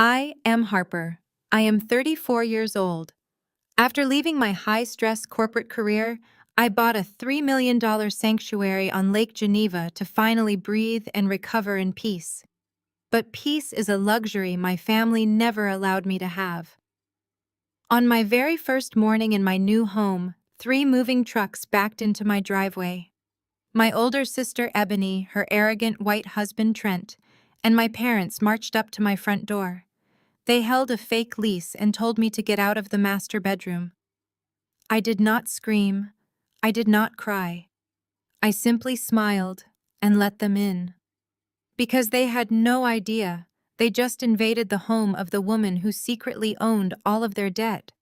I am Harper. I am 34 years old. After leaving my high-stress corporate career, I bought a $3 million sanctuary on Lake Geneva to finally breathe and recover in peace. But peace is a luxury my family never allowed me to have. On my very first morning in my new home, 3 moving trucks backed into my driveway. My older sister Ebony, her arrogant white husband Trent, and my parents marched up to my front door. They held a fake lease and told me to get out of the master bedroom. I did not scream. I did not cry. I simply smiled and let them in. Because they had no idea, they just invaded the home of the woman who secretly owned all of their debt.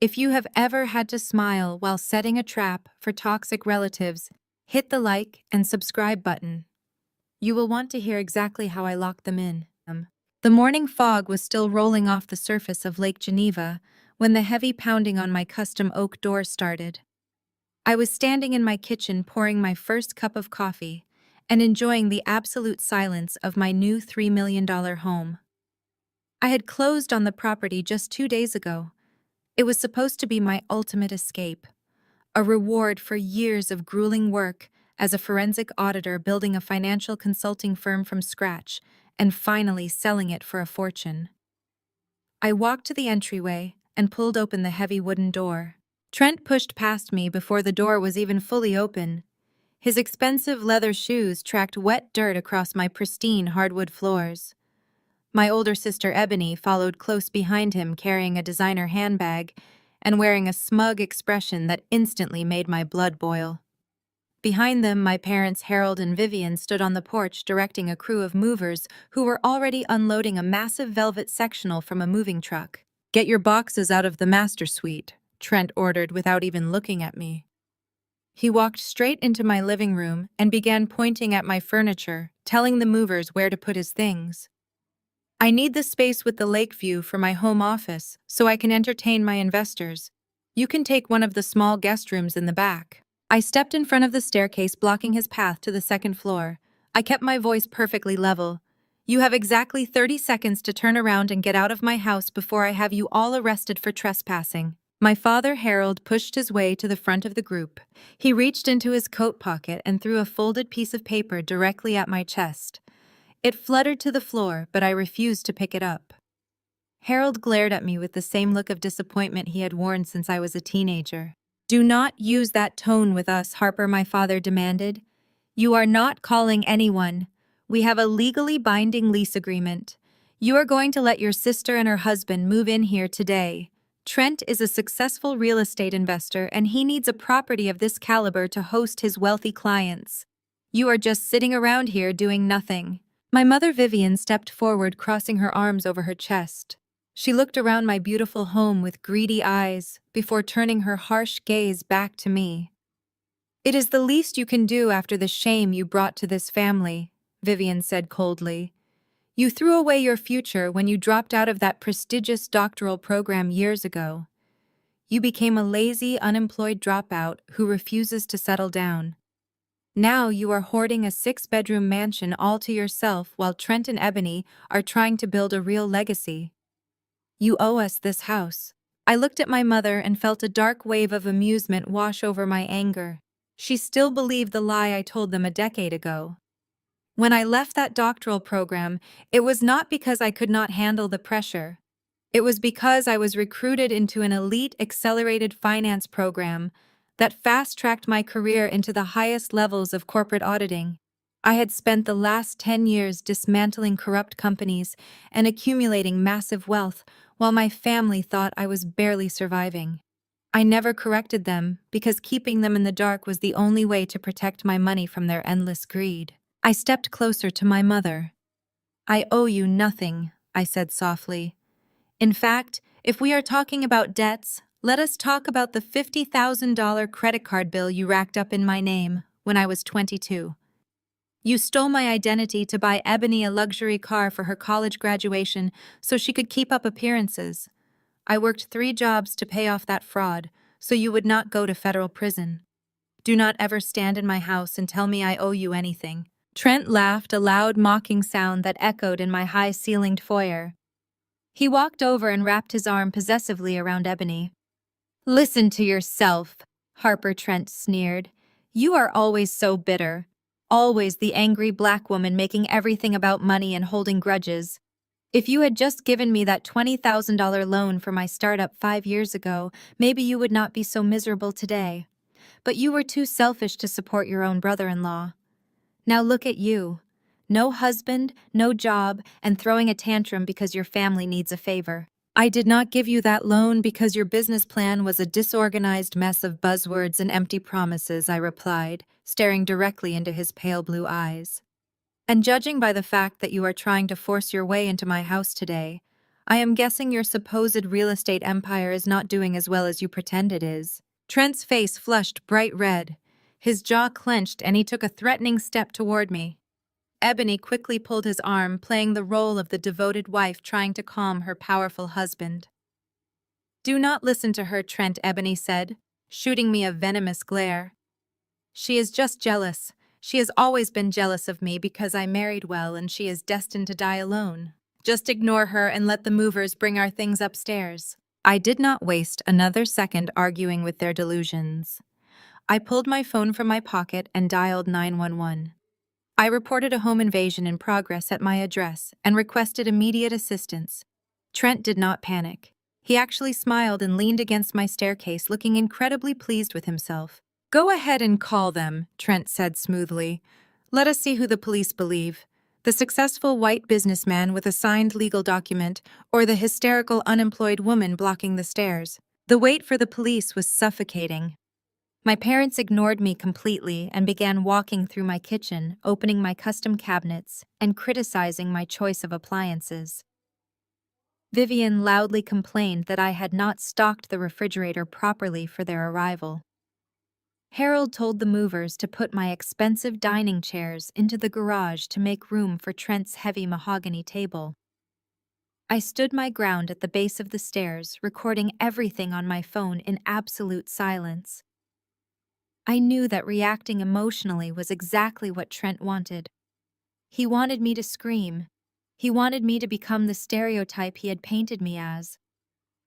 If you have ever had to smile while setting a trap for toxic relatives, hit the like and subscribe button. You will want to hear exactly how I locked them in. The morning fog was still rolling off the surface of Lake Geneva when the heavy pounding on my custom oak door started. I was standing in my kitchen pouring my first cup of coffee and enjoying the absolute silence of my new $3 million home. I had closed on the property just 2 days ago. It was supposed to be my ultimate escape, a reward for years of grueling work as a forensic auditor building a financial consulting firm from scratch and finally selling it for a fortune. I walked to the entryway and pulled open the heavy wooden door. Trent pushed past me before the door was even fully open. His expensive leather shoes tracked wet dirt across my pristine hardwood floors. My older sister Ebony followed close behind him carrying a designer handbag and wearing a smug expression that instantly made my blood boil. Behind them, my parents Harold and Vivian stood on the porch directing a crew of movers who were already unloading a massive velvet sectional from a moving truck. "Get your boxes out of the master suite," Trent ordered without even looking at me. He walked straight into my living room and began pointing at my furniture, telling the movers where to put his things. "I need the space with the lake view for my home office so I can entertain my investors. You can take one of the small guest rooms in the back." I stepped in front of the staircase blocking his path to the second floor. I kept my voice perfectly level. "You have exactly 30 seconds to turn around and get out of my house before I have you all arrested for trespassing." My father Harold pushed his way to the front of the group. He reached into his coat pocket and threw a folded piece of paper directly at my chest. It fluttered to the floor, but I refused to pick it up. Harold glared at me with the same look of disappointment he had worn since I was a teenager. "Do not use that tone with us, Harper," my father demanded. "You are not calling anyone. We have a legally binding lease agreement. You are going to let your sister and her husband move in here today. Trent is a successful real estate investor and he needs a property of this caliber to host his wealthy clients. You are just sitting around here doing nothing." My mother Vivian stepped forward, crossing her arms over her chest. She looked around my beautiful home with greedy eyes before turning her harsh gaze back to me. "It is the least you can do after the shame you brought to this family," Vivian said coldly. "You threw away your future when you dropped out of that prestigious doctoral program years ago. You became a lazy, unemployed dropout who refuses to settle down. Now you are hoarding a 6-bedroom mansion all to yourself while Trent and Ebony are trying to build a real legacy. You owe us this house." I looked at my mother and felt a dark wave of amusement wash over my anger. She still believed the lie I told them a decade ago. When I left that doctoral program, it was not because I could not handle the pressure. It was because I was recruited into an elite accelerated finance program that fast-tracked my career into the highest levels of corporate auditing. I had spent the last 10 years dismantling corrupt companies and accumulating massive wealth while my family thought I was barely surviving. I never corrected them because keeping them in the dark was the only way to protect my money from their endless greed. I stepped closer to my mother. "I owe you nothing," I said softly. "In fact, if we are talking about debts, let us talk about the $50,000 credit card bill you racked up in my name when I was 22. You stole my identity to buy Ebony a luxury car for her college graduation so she could keep up appearances. I worked 3 jobs to pay off that fraud, so you would not go to federal prison. Do not ever stand in my house and tell me I owe you anything." Trent laughed, a loud, mocking sound that echoed in my high-ceilinged foyer. He walked over and wrapped his arm possessively around Ebony. "Listen to yourself," Harper Trent sneered. "You are always so bitter. Always the angry black woman making everything about money and holding grudges. If you had just given me that $20,000 loan for my startup 5 years ago, maybe you would not be so miserable today. But you were too selfish to support your own brother-in-law. Now look at you. No husband, no job, and throwing a tantrum because your family needs a favor. I did not give you that loan because your business plan was a disorganized mess of buzzwords and empty promises," I replied, staring directly into his pale blue eyes. "And judging by the fact that you are trying to force your way into my house today, I am guessing your supposed real estate empire is not doing as well as you pretend it is." Trent's face flushed bright red. His jaw clenched and he took a threatening step toward me. Ebony quickly pulled his arm, playing the role of the devoted wife trying to calm her powerful husband. "Do not listen to her, Trent," Ebony said, shooting me a venomous glare. "She is just jealous. She has always been jealous of me because I married well and she is destined to die alone. Just ignore her and let the movers bring our things upstairs." I did not waste another second arguing with their delusions. I pulled my phone from my pocket and dialed 911. I reported a home invasion in progress at my address and requested immediate assistance. Trent did not panic. He actually smiled and leaned against my staircase, looking incredibly pleased with himself. "Go ahead and call them," Trent said smoothly. "Let us see who the police believe. The successful white businessman with a signed legal document, or the hysterical unemployed woman blocking the stairs." The wait for the police was suffocating. My parents ignored me completely and began walking through my kitchen, opening my custom cabinets, and criticizing my choice of appliances. Vivian loudly complained that I had not stocked the refrigerator properly for their arrival. Harold told the movers to put my expensive dining chairs into the garage to make room for Trent's heavy mahogany table. I stood my ground at the base of the stairs, recording everything on my phone in absolute silence. I knew that reacting emotionally was exactly what Trent wanted. He wanted me to scream. He wanted me to become the stereotype he had painted me as.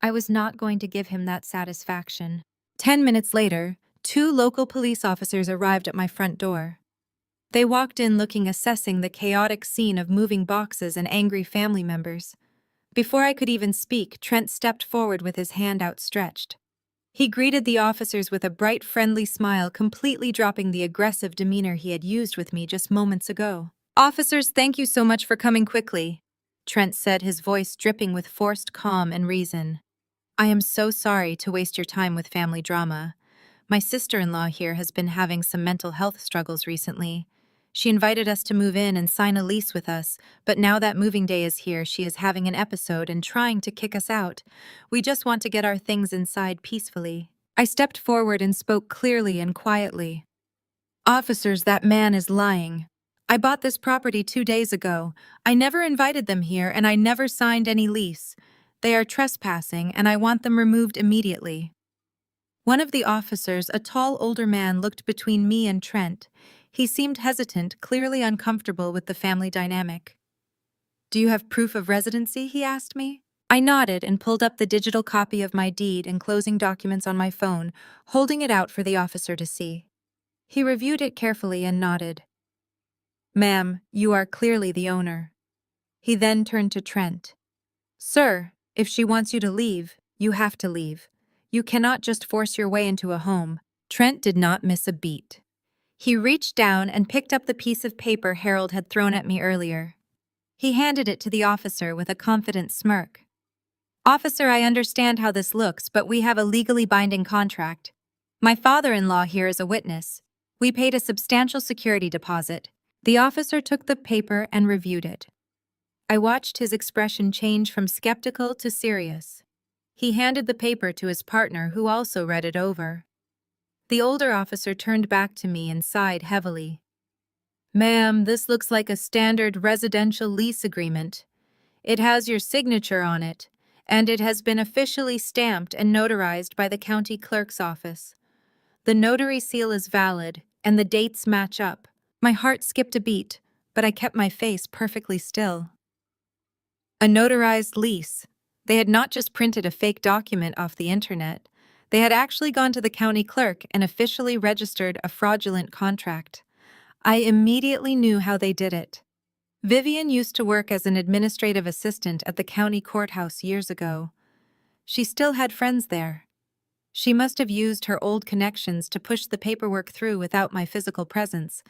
I was not going to give him that satisfaction. 10 minutes later, 2 local police officers arrived at my front door. They walked in assessing the chaotic scene of moving boxes and angry family members. Before I could even speak, Trent stepped forward with his hand outstretched. He greeted the officers with a bright, friendly smile, completely dropping the aggressive demeanor he had used with me just moments ago. "Officers, thank you so much for coming quickly," Trent said, his voice dripping with forced calm and reason. "I am so sorry to waste your time with family drama. My sister-in-law here has been having some mental health struggles recently. She invited us to move in and sign a lease with us, but now that moving day is here, she is having an episode and trying to kick us out. We just want to get our things inside peacefully." I stepped forward and spoke clearly and quietly. "Officers, that man is lying. I bought this property 2 days ago. I never invited them here and I never signed any lease. They are trespassing and I want them removed immediately." One of the officers, a tall older man, looked between me and Trent. He seemed hesitant, clearly uncomfortable with the family dynamic. "Do you have proof of residency?" he asked me. I nodded and pulled up the digital copy of my deed and closing documents on my phone, holding it out for the officer to see. He reviewed it carefully and nodded. "Ma'am, you are clearly the owner." He then turned to Trent. "Sir, if she wants you to leave, you have to leave. You cannot just force your way into a home." Trent did not miss a beat. He reached down and picked up the piece of paper Harold had thrown at me earlier. He handed it to the officer with a confident smirk. "Officer, I understand how this looks, but we have a legally binding contract. My father-in-law here is a witness. We paid a substantial security deposit." The officer took the paper and reviewed it. I watched his expression change from skeptical to serious. He handed the paper to his partner, who also read it over. The older officer turned back to me and sighed heavily. "Ma'am, this looks like a standard residential lease agreement. It has your signature on it, and it has been officially stamped and notarized by the county clerk's office. The notary seal is valid, and the dates match up." My heart skipped a beat, but I kept my face perfectly still. "A notarized lease," They had not just printed a fake document off the internet, they had actually gone to the county clerk and officially registered a fraudulent contract. I immediately knew how they did it. Vivian used to work as an administrative assistant at the county courthouse years ago. She still had friends there. She must have used her old connections to push the paperwork through without my physical presence,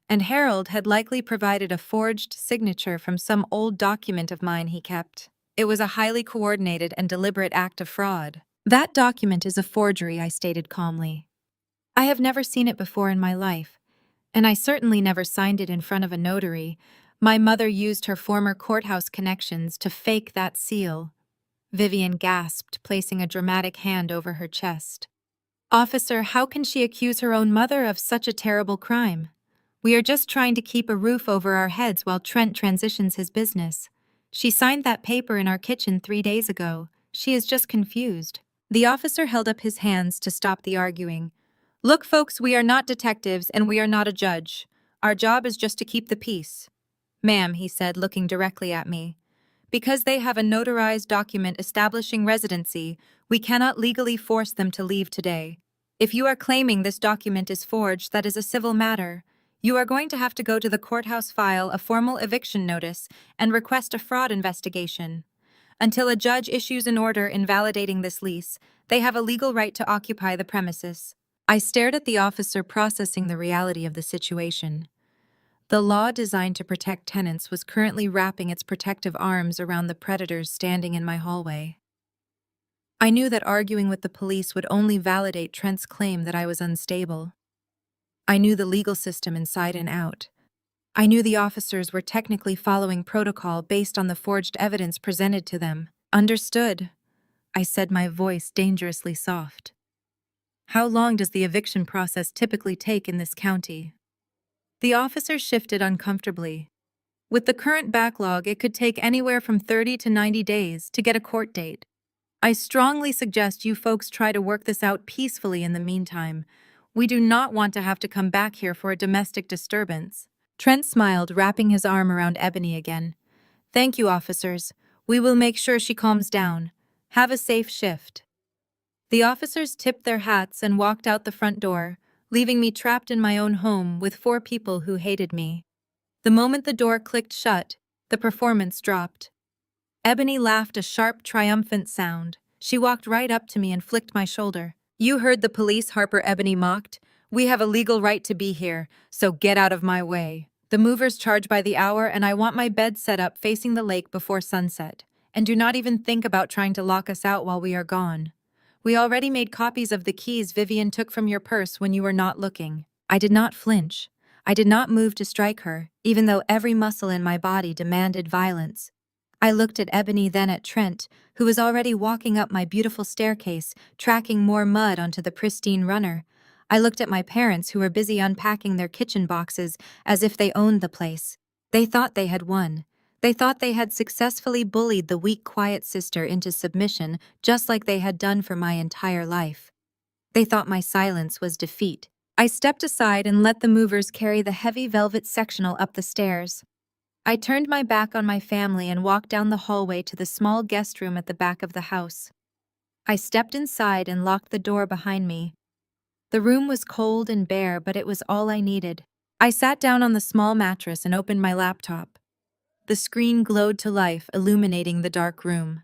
and Harold had likely provided a forged signature from some old document of mine he kept. It was a highly coordinated and deliberate act of fraud. That document is a forgery, I stated calmly. I have never seen it before in my life, and I certainly never signed it in front of a notary. My mother used her former courthouse connections to fake that seal. Vivian gasped, placing a dramatic hand over her chest. Officer, how can she accuse her own mother of such a terrible crime? We are just trying to keep a roof over our heads while Trent transitions his business. She signed that paper in our kitchen 3 days ago. She is just confused. The officer held up his hands to stop the arguing. Look, folks, we are not detectives and we are not a judge. Our job is just to keep the peace. Ma'am, he said, looking directly at me. Because they have a notarized document establishing residency, we cannot legally force them to leave today. If you are claiming this document is forged, that is a civil matter. You are going to have to go to the courthouse, file a formal eviction notice, and request a fraud investigation. Until a judge issues an order invalidating this lease, they have a legal right to occupy the premises. I stared at the officer, processing the reality of the situation. The law designed to protect tenants was currently wrapping its protective arms around the predators standing in my hallway. I knew that arguing with the police would only validate Trent's claim that I was unstable. I knew the legal system inside and out. I knew the officers were technically following protocol based on the forged evidence presented to them. Understood, I said, my voice dangerously soft. How long does the eviction process typically take in this county? The officer shifted uncomfortably. With the current backlog, it could take anywhere from 30 to 90 days to get a court date. I strongly suggest you folks try to work this out peacefully in the meantime. We do not want to have to come back here for a domestic disturbance. Trent smiled, wrapping his arm around Ebony again. Thank you, officers. We will make sure she calms down. Have a safe shift. The officers tipped their hats and walked out the front door, leaving me trapped in my own home with 4 people who hated me. The moment the door clicked shut, the performance dropped. Ebony laughed a sharp, triumphant sound. She walked right up to me and flicked my shoulder. You heard the police, Harper, Ebony mocked. We have a legal right to be here, so get out of my way. The movers charge by the hour, and I want my bed set up facing the lake before sunset. And do not even think about trying to lock us out while we are gone. We already made copies of the keys Vivian took from your purse when you were not looking. I did not flinch. I did not move to strike her, even though every muscle in my body demanded violence. I looked at Ebony, then at Trent, who was already walking up my beautiful staircase, tracking more mud onto the pristine runner. I looked at my parents, who were busy unpacking their kitchen boxes as if they owned the place. They thought they had won. They thought they had successfully bullied the weak, quiet sister into submission, just like they had done for my entire life. They thought my silence was defeat. I stepped aside and let the movers carry the heavy velvet sectional up the stairs. I turned my back on my family and walked down the hallway to the small guest room at the back of the house. I stepped inside and locked the door behind me. The room was cold and bare, but it was all I needed. I sat down on the small mattress and opened my laptop. The screen glowed to life, illuminating the dark room.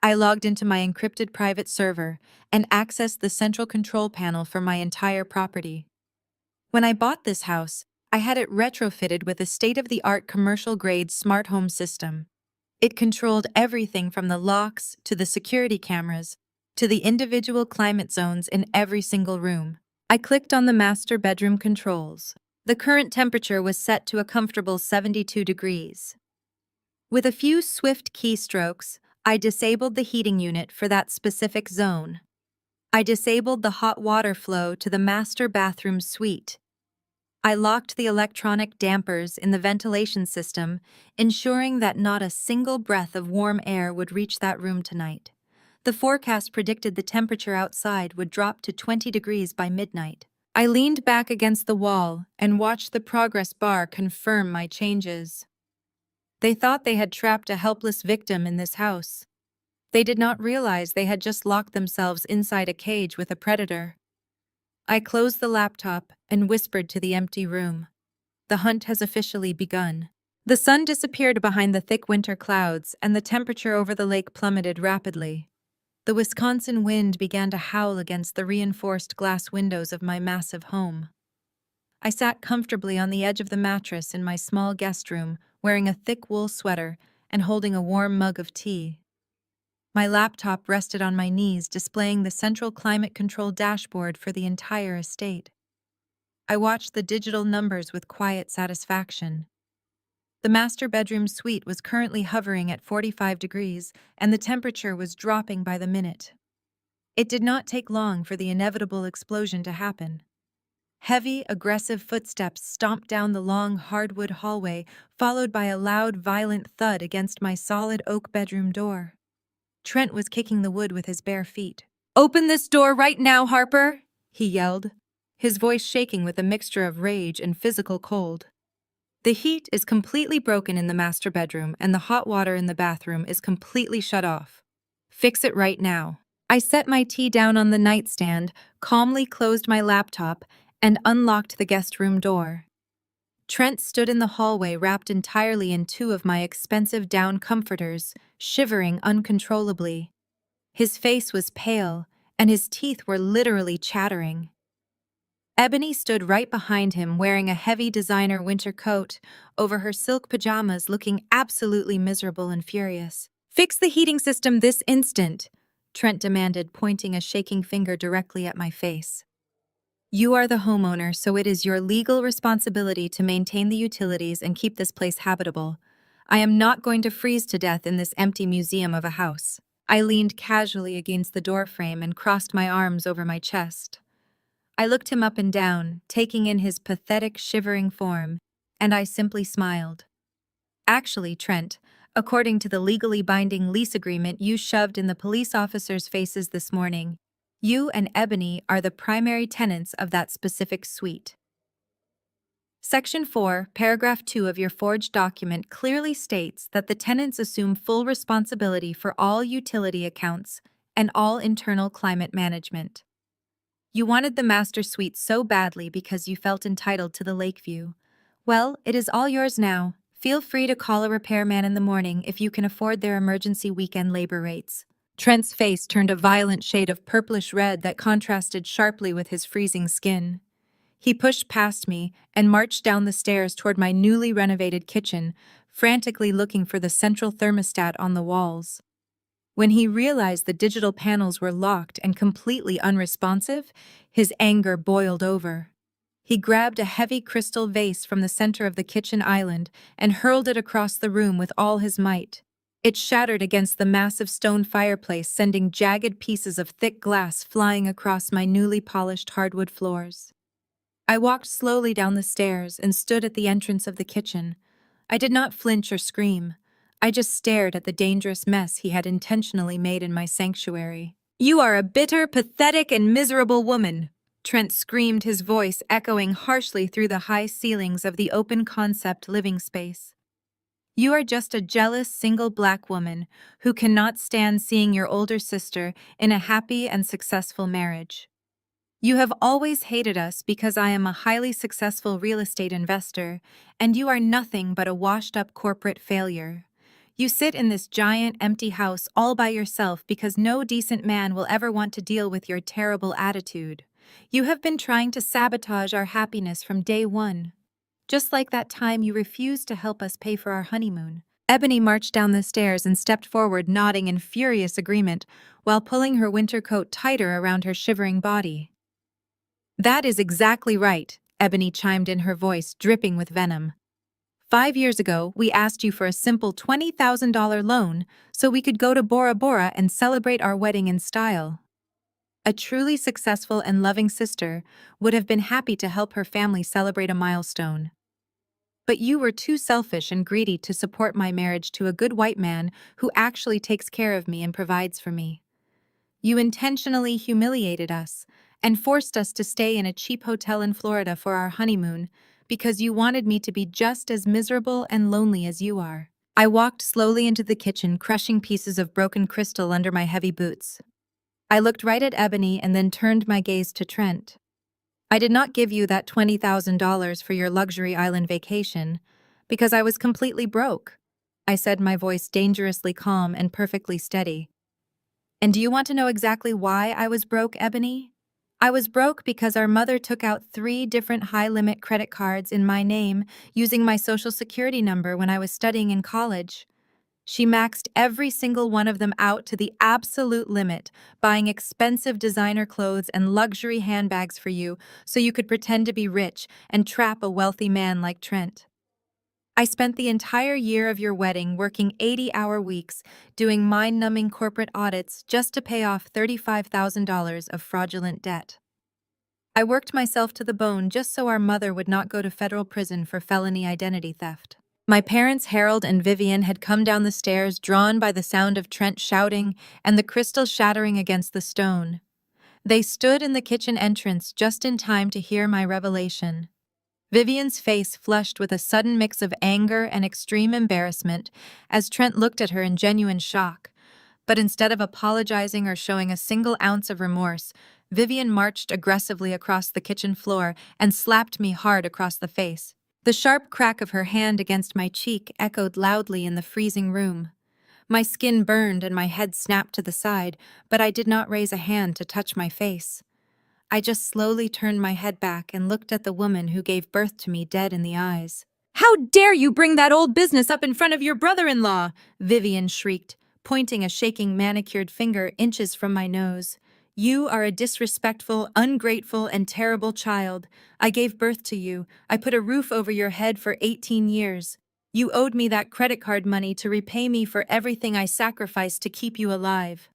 I logged into my encrypted private server and accessed the central control panel for my entire property. When I bought this house, I had it retrofitted with a state-of-the-art commercial-grade smart home system. It controlled everything from the locks to the security cameras to the individual climate zones in every single room. I clicked on the master bedroom controls. The current temperature was set to a comfortable 72 degrees. With a few swift keystrokes, I disabled the heating unit for that specific zone. I disabled the hot water flow to the master bathroom suite. I locked the electronic dampers in the ventilation system, ensuring that not a single breath of warm air would reach that room tonight. The forecast predicted the temperature outside would drop to 20 degrees by midnight. I leaned back against the wall and watched the progress bar confirm my changes. They thought they had trapped a helpless victim in this house. They did not realize they had just locked themselves inside a cage with a predator. I closed the laptop and whispered to the empty room. The hunt has officially begun. The sun disappeared behind the thick winter clouds, and the temperature over the lake plummeted rapidly. The Wisconsin wind began to howl against the reinforced glass windows of my massive home. I sat comfortably on the edge of the mattress in my small guest room, wearing a thick wool sweater and holding a warm mug of tea. My laptop rested on my knees, displaying the central climate control dashboard for the entire estate. I watched the digital numbers with quiet satisfaction. The master bedroom suite was currently hovering at 45 degrees, and the temperature was dropping by the minute. It did not take long for the inevitable explosion to happen. Heavy, aggressive footsteps stomped down the long hardwood hallway, followed by a loud, violent thud against my solid oak bedroom door. Trent was kicking the wood with his bare feet. "Open this door right now, Harper!" he yelled, his voice shaking with a mixture of rage and physical cold. "The heat is completely broken in the master bedroom, and the hot water in the bathroom is completely shut off. Fix it right now." I set my tea down on the nightstand, calmly closed my laptop, and unlocked the guest room door. Trent stood in the hallway wrapped entirely in two of my expensive down comforters, shivering uncontrollably. His face was pale, and his teeth were literally chattering. Ebony stood right behind him, wearing a heavy designer winter coat over her silk pajamas, looking absolutely miserable and furious. "Fix the heating system this instant," Trent demanded, pointing a shaking finger directly at my face. "You are the homeowner, so it is your legal responsibility to maintain the utilities and keep this place habitable. I am not going to freeze to death in this empty museum of a house." I leaned casually against the doorframe and crossed my arms over my chest. I looked him up and down, taking in his pathetic, shivering form, and I simply smiled. "Actually, Trent, according to the legally binding lease agreement you shoved in the police officers' faces this morning, you and Ebony are the primary tenants of that specific suite. Section 4, Paragraph 2 of your forged document clearly states that the tenants assume full responsibility for all utility accounts and all internal climate management. You wanted the master suite so badly because you felt entitled to the lake view. Well, it is all yours now. Feel free to call a repairman in the morning if you can afford their emergency weekend labor rates." Trent's face turned a violent shade of purplish red that contrasted sharply with his freezing skin. He pushed past me and marched down the stairs toward my newly renovated kitchen, frantically looking for the central thermostat on the walls. When he realized the digital panels were locked and completely unresponsive, his anger boiled over. He grabbed a heavy crystal vase from the center of the kitchen island and hurled it across the room with all his might. It shattered against the massive stone fireplace, sending jagged pieces of thick glass flying across my newly polished hardwood floors. I walked slowly down the stairs and stood at the entrance of the kitchen. I did not flinch or scream. I just stared at the dangerous mess he had intentionally made in my sanctuary. "You are a bitter, pathetic, and miserable woman," Trent screamed, his voice echoing harshly through the high ceilings of the open-concept living space. "You are just a jealous, single black woman who cannot stand seeing your older sister in a happy and successful marriage. You have always hated us because I am a highly successful real estate investor, and you are nothing but a washed-up corporate failure. You sit in this giant, empty house all by yourself because no decent man will ever want to deal with your terrible attitude. You have been trying to sabotage our happiness from day one. Just like that time you refused to help us pay for our honeymoon." Ebony marched down the stairs and stepped forward, nodding in furious agreement, while pulling her winter coat tighter around her shivering body. "That is exactly right," Ebony chimed in, her voice dripping with venom. 5 years ago, we asked you for a simple $20,000 loan so we could go to Bora Bora and celebrate our wedding in style. A truly successful and loving sister would have been happy to help her family celebrate a milestone. But you were too selfish and greedy to support my marriage to a good white man who actually takes care of me and provides for me. You intentionally humiliated us and forced us to stay in a cheap hotel in Florida for our honeymoon because you wanted me to be just as miserable and lonely as you are. I walked slowly into the kitchen, crushing pieces of broken crystal under my heavy boots. I looked right at Ebony and then turned my gaze to Trent. I did not give you that $20,000 for your luxury island vacation because I was completely broke, I said, my voice dangerously calm and perfectly steady. And do you want to know exactly why I was broke, Ebony? I was broke because our mother took out 3 different high-limit credit cards in my name using my social security number when I was studying in college. She maxed every single one of them out to the absolute limit, buying expensive designer clothes and luxury handbags for you so you could pretend to be rich and trap a wealthy man like Trent. I spent the entire year of your wedding working 80-hour weeks, doing mind-numbing corporate audits just to pay off $35,000 of fraudulent debt. I worked myself to the bone just so our mother would not go to federal prison for felony identity theft. My parents, Harold and Vivian, had come down the stairs, drawn by the sound of Trent shouting and the crystal shattering against the stone. They stood in the kitchen entrance just in time to hear my revelation. Vivian's face flushed with a sudden mix of anger and extreme embarrassment as Trent looked at her in genuine shock. But instead of apologizing or showing a single ounce of remorse, Vivian marched aggressively across the kitchen floor and slapped me hard across the face. The sharp crack of her hand against my cheek echoed loudly in the freezing room. My skin burned and my head snapped to the side, but I did not raise a hand to touch my face. I just slowly turned my head back and looked at the woman who gave birth to me dead in the eyes. "How dare you bring that old business up in front of your brother-in-law?" Vivian shrieked, pointing a shaking manicured finger inches from my nose. "You are a disrespectful, ungrateful, and terrible child. I gave birth to you. I put a roof over your head for 18 years. You owed me that credit card money to repay me for everything I sacrificed to keep you alive.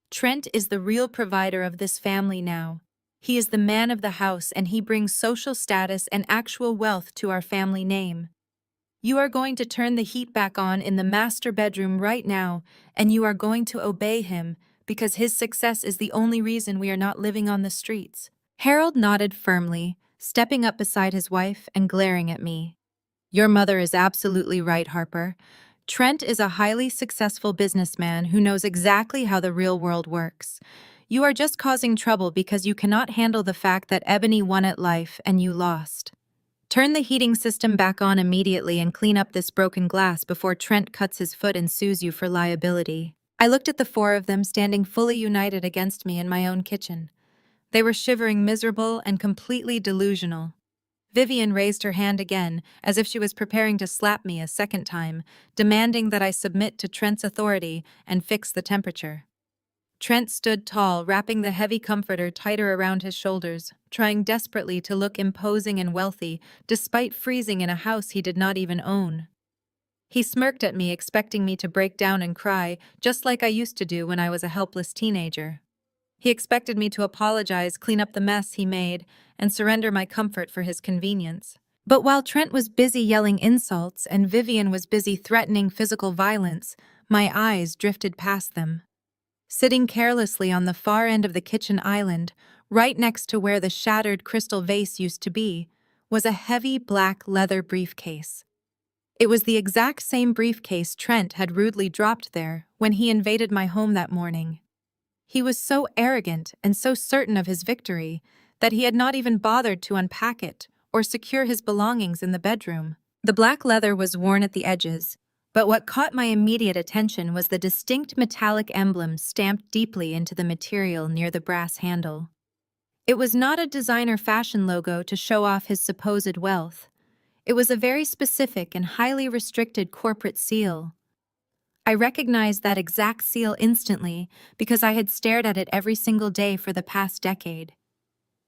Trent is the real provider of this family now. He is the man of the house and he brings social status and actual wealth to our family name. You are going to turn the heat back on in the master bedroom right now, and you are going to obey him because his success is the only reason we are not living on the streets." Harold nodded firmly, stepping up beside his wife and glaring at me. "Your mother is absolutely right, Harper. Trent is a highly successful businessman who knows exactly how the real world works. You are just causing trouble because you cannot handle the fact that Ebony won at life and you lost. Turn the heating system back on immediately and clean up this broken glass before Trent cuts his foot and sues you for liability." I looked at the 4 of them standing fully united against me in my own kitchen. They were shivering, miserable, and completely delusional. Vivian raised her hand again, as if she was preparing to slap me a second time, demanding that I submit to Trent's authority and fix the temperature. Trent stood tall, wrapping the heavy comforter tighter around his shoulders, trying desperately to look imposing and wealthy, despite freezing in a house he did not even own. He smirked at me, expecting me to break down and cry, just like I used to do when I was a helpless teenager. He expected me to apologize, clean up the mess he made, and surrender my comfort for his convenience. But while Trent was busy yelling insults and Vivian was busy threatening physical violence, my eyes drifted past them. Sitting carelessly on the far end of the kitchen island, right next to where the shattered crystal vase used to be, was a heavy black leather briefcase. It was the exact same briefcase Trent had rudely dropped there when he invaded my home that morning. He was so arrogant and so certain of his victory that he had not even bothered to unpack it or secure his belongings in the bedroom. The black leather was worn at the edges, but what caught my immediate attention was the distinct metallic emblem stamped deeply into the material near the brass handle. It was not a designer fashion logo to show off his supposed wealth. It was a very specific and highly restricted corporate seal. I recognized that exact seal instantly because I had stared at it every single day for the past decade.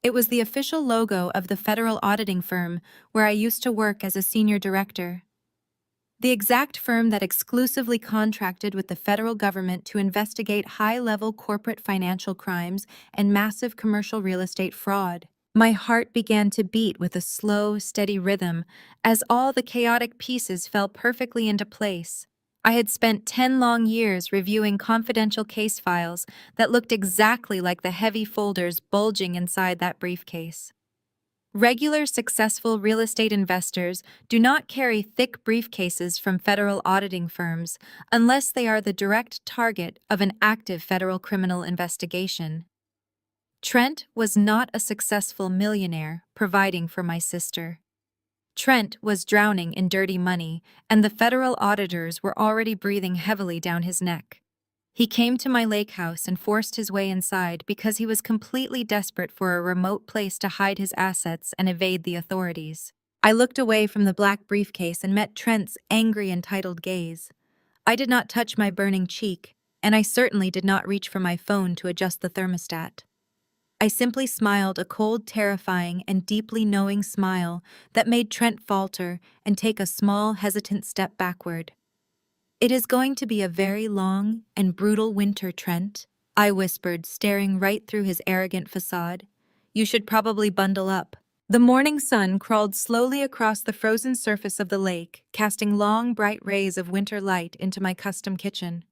It was the official logo of the federal auditing firm where I used to work as a senior director. The exact firm that exclusively contracted with the federal government to investigate high-level corporate financial crimes and massive commercial real estate fraud. My heart began to beat with a slow, steady rhythm as all the chaotic pieces fell perfectly into place. I had spent 10 long years reviewing confidential case files that looked exactly like the heavy folders bulging inside that briefcase. Regular successful real estate investors do not carry thick briefcases from federal auditing firms unless they are the direct target of an active federal criminal investigation. Trent was not a successful millionaire providing for my sister. Trent was drowning in dirty money, and the federal auditors were already breathing heavily down his neck. He came to my lake house and forced his way inside because he was completely desperate for a remote place to hide his assets and evade the authorities. I looked away from the black briefcase and met Trent's angry, entitled gaze. I did not touch my burning cheek, and I certainly did not reach for my phone to adjust the thermostat. I simply smiled a cold, terrifying, and deeply knowing smile that made Trent falter and take a small, hesitant step backward. "It is going to be a very long and brutal winter, Trent," I whispered, staring right through his arrogant facade. "You should probably bundle up." The morning sun crawled slowly across the frozen surface of the lake, casting long, bright rays of winter light into my custom kitchen.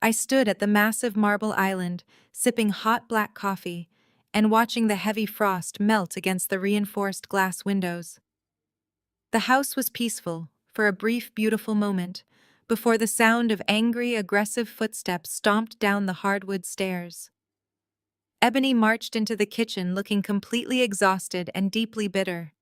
I stood at the massive marble island, sipping hot black coffee and watching the heavy frost melt against the reinforced glass windows. The house was peaceful for a brief, beautiful moment before the sound of angry, aggressive footsteps stomped down the hardwood stairs. Ebony marched into the kitchen looking completely exhausted and deeply bitter.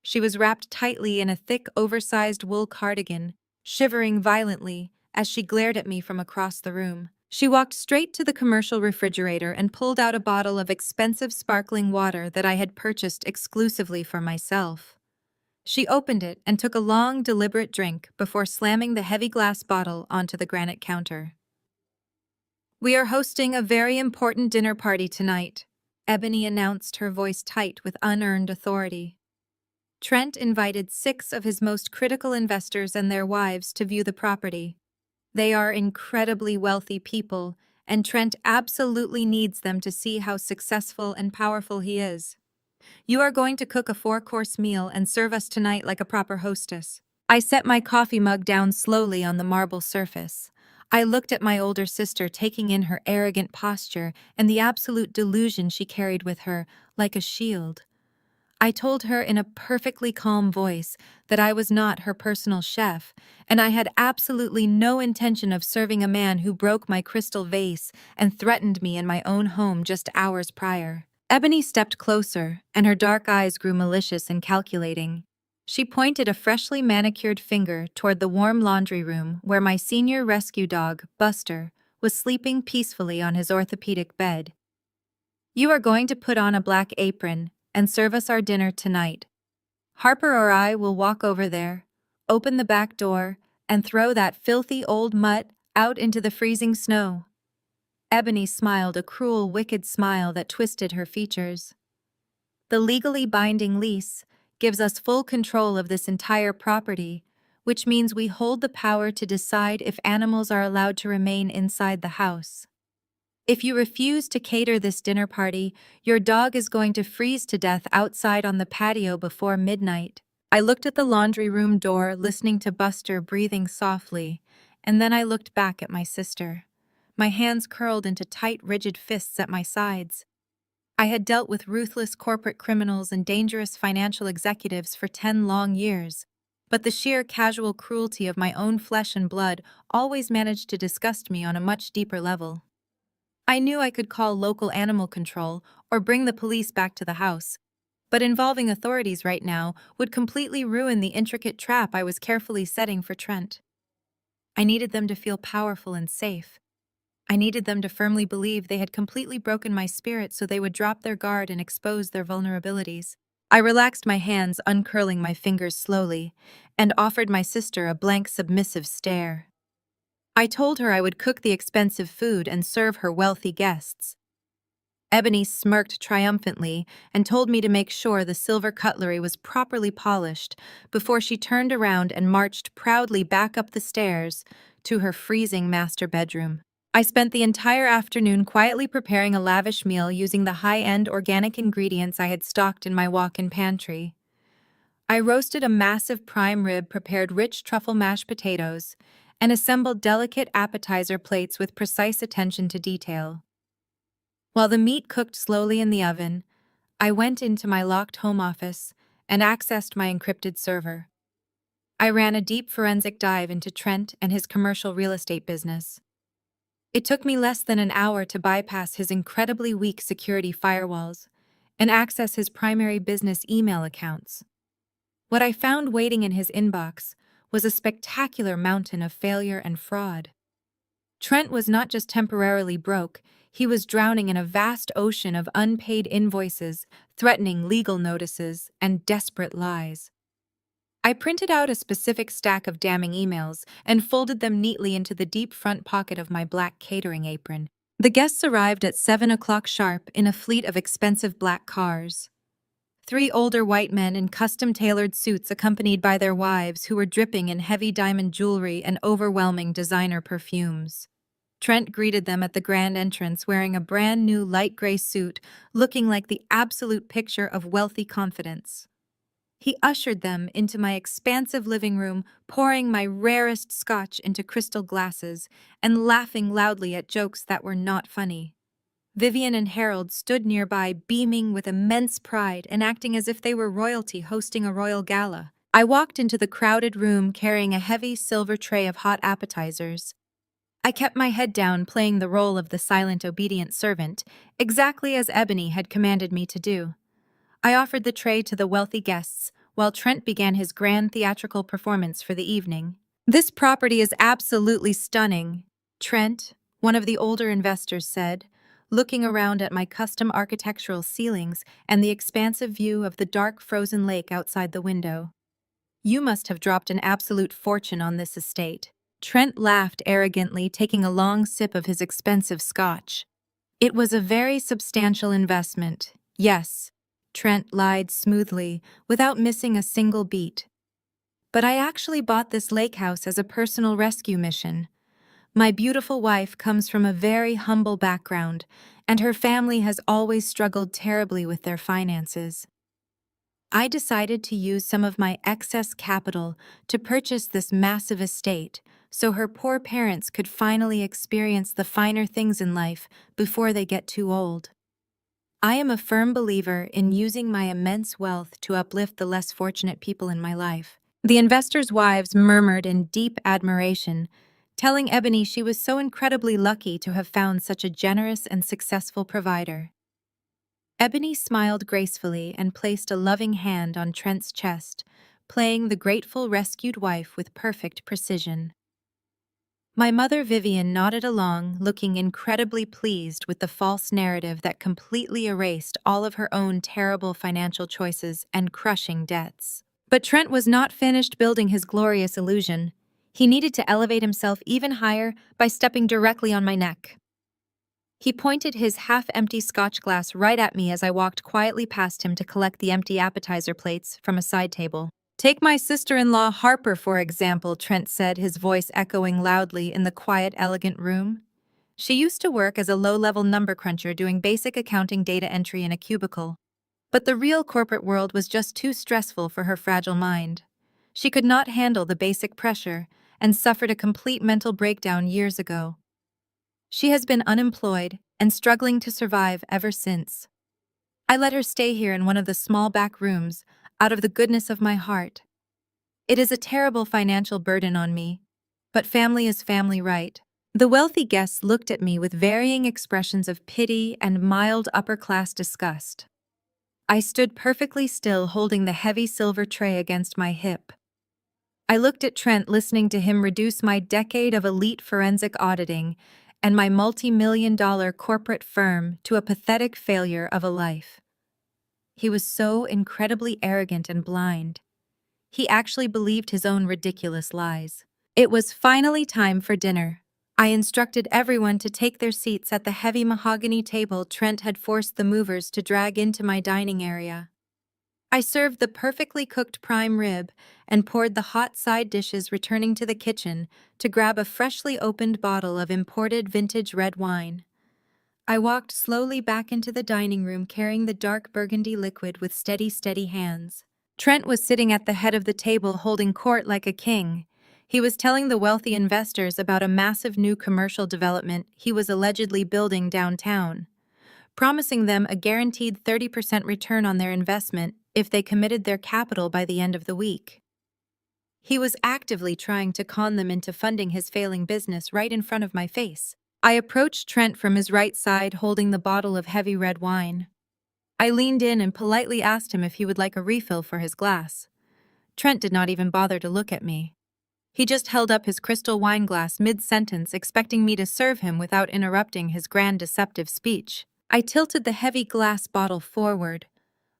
She was wrapped tightly in a thick, oversized wool cardigan, shivering violently as she glared at me from across the room. She walked straight to the commercial refrigerator and pulled out a bottle of expensive sparkling water that I had purchased exclusively for myself. She opened it and took a long, deliberate drink before slamming the heavy glass bottle onto the granite counter. "We are hosting a very important dinner party tonight," Ebony announced, her voice tight with unearned authority. Trent invited 6 of his most critical investors and their wives to view the property. They are incredibly wealthy people, and Trent absolutely needs them to see how successful and powerful he is. "You are going to cook a 4-course meal and serve us tonight like a proper hostess." I set my coffee mug down slowly on the marble surface. I looked at my older sister, taking in her arrogant posture and the absolute delusion she carried with her, like a shield. I told her in a perfectly calm voice that I was not her personal chef, and I had absolutely no intention of serving a man who broke my crystal vase and threatened me in my own home just hours prior. Ebony stepped closer, and her dark eyes grew malicious and calculating. She pointed a freshly manicured finger toward the warm laundry room where my senior rescue dog, Buster, was sleeping peacefully on his orthopedic bed. "You are going to put on a black apron and serve us our dinner tonight. Harper or I will walk over there, open the back door, and throw that filthy old mutt out into the freezing snow." Ebony smiled a cruel, wicked smile that twisted her features. "The legally binding lease gives us full control of this entire property, which means we hold the power to decide if animals are allowed to remain inside the house. If you refuse to cater this dinner party, your dog is going to freeze to death outside on the patio before midnight." I looked at the laundry room door, listening to Buster breathing softly, and then I looked back at my sister. My hands curled into tight, rigid fists at my sides. I had dealt with ruthless corporate criminals and dangerous financial executives for 10 long years, but the sheer casual cruelty of my own flesh and blood always managed to disgust me on a much deeper level. I knew I could call local animal control or bring the police back to the house, but involving authorities right now would completely ruin the intricate trap I was carefully setting for Trent. I needed them to feel powerful and safe. I needed them to firmly believe they had completely broken my spirit so they would drop their guard and expose their vulnerabilities. I relaxed my hands, uncurling my fingers slowly, and offered my sister a blank, submissive stare. I told her I would cook the expensive food and serve her wealthy guests. Ebony smirked triumphantly and told me to make sure the silver cutlery was properly polished before she turned around and marched proudly back up the stairs to her freezing master bedroom. I spent the entire afternoon quietly preparing a lavish meal using the high-end organic ingredients I had stocked in my walk-in pantry. I roasted a massive prime rib, prepared rich truffle mashed potatoes, and assembled delicate appetizer plates with precise attention to detail. While the meat cooked slowly in the oven, I went into my locked home office and accessed my encrypted server. I ran a deep forensic dive into Trent and his commercial real estate business. It took me less than an hour to bypass his incredibly weak security firewalls and access his primary business email accounts. What I found waiting in his inbox was a spectacular mountain of failure and fraud. Trent was not just temporarily broke, he was drowning in a vast ocean of unpaid invoices, threatening legal notices, and desperate lies. I printed out a specific stack of damning emails and folded them neatly into the deep front pocket of my black catering apron. The guests arrived at 7 o'clock sharp in a fleet of expensive black cars. 3 older white men in custom-tailored suits accompanied by their wives who were dripping in heavy diamond jewelry and overwhelming designer perfumes. Trent greeted them at the grand entrance wearing a brand new light gray suit, looking like the absolute picture of wealthy confidence. He ushered them into my expansive living room, pouring my rarest scotch into crystal glasses and laughing loudly at jokes that were not funny. Vivian and Harold stood nearby, beaming with immense pride and acting as if they were royalty hosting a royal gala. I walked into the crowded room carrying a heavy silver tray of hot appetizers. I kept my head down, playing the role of the silent, obedient servant, exactly as Ebony had commanded me to do. I offered the tray to the wealthy guests, while Trent began his grand theatrical performance for the evening. "This property is absolutely stunning," Trent, one of the older investors, said, looking around at my custom architectural ceilings and the expansive view of the dark frozen lake outside the window. "You must have dropped an absolute fortune on this estate." Trent laughed arrogantly, taking a long sip of his expensive scotch. "It was a very substantial investment, yes," Trent lied smoothly, without missing a single beat. "But I actually bought this lake house as a personal rescue mission. My beautiful wife comes from a very humble background, and her family has always struggled terribly with their finances. I decided to use some of my excess capital to purchase this massive estate so her poor parents could finally experience the finer things in life before they get too old. I am a firm believer in using my immense wealth to uplift the less fortunate people in my life." The investors' wives murmured in deep admiration, telling Ebony she was so incredibly lucky to have found such a generous and successful provider. Ebony smiled gracefully and placed a loving hand on Trent's chest, playing the grateful rescued wife with perfect precision. My mother Vivian nodded along, looking incredibly pleased with the false narrative that completely erased all of her own terrible financial choices and crushing debts. But Trent was not finished building his glorious illusion. He needed to elevate himself even higher by stepping directly on my neck. He pointed his half-empty scotch glass right at me as I walked quietly past him to collect the empty appetizer plates from a side table. "Take my sister-in-law Harper, for example," Trent said, his voice echoing loudly in the quiet, elegant room. "She used to work as a low-level number cruncher doing basic accounting data entry in a cubicle. But the real corporate world was just too stressful for her fragile mind. She could not handle the basic pressure and suffered a complete mental breakdown years ago. She has been unemployed and struggling to survive ever since. I let her stay here in one of the small back rooms, out of the goodness of my heart. It is a terrible financial burden on me, but family is family, right?" The wealthy guests looked at me with varying expressions of pity and mild upper-class disgust. I stood perfectly still, holding the heavy silver tray against my hip. I looked at Trent, listening to him reduce my decade of elite forensic auditing and my multi-million-dollar corporate firm to a pathetic failure of a life. He was so incredibly arrogant and blind. He actually believed his own ridiculous lies. It was finally time for dinner. I instructed everyone to take their seats at the heavy mahogany table Trent had forced the movers to drag into my dining area. I served the perfectly cooked prime rib and poured the hot side dishes, returning to the kitchen to grab a freshly opened bottle of imported vintage red wine. I walked slowly back into the dining room, carrying the dark burgundy liquid with steady hands. Trent was sitting at the head of the table, holding court like a king. He was telling the wealthy investors about a massive new commercial development he was allegedly building downtown. promising them a guaranteed 30% return on their investment if they committed their capital by the end of the week. He was actively trying to con them into funding his failing business right in front of my face. I approached Trent from his right side holding the bottle of heavy red wine. I leaned in and politely asked him if he would like a refill for his glass. Trent did not even bother to look at me. He just held up his crystal wine glass mid-sentence, expecting me to serve him without interrupting his grand deceptive speech. I tilted the heavy glass bottle forward,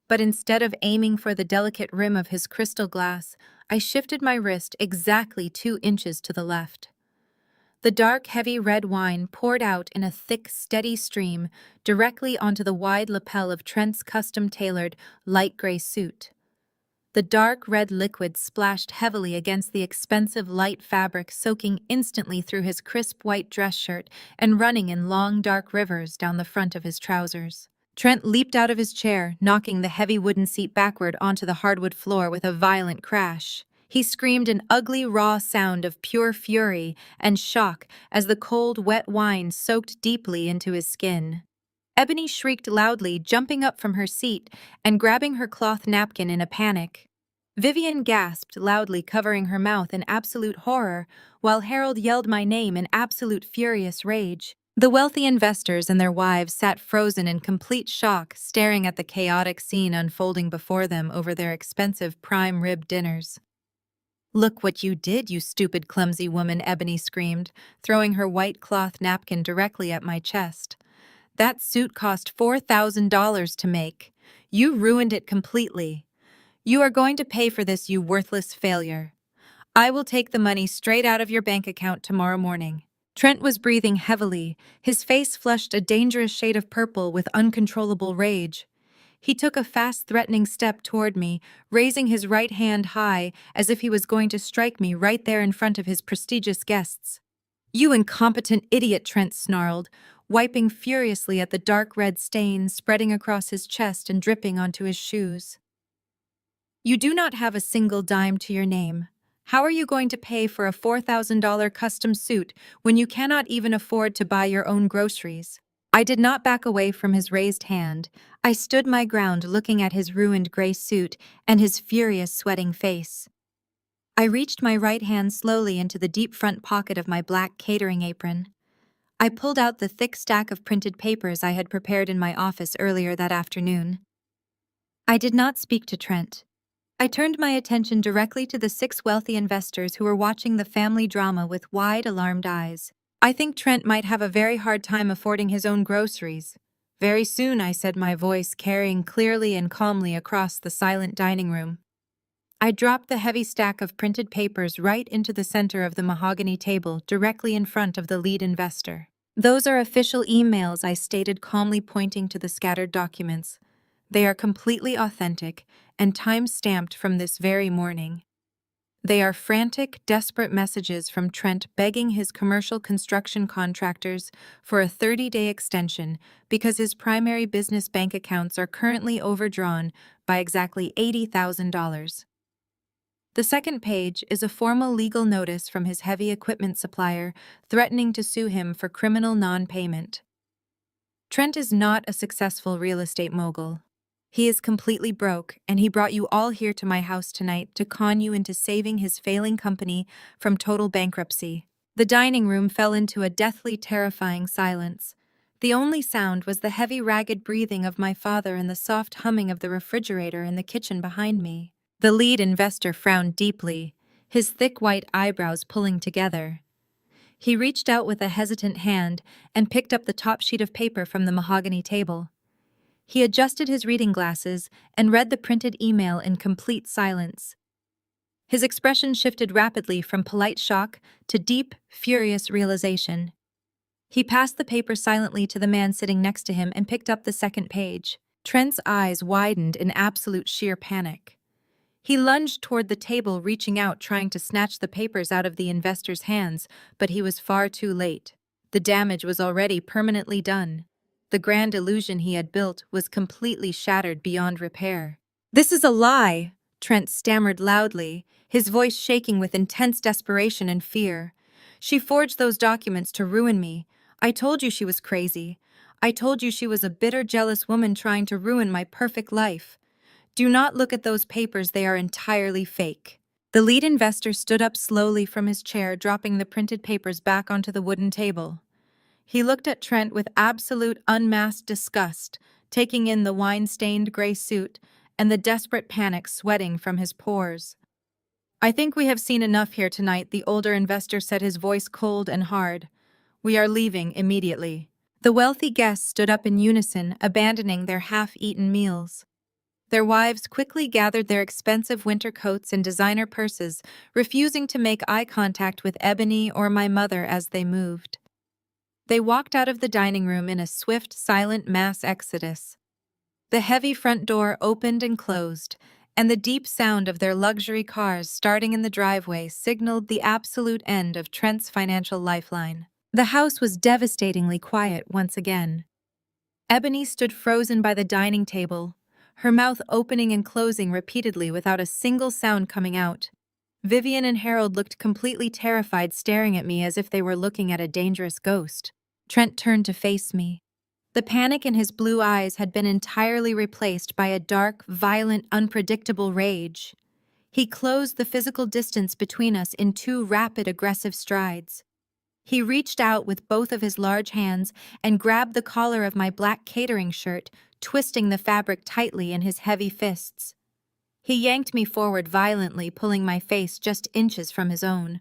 but instead of aiming for the delicate rim of his crystal glass, I shifted my wrist exactly 2 inches to the left. The dark, heavy red wine poured out in a thick, steady stream directly onto the wide lapel of Trent's custom-tailored, light gray suit. The dark red liquid splashed heavily against the expensive light fabric, soaking instantly through his crisp white dress shirt and running in long dark rivers down the front of his trousers. Trent leaped out of his chair, knocking the heavy wooden seat backward onto the hardwood floor with a violent crash. He screamed an ugly, raw sound of pure fury and shock as the cold, wet wine soaked deeply into his skin. Ebony shrieked loudly, jumping up from her seat and grabbing her cloth napkin in a panic. Vivian gasped loudly, covering her mouth in absolute horror, while Harold yelled my name in absolute furious rage. The wealthy investors and their wives sat frozen in complete shock, staring at the chaotic scene unfolding before them over their expensive prime rib dinners. "Look what you did, you stupid, clumsy woman," Ebony screamed, throwing her white cloth napkin directly at my chest. "That suit cost $4,000 to make. You ruined it completely. You are going to pay for this, you worthless failure. I will take the money straight out of your bank account tomorrow morning." Trent was breathing heavily, his face flushed a dangerous shade of purple with uncontrollable rage. He took a fast, threatening step toward me, raising his right hand high as if he was going to strike me right there in front of his prestigious guests. "You incompetent idiot," Trent snarled, wiping furiously at the dark red stains spreading across his chest and dripping onto his shoes. "You do not have a single dime to your name. How are you going to pay for a $4,000 custom suit when you cannot even afford to buy your own groceries?" I did not back away from his raised hand. I stood my ground, looking at his ruined gray suit and his furious, sweating face. I reached my right hand slowly into the deep front pocket of my black catering apron. I pulled out the thick stack of printed papers I had prepared in my office earlier that afternoon. I did not speak to Trent. I turned my attention directly to the 6 wealthy investors who were watching the family drama with wide, alarmed eyes. "I think Trent might have a very hard time affording his own groceries." "Very soon," I said, my voice carrying clearly and calmly across the silent dining room. I dropped the heavy stack of printed papers right into the center of the mahogany table, directly in front of the lead investor. "Those are official emails," I stated, calmly pointing to the scattered documents. "They are completely authentic and time-stamped from this very morning. They are frantic, desperate messages from Trent begging his commercial construction contractors for a 30-day extension because his primary business bank accounts are currently overdrawn by exactly $80,000. The second page is a formal legal notice from his heavy equipment supplier threatening to sue him for criminal non-payment. Trent is not a successful real estate mogul. He is completely broke, and he brought you all here to my house tonight to con you into saving his failing company from total bankruptcy." The dining room fell into a deathly terrifying silence. The only sound was the heavy, ragged breathing of my father and the soft humming of the refrigerator in the kitchen behind me. The lead investor frowned deeply, his thick white eyebrows pulling together. He reached out with a hesitant hand and picked up the top sheet of paper from the mahogany table. He adjusted his reading glasses and read the printed email in complete silence. His expression shifted rapidly from polite shock to deep, furious realization. He passed the paper silently to the man sitting next to him and picked up the second page. Trent's eyes widened in absolute sheer panic. He lunged toward the table, reaching out, trying to snatch the papers out of the investor's hands, but he was far too late. The damage was already permanently done. The grand illusion he had built was completely shattered beyond repair. "This is a lie," Trent stammered loudly, his voice shaking with intense desperation and fear. "She forged those documents to ruin me. I told you she was crazy. I told you she was a bitter, jealous woman trying to ruin my perfect life. Do not look at those papers, they are entirely fake." The lead investor stood up slowly from his chair, dropping the printed papers back onto the wooden table. He looked at Trent with absolute unmasked disgust, taking in the wine-stained gray suit and the desperate panic sweating from his pores. "I think we have seen enough here tonight," the older investor said, his voice cold and hard. "We are leaving immediately." The wealthy guests stood up in unison, abandoning their half-eaten meals. Their wives quickly gathered their expensive winter coats and designer purses, refusing to make eye contact with Ebony or my mother as they moved. They walked out of the dining room in a swift, silent mass exodus. The heavy front door opened and closed, and the deep sound of their luxury cars starting in the driveway signaled the absolute end of Trent's financial lifeline. The house was devastatingly quiet once again. Ebony stood frozen by the dining table, her mouth opening and closing repeatedly without a single sound coming out. Vivian and Harold looked completely terrified, staring at me as if they were looking at a dangerous ghost. Trent turned to face me. The panic in his blue eyes had been entirely replaced by a dark, violent, unpredictable rage. He closed the physical distance between us in 2 rapid, aggressive strides. He reached out with both of his large hands and grabbed the collar of my black catering shirt, twisting the fabric tightly in his heavy fists. He yanked me forward violently, pulling my face just inches from his own.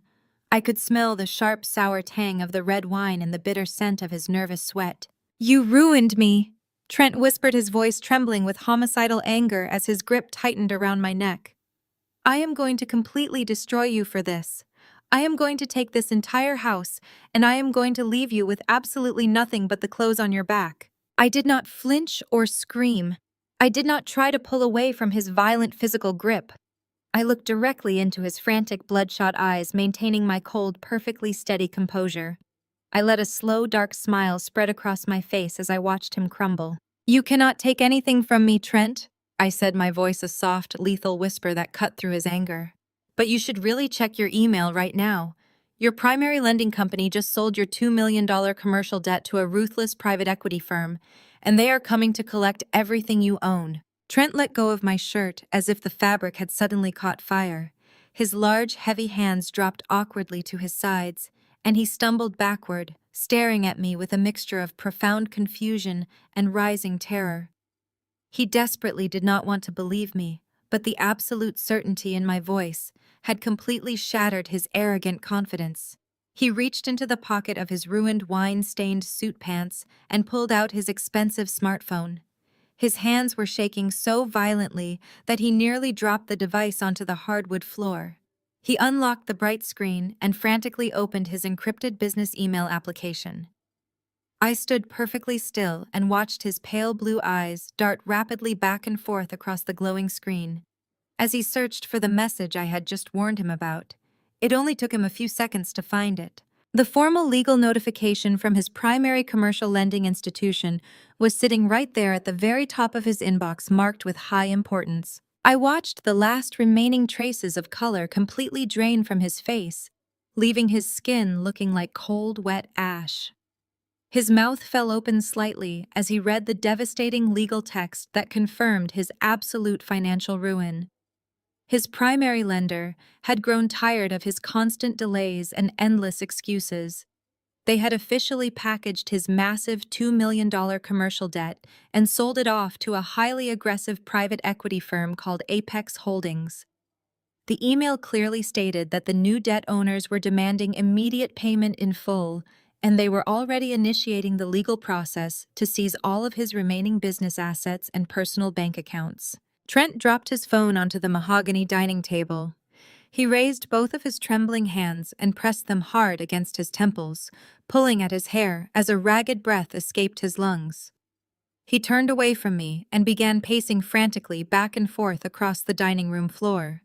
I could smell the sharp, sour tang of the red wine and the bitter scent of his nervous sweat. "You ruined me," Trent whispered, his voice trembling with homicidal anger as his grip tightened around my neck. "I am going to completely destroy you for this. I am going to take this entire house, and I am going to leave you with absolutely nothing but the clothes on your back." I did not flinch or scream. I did not try to pull away from his violent physical grip. I looked directly into his frantic, bloodshot eyes, maintaining my cold, perfectly steady composure. I let a slow, dark smile spread across my face as I watched him crumble. "You cannot take anything from me, Trent," I said, my voice a soft, lethal whisper that cut through his anger. "But you should really check your email right now. Your primary lending company just sold your $2 million commercial debt to a ruthless private equity firm, and they are coming to collect everything you own." Trent let go of my shirt as if the fabric had suddenly caught fire. His large, heavy hands dropped awkwardly to his sides, and he stumbled backward, staring at me with a mixture of profound confusion and rising terror. He desperately did not want to believe me, but the absolute certainty in my voice had completely shattered his arrogant confidence. He reached into the pocket of his ruined, wine-stained suit pants and pulled out his expensive smartphone. His hands were shaking so violently that he nearly dropped the device onto the hardwood floor. He unlocked the bright screen and frantically opened his encrypted business email application. I stood perfectly still and watched his pale blue eyes dart rapidly back and forth across the glowing screen. As he searched for the message I had just warned him about, it only took him a few seconds to find it. The formal legal notification from his primary commercial lending institution was sitting right there at the very top of his inbox, marked with high importance. I watched the last remaining traces of color completely drain from his face, leaving his skin looking like cold, wet ash. His mouth fell open slightly as he read the devastating legal text that confirmed his absolute financial ruin. His primary lender had grown tired of his constant delays and endless excuses. They had officially packaged his massive $2 million commercial debt and sold it off to a highly aggressive private equity firm called Apex Holdings. The email clearly stated that the new debt owners were demanding immediate payment in full, and they were already initiating the legal process to seize all of his remaining business assets and personal bank accounts. Trent dropped his phone onto the mahogany dining table. He raised both of his trembling hands and pressed them hard against his temples, pulling at his hair as a ragged breath escaped his lungs. He turned away from me and began pacing frantically back and forth across the dining room floor.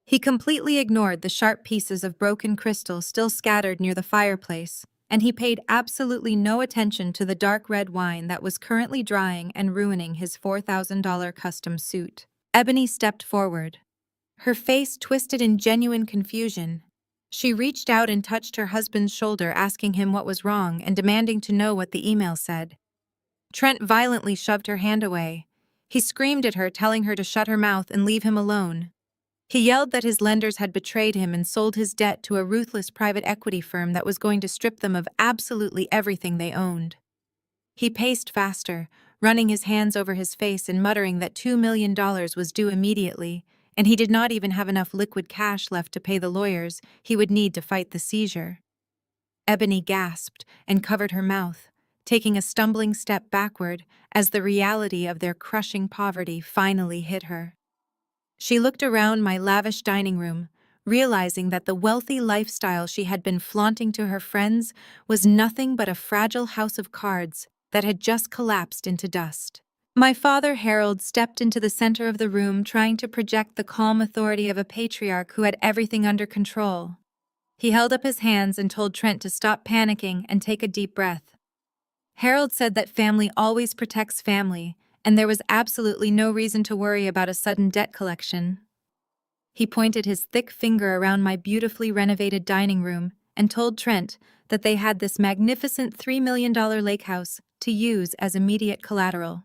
He completely ignored the sharp pieces of broken crystal still scattered near the fireplace, and he paid absolutely no attention to the dark red wine that was currently drying and ruining his $4,000 custom suit. Ebony stepped forward. Her face twisted in genuine confusion. She reached out and touched her husband's shoulder, asking him what was wrong and demanding to know what the email said. Trent violently shoved her hand away. He screamed at her, telling her to shut her mouth and leave him alone. He yelled that his lenders had betrayed him and sold his debt to a ruthless private equity firm that was going to strip them of absolutely everything they owned. He paced faster, running his hands over his face and muttering that $2 million was due immediately, and he did not even have enough liquid cash left to pay the lawyers he would need to fight the seizure. Ebony gasped and covered her mouth, taking a stumbling step backward as the reality of their crushing poverty finally hit her. She looked around my lavish dining room, realizing that the wealthy lifestyle she had been flaunting to her friends was nothing but a fragile house of cards that had just collapsed into dust. My father, Harold, stepped into the center of the room, trying to project the calm authority of a patriarch who had everything under control. He held up his hands and told Trent to stop panicking and take a deep breath. Harold said that family always protects family, and there was absolutely no reason to worry about a sudden debt collection. He pointed his thick finger around my beautifully renovated dining room and told Trent that they had this magnificent $3 million lake house to use as immediate collateral.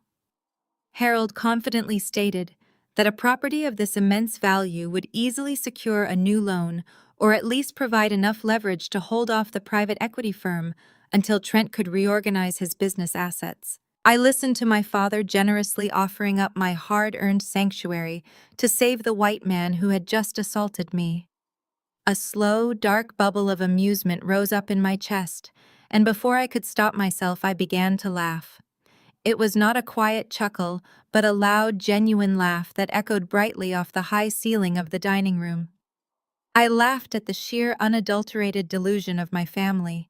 Harold confidently stated that a property of this immense value would easily secure a new loan or at least provide enough leverage to hold off the private equity firm until Trent could reorganize his business assets. I listened to my father generously offering up my hard-earned sanctuary to save the white man who had just assaulted me. A slow, dark bubble of amusement rose up in my chest, and before I could stop myself, I began to laugh. It was not a quiet chuckle, but a loud, genuine laugh that echoed brightly off the high ceiling of the dining room. I laughed at the sheer, unadulterated delusion of my family.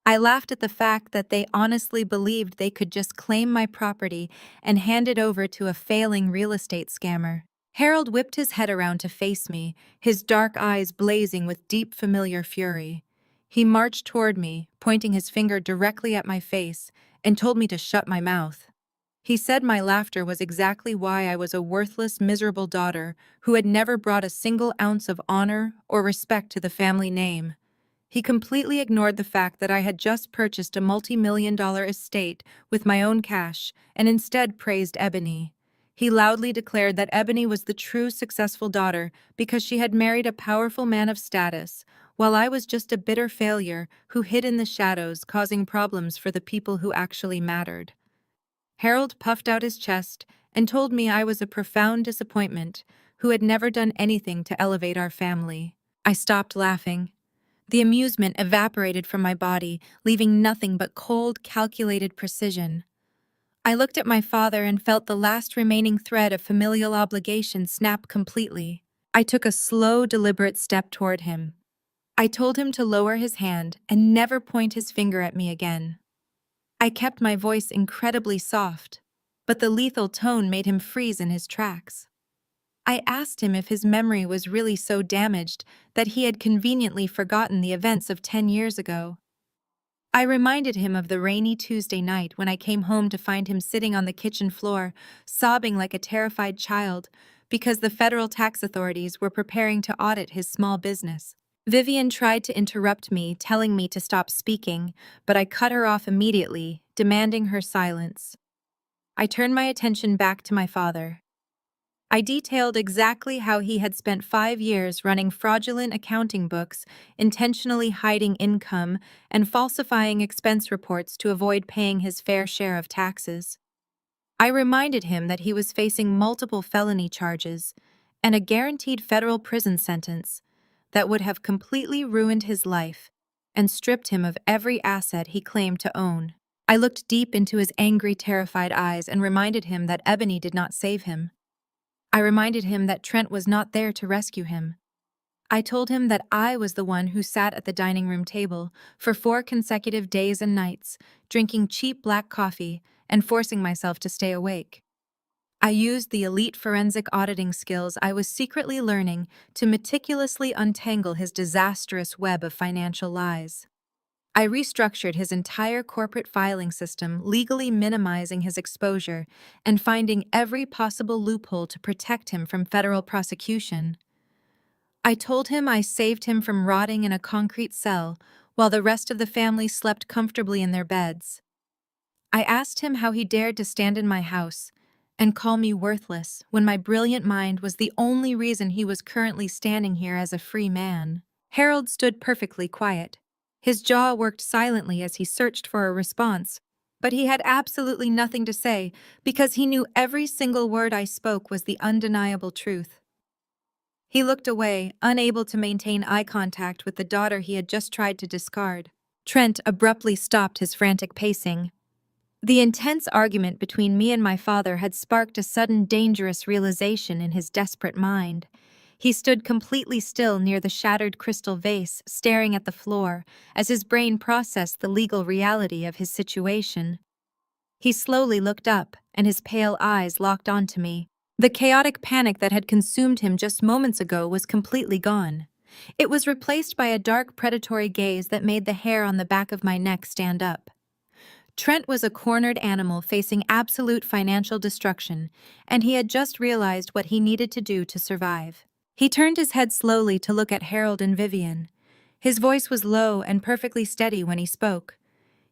I laughed at the fact that they honestly believed they could just claim my property and hand it over to a failing real estate scammer. Harold whipped his head around to face me, his dark eyes blazing with deep, familiar fury. He marched toward me, pointing his finger directly at my face, and told me to shut my mouth. He said my laughter was exactly why I was a worthless, miserable daughter who had never brought a single ounce of honor or respect to the family name. He completely ignored the fact that I had just purchased a multi-million-dollar estate with my own cash and instead praised Ebony. He loudly declared that Ebony was the true successful daughter because she had married a powerful man of status, while I was just a bitter failure who hid in the shadows, causing problems for the people who actually mattered. Harold puffed out his chest and told me I was a profound disappointment who had never done anything to elevate our family. I stopped laughing. The amusement evaporated from my body, leaving nothing but cold, calculated precision. I looked at my father and felt the last remaining thread of familial obligation snap completely. I took a slow, deliberate step toward him. I told him to lower his hand and never point his finger at me again. I kept my voice incredibly soft, but the lethal tone made him freeze in his tracks. I asked him if his memory was really so damaged that he had conveniently forgotten the events of 10 years ago. I reminded him of the rainy Tuesday night when I came home to find him sitting on the kitchen floor, sobbing like a terrified child, because the federal tax authorities were preparing to audit his small business. Vivian tried to interrupt me, telling me to stop speaking, but I cut her off immediately, demanding her silence. I turned my attention back to my father. I detailed exactly how he had spent 5 years running fraudulent accounting books, intentionally hiding income, and falsifying expense reports to avoid paying his fair share of taxes. I reminded him that he was facing multiple felony charges and a guaranteed federal prison sentence that would have completely ruined his life and stripped him of every asset he claimed to own. I looked deep into his angry, terrified eyes and reminded him that Ebony did not save him. I reminded him that Trent was not there to rescue him. I told him that I was the one who sat at the dining room table for 4 consecutive days and nights, drinking cheap black coffee and forcing myself to stay awake. I used the elite forensic auditing skills I was secretly learning to meticulously untangle his disastrous web of financial lies. I restructured his entire corporate filing system, legally minimizing his exposure and finding every possible loophole to protect him from federal prosecution. I told him I saved him from rotting in a concrete cell while the rest of the family slept comfortably in their beds. I asked him how he dared to stand in my house and call me worthless when my brilliant mind was the only reason he was currently standing here as a free man. Harold stood perfectly quiet. His jaw worked silently as he searched for a response, but he had absolutely nothing to say because he knew every single word I spoke was the undeniable truth. He looked away, unable to maintain eye contact with the daughter he had just tried to discard. Trent abruptly stopped his frantic pacing. The intense argument between me and my father had sparked a sudden dangerous realization in his desperate mind. He stood completely still near the shattered crystal vase, staring at the floor, as his brain processed the legal reality of his situation. He slowly looked up, and his pale eyes locked onto me. The chaotic panic that had consumed him just moments ago was completely gone. It was replaced by a dark predatory gaze that made the hair on the back of my neck stand up. Trent was a cornered animal facing absolute financial destruction, and he had just realized what he needed to do to survive. He turned his head slowly to look at Harold and Vivian. His voice was low and perfectly steady when he spoke.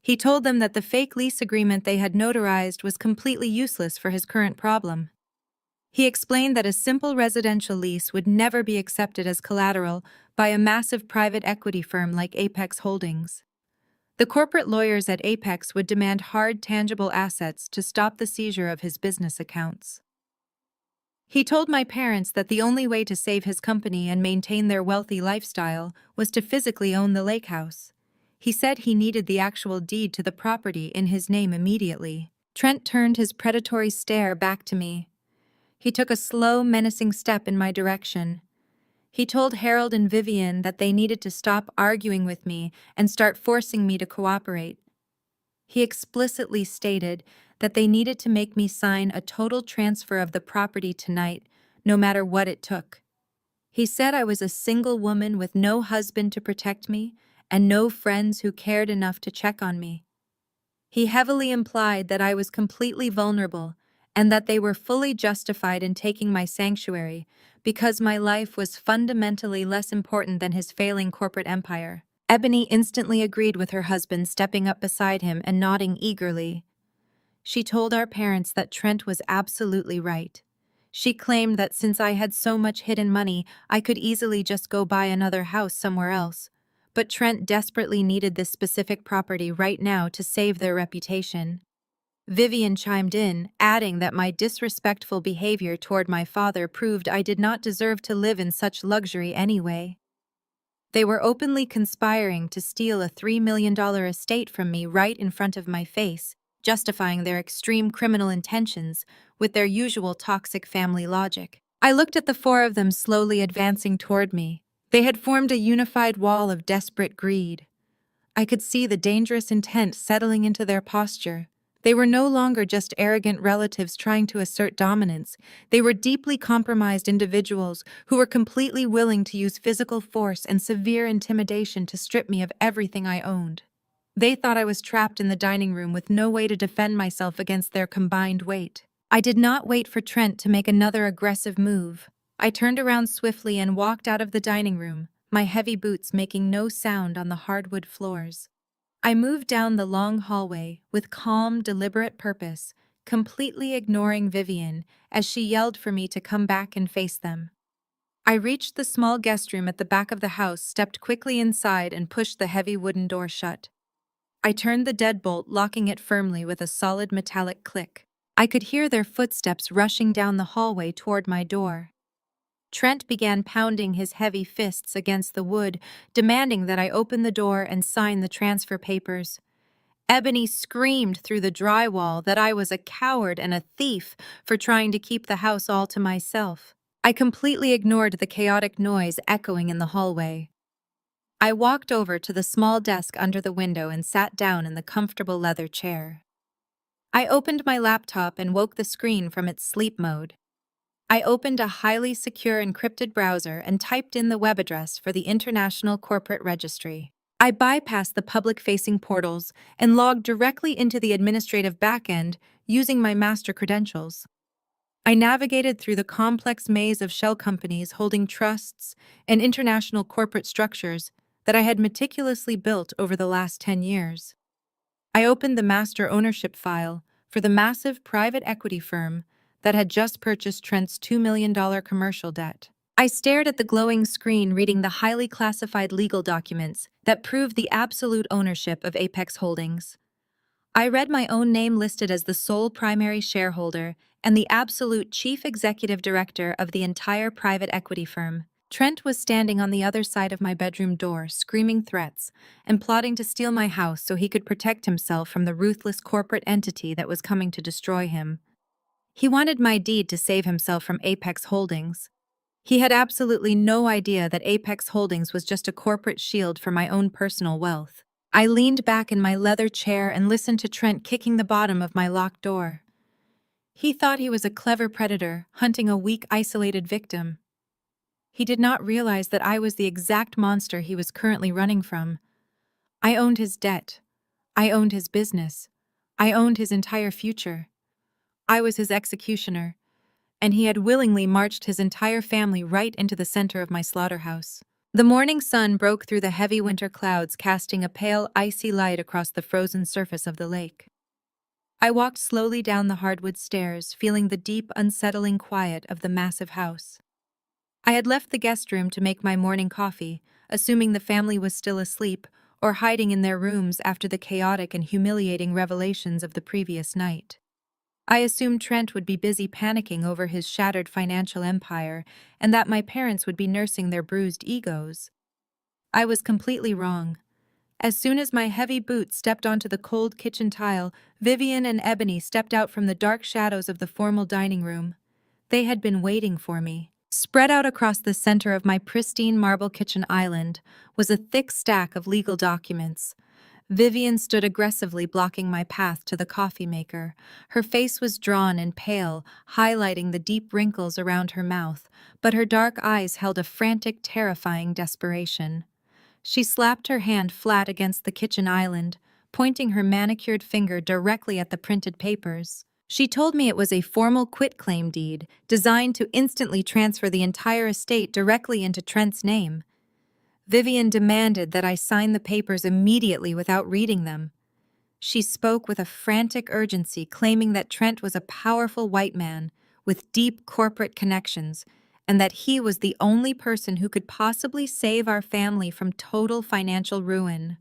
He told them that the fake lease agreement they had notarized was completely useless for his current problem. He explained that a simple residential lease would never be accepted as collateral by a massive private equity firm like Apex Holdings. The corporate lawyers at Apex would demand hard, tangible assets to stop the seizure of his business accounts. He told my parents that the only way to save his company and maintain their wealthy lifestyle was to physically own the lake house. He said he needed the actual deed to the property in his name immediately. Trent turned his predatory stare back to me. He took a slow, menacing step in my direction. He told Harold and Vivian that they needed to stop arguing with me and start forcing me to cooperate. He explicitly stated that they needed to make me sign a total transfer of the property tonight, no matter what it took. He said I was a single woman with no husband to protect me and no friends who cared enough to check on me. He heavily implied that I was completely vulnerable and that they were fully justified in taking my sanctuary because my life was fundamentally less important than his failing corporate empire. Ebony instantly agreed with her husband, stepping up beside him and nodding eagerly. She told our parents that Trent was absolutely right. She claimed that since I had so much hidden money, I could easily just go buy another house somewhere else. But Trent desperately needed this specific property right now to save their reputation. Vivian chimed in, adding that my disrespectful behavior toward my father proved I did not deserve to live in such luxury anyway. They were openly conspiring to steal a $3 million estate from me right in front of my face, justifying their extreme criminal intentions with their usual toxic family logic. I looked at the four of them slowly advancing toward me. They had formed a unified wall of desperate greed. I could see the dangerous intent settling into their posture. They were no longer just arrogant relatives trying to assert dominance. They were deeply compromised individuals who were completely willing to use physical force and severe intimidation to strip me of everything I owned. They thought I was trapped in the dining room with no way to defend myself against their combined weight. I did not wait for Trent to make another aggressive move. I turned around swiftly and walked out of the dining room, my heavy boots making no sound on the hardwood floors. I moved down the long hallway with calm, deliberate purpose, completely ignoring Vivian as she yelled for me to come back and face them. I reached the small guest room at the back of the house, stepped quickly inside, and pushed the heavy wooden door shut. I turned the deadbolt, locking it firmly with a solid metallic click. I could hear their footsteps rushing down the hallway toward my door. Trent began pounding his heavy fists against the wood, demanding that I open the door and sign the transfer papers. Ebony screamed through the drywall that I was a coward and a thief for trying to keep the house all to myself. I completely ignored the chaotic noise echoing in the hallway. I walked over to the small desk under the window and sat down in the comfortable leather chair. I opened my laptop and woke the screen from its sleep mode. I opened a highly secure encrypted browser and typed in the web address for the International Corporate Registry. I bypassed the public-facing portals and logged directly into the administrative backend using my master credentials. I navigated through the complex maze of shell companies holding trusts and international corporate structures that I had meticulously built over the last 10 years. I opened the master ownership file for the massive private equity firm that had just purchased Trent's $2 million commercial debt. I stared at the glowing screen reading the highly classified legal documents that proved the absolute ownership of Apex Holdings. I read my own name listed as the sole primary shareholder and the absolute chief executive director of the entire private equity firm. Trent was standing on the other side of my bedroom door, screaming threats and plotting to steal my house so he could protect himself from the ruthless corporate entity that was coming to destroy him. He wanted my deed to save himself from Apex Holdings. He had absolutely no idea that Apex Holdings was just a corporate shield for my own personal wealth. I leaned back in my leather chair and listened to Trent kicking the bottom of my locked door. He thought he was a clever predator, hunting a weak, isolated victim. He did not realize that I was the exact monster he was currently running from. I owned his debt. I owned his business. I owned his entire future. I was his executioner, and he had willingly marched his entire family right into the center of my slaughterhouse. The morning sun broke through the heavy winter clouds, casting a pale, icy light across the frozen surface of the lake. I walked slowly down the hardwood stairs, feeling the deep, unsettling quiet of the massive house. I had left the guest room to make my morning coffee, assuming the family was still asleep or hiding in their rooms after the chaotic and humiliating revelations of the previous night. I assumed Trent would be busy panicking over his shattered financial empire and that my parents would be nursing their bruised egos. I was completely wrong. As soon as my heavy boots stepped onto the cold kitchen tile, Vivian and Ebony stepped out from the dark shadows of the formal dining room. They had been waiting for me. Spread out across the center of my pristine marble kitchen island was a thick stack of legal documents. Vivian stood aggressively blocking my path to the coffee maker. Her face was drawn and pale, highlighting the deep wrinkles around her mouth, but her dark eyes held a frantic, terrifying desperation. She slapped her hand flat against the kitchen island, pointing her manicured finger directly at the printed papers. She told me it was a formal quitclaim deed designed to instantly transfer the entire estate directly into Trent's name. Vivian demanded that I sign the papers immediately without reading them. She spoke with a frantic urgency, claiming that Trent was a powerful white man with deep corporate connections, and that he was the only person who could possibly save our family from total financial ruin.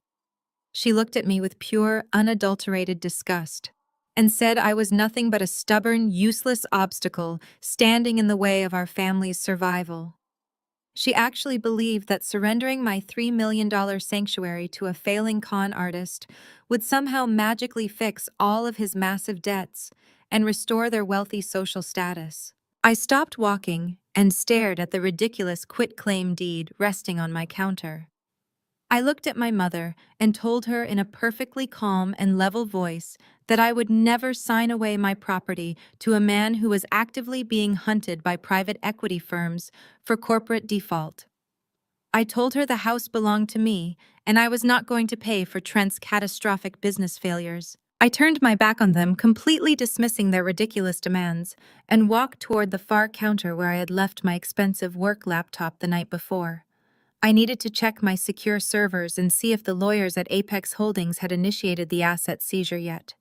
She looked at me with pure, unadulterated disgust and said I was nothing but a stubborn, useless obstacle standing in the way of our family's survival. She actually believed that surrendering my $3 million sanctuary to a failing con artist would somehow magically fix all of his massive debts and restore their wealthy social status. I stopped walking and stared at the ridiculous quitclaim deed resting on my counter. I looked at my mother and told her in a perfectly calm and level voice that I would never sign away my property to a man who was actively being hunted by private equity firms for corporate default. I told her the house belonged to me, and I was not going to pay for Trent's catastrophic business failures. I turned my back on them, completely dismissing their ridiculous demands, and walked toward the far counter where I had left my expensive work laptop the night before. I needed to check my secure servers and see if the lawyers at Apex Holdings had initiated the asset seizure yet.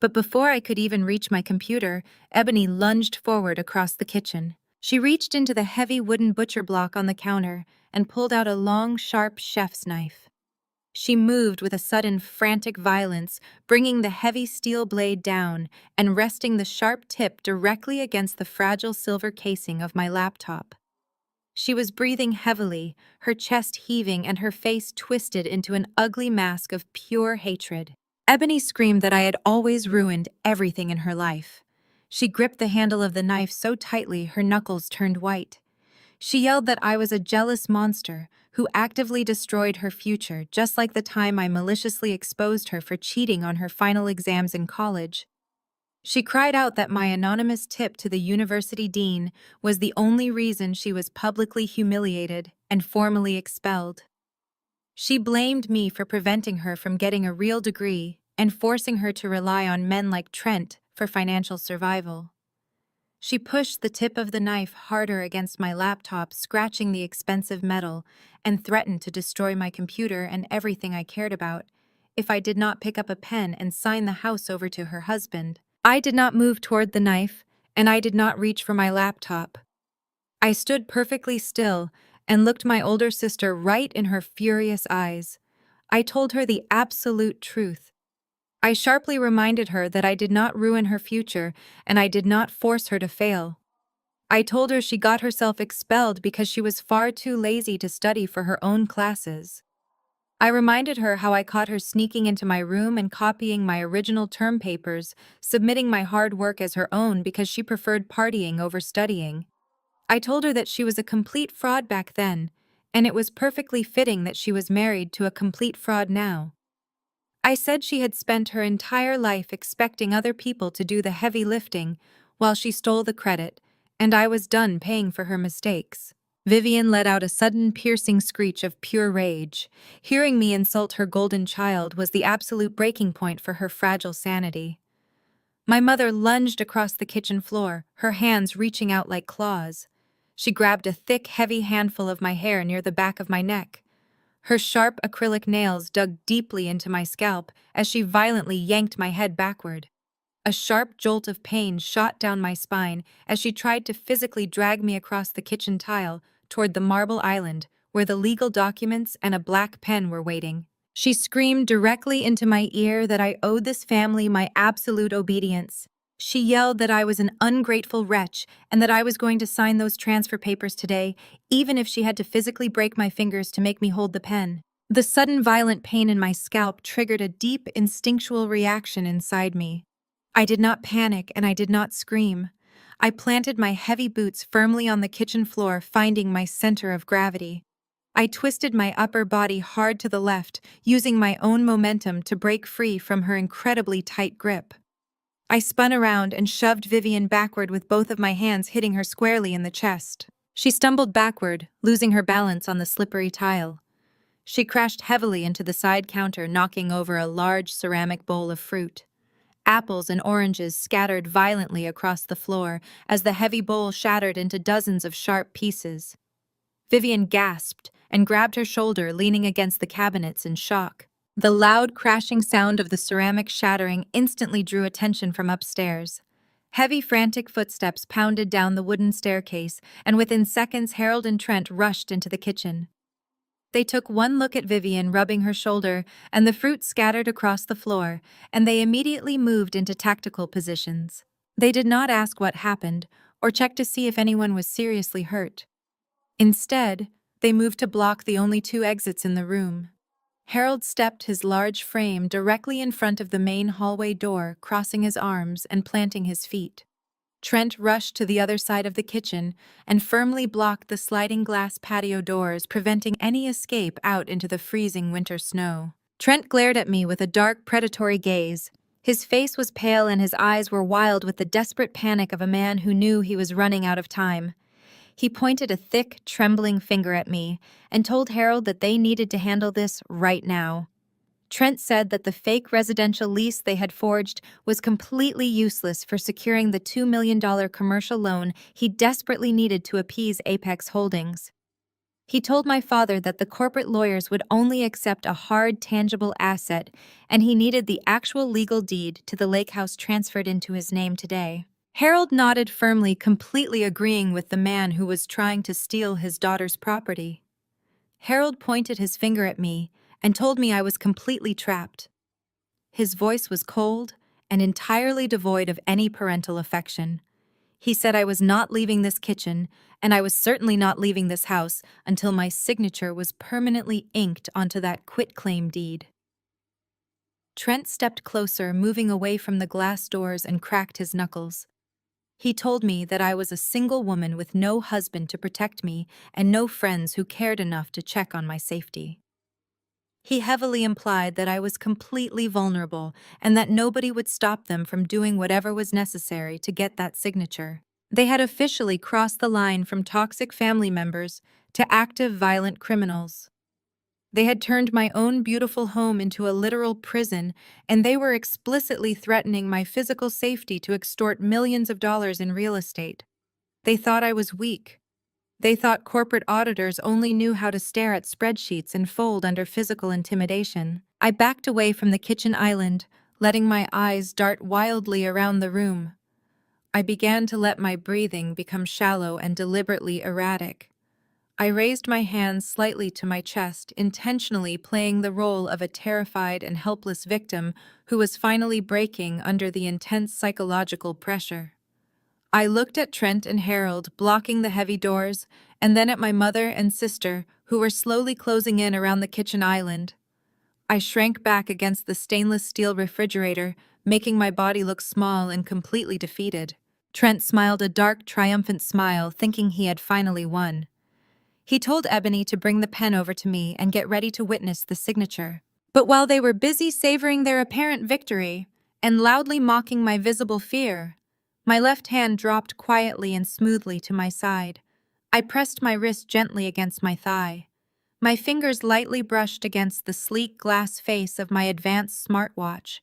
But before I could even reach my computer, Ebony lunged forward across the kitchen. She reached into the heavy wooden butcher block on the counter and pulled out a long, sharp chef's knife. She moved with a sudden, frantic violence, bringing the heavy steel blade down and resting the sharp tip directly against the fragile silver casing of my laptop. She was breathing heavily, her chest heaving and her face twisted into an ugly mask of pure hatred. Ebony screamed that I had always ruined everything in her life. She gripped the handle of the knife so tightly her knuckles turned white. She yelled that I was a jealous monster who actively destroyed her future, just like the time I maliciously exposed her for cheating on her final exams in college. She cried out that my anonymous tip to the university dean was the only reason she was publicly humiliated and formally expelled. She blamed me for preventing her from getting a real degree and forcing her to rely on men like Trent for financial survival. She pushed the tip of the knife harder against my laptop, scratching the expensive metal, and threatened to destroy my computer and everything I cared about if I did not pick up a pen and sign the house over to her husband. I did not move toward the knife, and I did not reach for my laptop. I stood perfectly still and looked my older sister right in her furious eyes. I told her the absolute truth. I sharply reminded her that I did not ruin her future and I did not force her to fail. I told her she got herself expelled because she was far too lazy to study for her own classes. I reminded her how I caught her sneaking into my room and copying my original term papers, submitting my hard work as her own because she preferred partying over studying. I told her that she was a complete fraud back then, and it was perfectly fitting that she was married to a complete fraud now. I said she had spent her entire life expecting other people to do the heavy lifting while she stole the credit, and I was done paying for her mistakes. Vivian let out a sudden piercing screech of pure rage. Hearing me insult her golden child was the absolute breaking point for her fragile sanity. My mother lunged across the kitchen floor, her hands reaching out like claws. She grabbed a thick, heavy handful of my hair near the back of my neck. Her sharp acrylic nails dug deeply into my scalp as she violently yanked my head backward. A sharp jolt of pain shot down my spine as she tried to physically drag me across the kitchen tile toward the marble island where the legal documents and a black pen were waiting. She screamed directly into my ear that I owed this family my absolute obedience. She yelled that I was an ungrateful wretch and that I was going to sign those transfer papers today, even if she had to physically break my fingers to make me hold the pen. The sudden violent pain in my scalp triggered a deep instinctual reaction inside me. I did not panic and I did not scream. I planted my heavy boots firmly on the kitchen floor, finding my center of gravity. I twisted my upper body hard to the left, using my own momentum to break free from her incredibly tight grip. I spun around and shoved Vivian backward with both of my hands hitting her squarely in the chest. She stumbled backward, losing her balance on the slippery tile. She crashed heavily into the side counter, knocking over a large ceramic bowl of fruit. Apples and oranges scattered violently across the floor as the heavy bowl shattered into dozens of sharp pieces. Vivian gasped and grabbed her shoulder, leaning against the cabinets in shock. The loud crashing sound of the ceramic shattering instantly drew attention from upstairs. Heavy, frantic footsteps pounded down the wooden staircase, and within seconds Harold and Trent rushed into the kitchen. They took one look at Vivian rubbing her shoulder, and the fruit scattered across the floor, and they immediately moved into tactical positions. They did not ask what happened, or check to see if anyone was seriously hurt. Instead, they moved to block the only two exits in the room. Harold stepped his large frame directly in front of the main hallway door, crossing his arms and planting his feet. Trent rushed to the other side of the kitchen and firmly blocked the sliding glass patio doors, preventing any escape out into the freezing winter snow. Trent glared at me with a dark, predatory gaze. His face was pale and his eyes were wild with the desperate panic of a man who knew he was running out of time. He pointed a thick, trembling finger at me and told Harold that they needed to handle this right now. Trent said that the fake residential lease they had forged was completely useless for securing the $2 million commercial loan he desperately needed to appease Apex Holdings. He told my father that the corporate lawyers would only accept a hard, tangible asset, and he needed the actual legal deed to the lake house transferred into his name today. Harold nodded firmly, completely agreeing with the man who was trying to steal his daughter's property. Harold pointed his finger at me and told me I was completely trapped. His voice was cold and entirely devoid of any parental affection. He said I was not leaving this kitchen, and I was certainly not leaving this house until my signature was permanently inked onto that quitclaim deed. Trent stepped closer, moving away from the glass doors, and cracked his knuckles. He told me that I was a single woman with no husband to protect me and no friends who cared enough to check on my safety. He heavily implied that I was completely vulnerable and that nobody would stop them from doing whatever was necessary to get that signature. They had officially crossed the line from toxic family members to active violent criminals. They had turned my own beautiful home into a literal prison, and they were explicitly threatening my physical safety to extort millions of dollars in real estate. They thought I was weak. They thought corporate auditors only knew how to stare at spreadsheets and fold under physical intimidation. I backed away from the kitchen island, letting my eyes dart wildly around the room. I began to let my breathing become shallow and deliberately erratic. I raised my hands slightly to my chest, intentionally playing the role of a terrified and helpless victim who was finally breaking under the intense psychological pressure. I looked at Trent and Harold, blocking the heavy doors, and then at my mother and sister, who were slowly closing in around the kitchen island. I shrank back against the stainless steel refrigerator, making my body look small and completely defeated. Trent smiled a dark, triumphant smile, thinking he had finally won. He told Ebony to bring the pen over to me and get ready to witness the signature. But while they were busy savoring their apparent victory and loudly mocking my visible fear, my left hand dropped quietly and smoothly to my side. I pressed my wrist gently against my thigh. My fingers lightly brushed against the sleek glass face of my advanced smartwatch.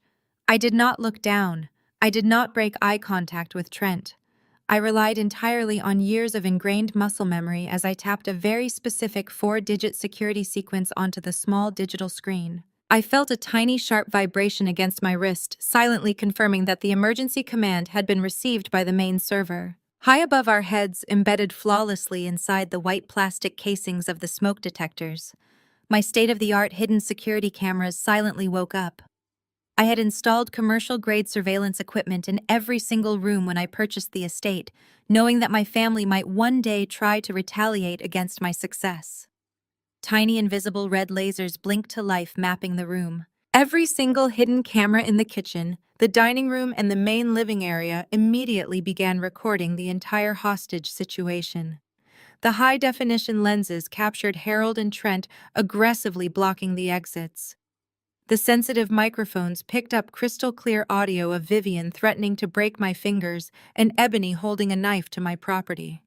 I did not look down. I did not break eye contact with Trent. I relied entirely on years of ingrained muscle memory as I tapped a very specific 4-digit security sequence onto the small digital screen. I felt a tiny sharp vibration against my wrist, silently confirming that the emergency command had been received by the main server. High above our heads, embedded flawlessly inside the white plastic casings of the smoke detectors, my state-of-the-art hidden security cameras silently woke up. I had installed commercial-grade surveillance equipment in every single room when I purchased the estate, knowing that my family might one day try to retaliate against my success. Tiny invisible red lasers blinked to life, mapping the room. Every single hidden camera in the kitchen, the dining room, and the main living area immediately began recording the entire hostage situation. The high-definition lenses captured Harold and Trent aggressively blocking the exits. The sensitive microphones picked up crystal-clear audio of Vivian threatening to break my fingers and Ebony holding a knife to my property.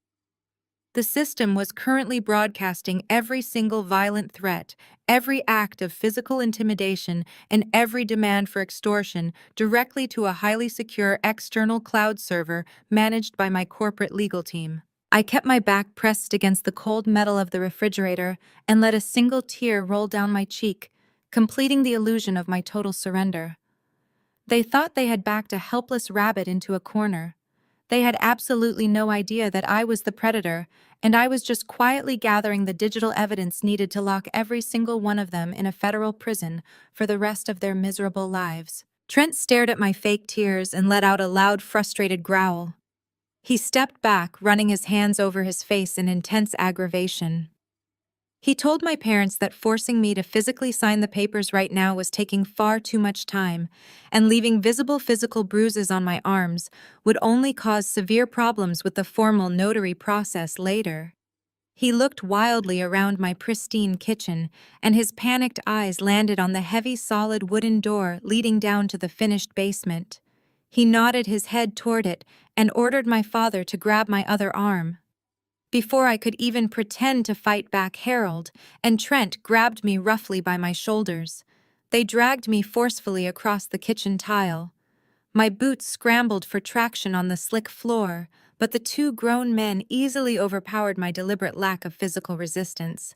The system was currently broadcasting every single violent threat, every act of physical intimidation, and every demand for extortion directly to a highly secure external cloud server managed by my corporate legal team. I kept my back pressed against the cold metal of the refrigerator and let a single tear roll down my cheek, completing the illusion of my total surrender. They thought they had backed a helpless rabbit into a corner. They had absolutely no idea that I was the predator, and I was just quietly gathering the digital evidence needed to lock every single one of them in a federal prison for the rest of their miserable lives. Trent stared at my fake tears and let out a loud, frustrated growl. He stepped back, running his hands over his face in intense aggravation. He told my parents that forcing me to physically sign the papers right now was taking far too much time, and leaving visible physical bruises on my arms would only cause severe problems with the formal notary process later. He looked wildly around my pristine kitchen, and his panicked eyes landed on the heavy solid wooden door leading down to the finished basement. He nodded his head toward it and ordered my father to grab my other arm. Before I could even pretend to fight back, Harold and Trent grabbed me roughly by my shoulders. They dragged me forcefully across the kitchen tile. My boots scrambled for traction on the slick floor, but the two grown men easily overpowered my deliberate lack of physical resistance.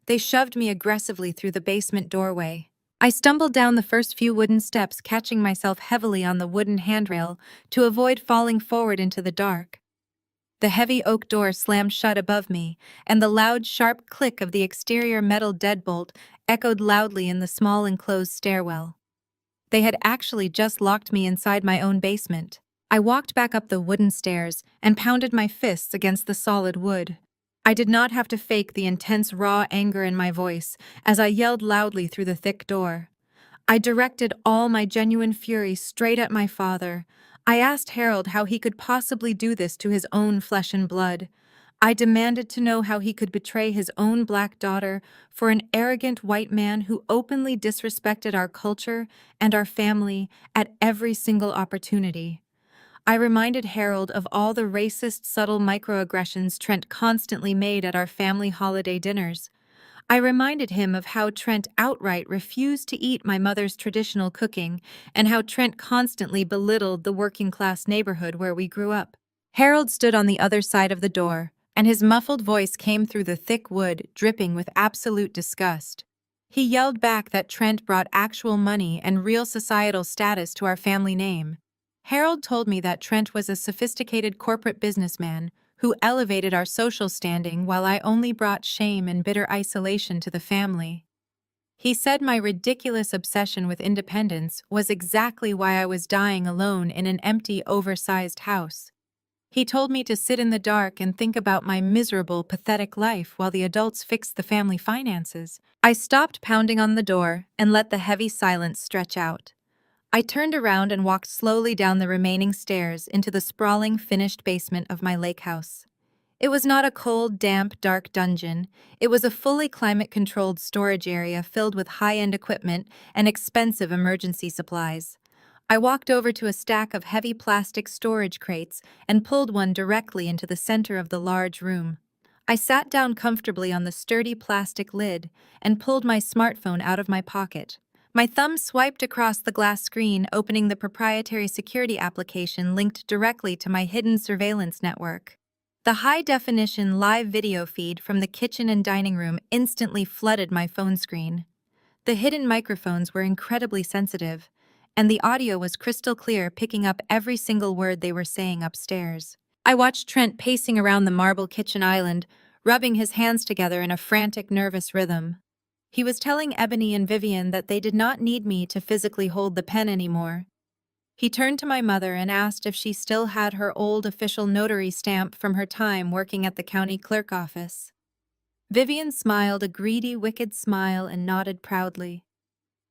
They shoved me aggressively through the basement doorway. I stumbled down the first few wooden steps, catching myself heavily on the wooden handrail to avoid falling forward into the dark. The heavy oak door slammed shut above me, and the loud, sharp click of the exterior metal deadbolt echoed loudly in the small enclosed stairwell. They had actually just locked me inside my own basement. I walked back up the wooden stairs and pounded my fists against the solid wood. I did not have to fake the intense, raw anger in my voice as I yelled loudly through the thick door. I directed all my genuine fury straight at my father. I asked Harold how he could possibly do this to his own flesh and blood. I demanded to know how he could betray his own black daughter for an arrogant white man who openly disrespected our culture and our family at every single opportunity. I reminded Harold of all the racist, subtle microaggressions Trent constantly made at our family holiday dinners. I reminded him of how Trent outright refused to eat my mother's traditional cooking and how Trent constantly belittled the working-class neighborhood where we grew up. Harold stood on the other side of the door, and his muffled voice came through the thick wood, dripping with absolute disgust. He yelled back that Trent brought actual money and real societal status to our family name. Harold told me that Trent was a sophisticated corporate businessman who elevated our social standing while I only brought shame and bitter isolation to the family. He said my ridiculous obsession with independence was exactly why I was dying alone in an empty, oversized house. He told me to sit in the dark and think about my miserable, pathetic life while the adults fixed the family finances. I stopped pounding on the door and let the heavy silence stretch out. I turned around and walked slowly down the remaining stairs into the sprawling, finished basement of my lake house. It was not a cold, damp, dark dungeon. It was a fully climate-controlled storage area filled with high-end equipment and expensive emergency supplies. I walked over to a stack of heavy plastic storage crates and pulled one directly into the center of the large room. I sat down comfortably on the sturdy plastic lid and pulled my smartphone out of my pocket. My thumb swiped across the glass screen, opening the proprietary security application linked directly to my hidden surveillance network. The high-definition live video feed from the kitchen and dining room instantly flooded my phone screen. The hidden microphones were incredibly sensitive, and the audio was crystal clear, picking up every single word they were saying upstairs. I watched Trent pacing around the marble kitchen island, rubbing his hands together in a frantic, nervous rhythm. He was telling Ebony and Vivian that they did not need me to physically hold the pen anymore. He turned to my mother and asked if she still had her old official notary stamp from her time working at the county clerk office. Vivian smiled a greedy, wicked smile and nodded proudly.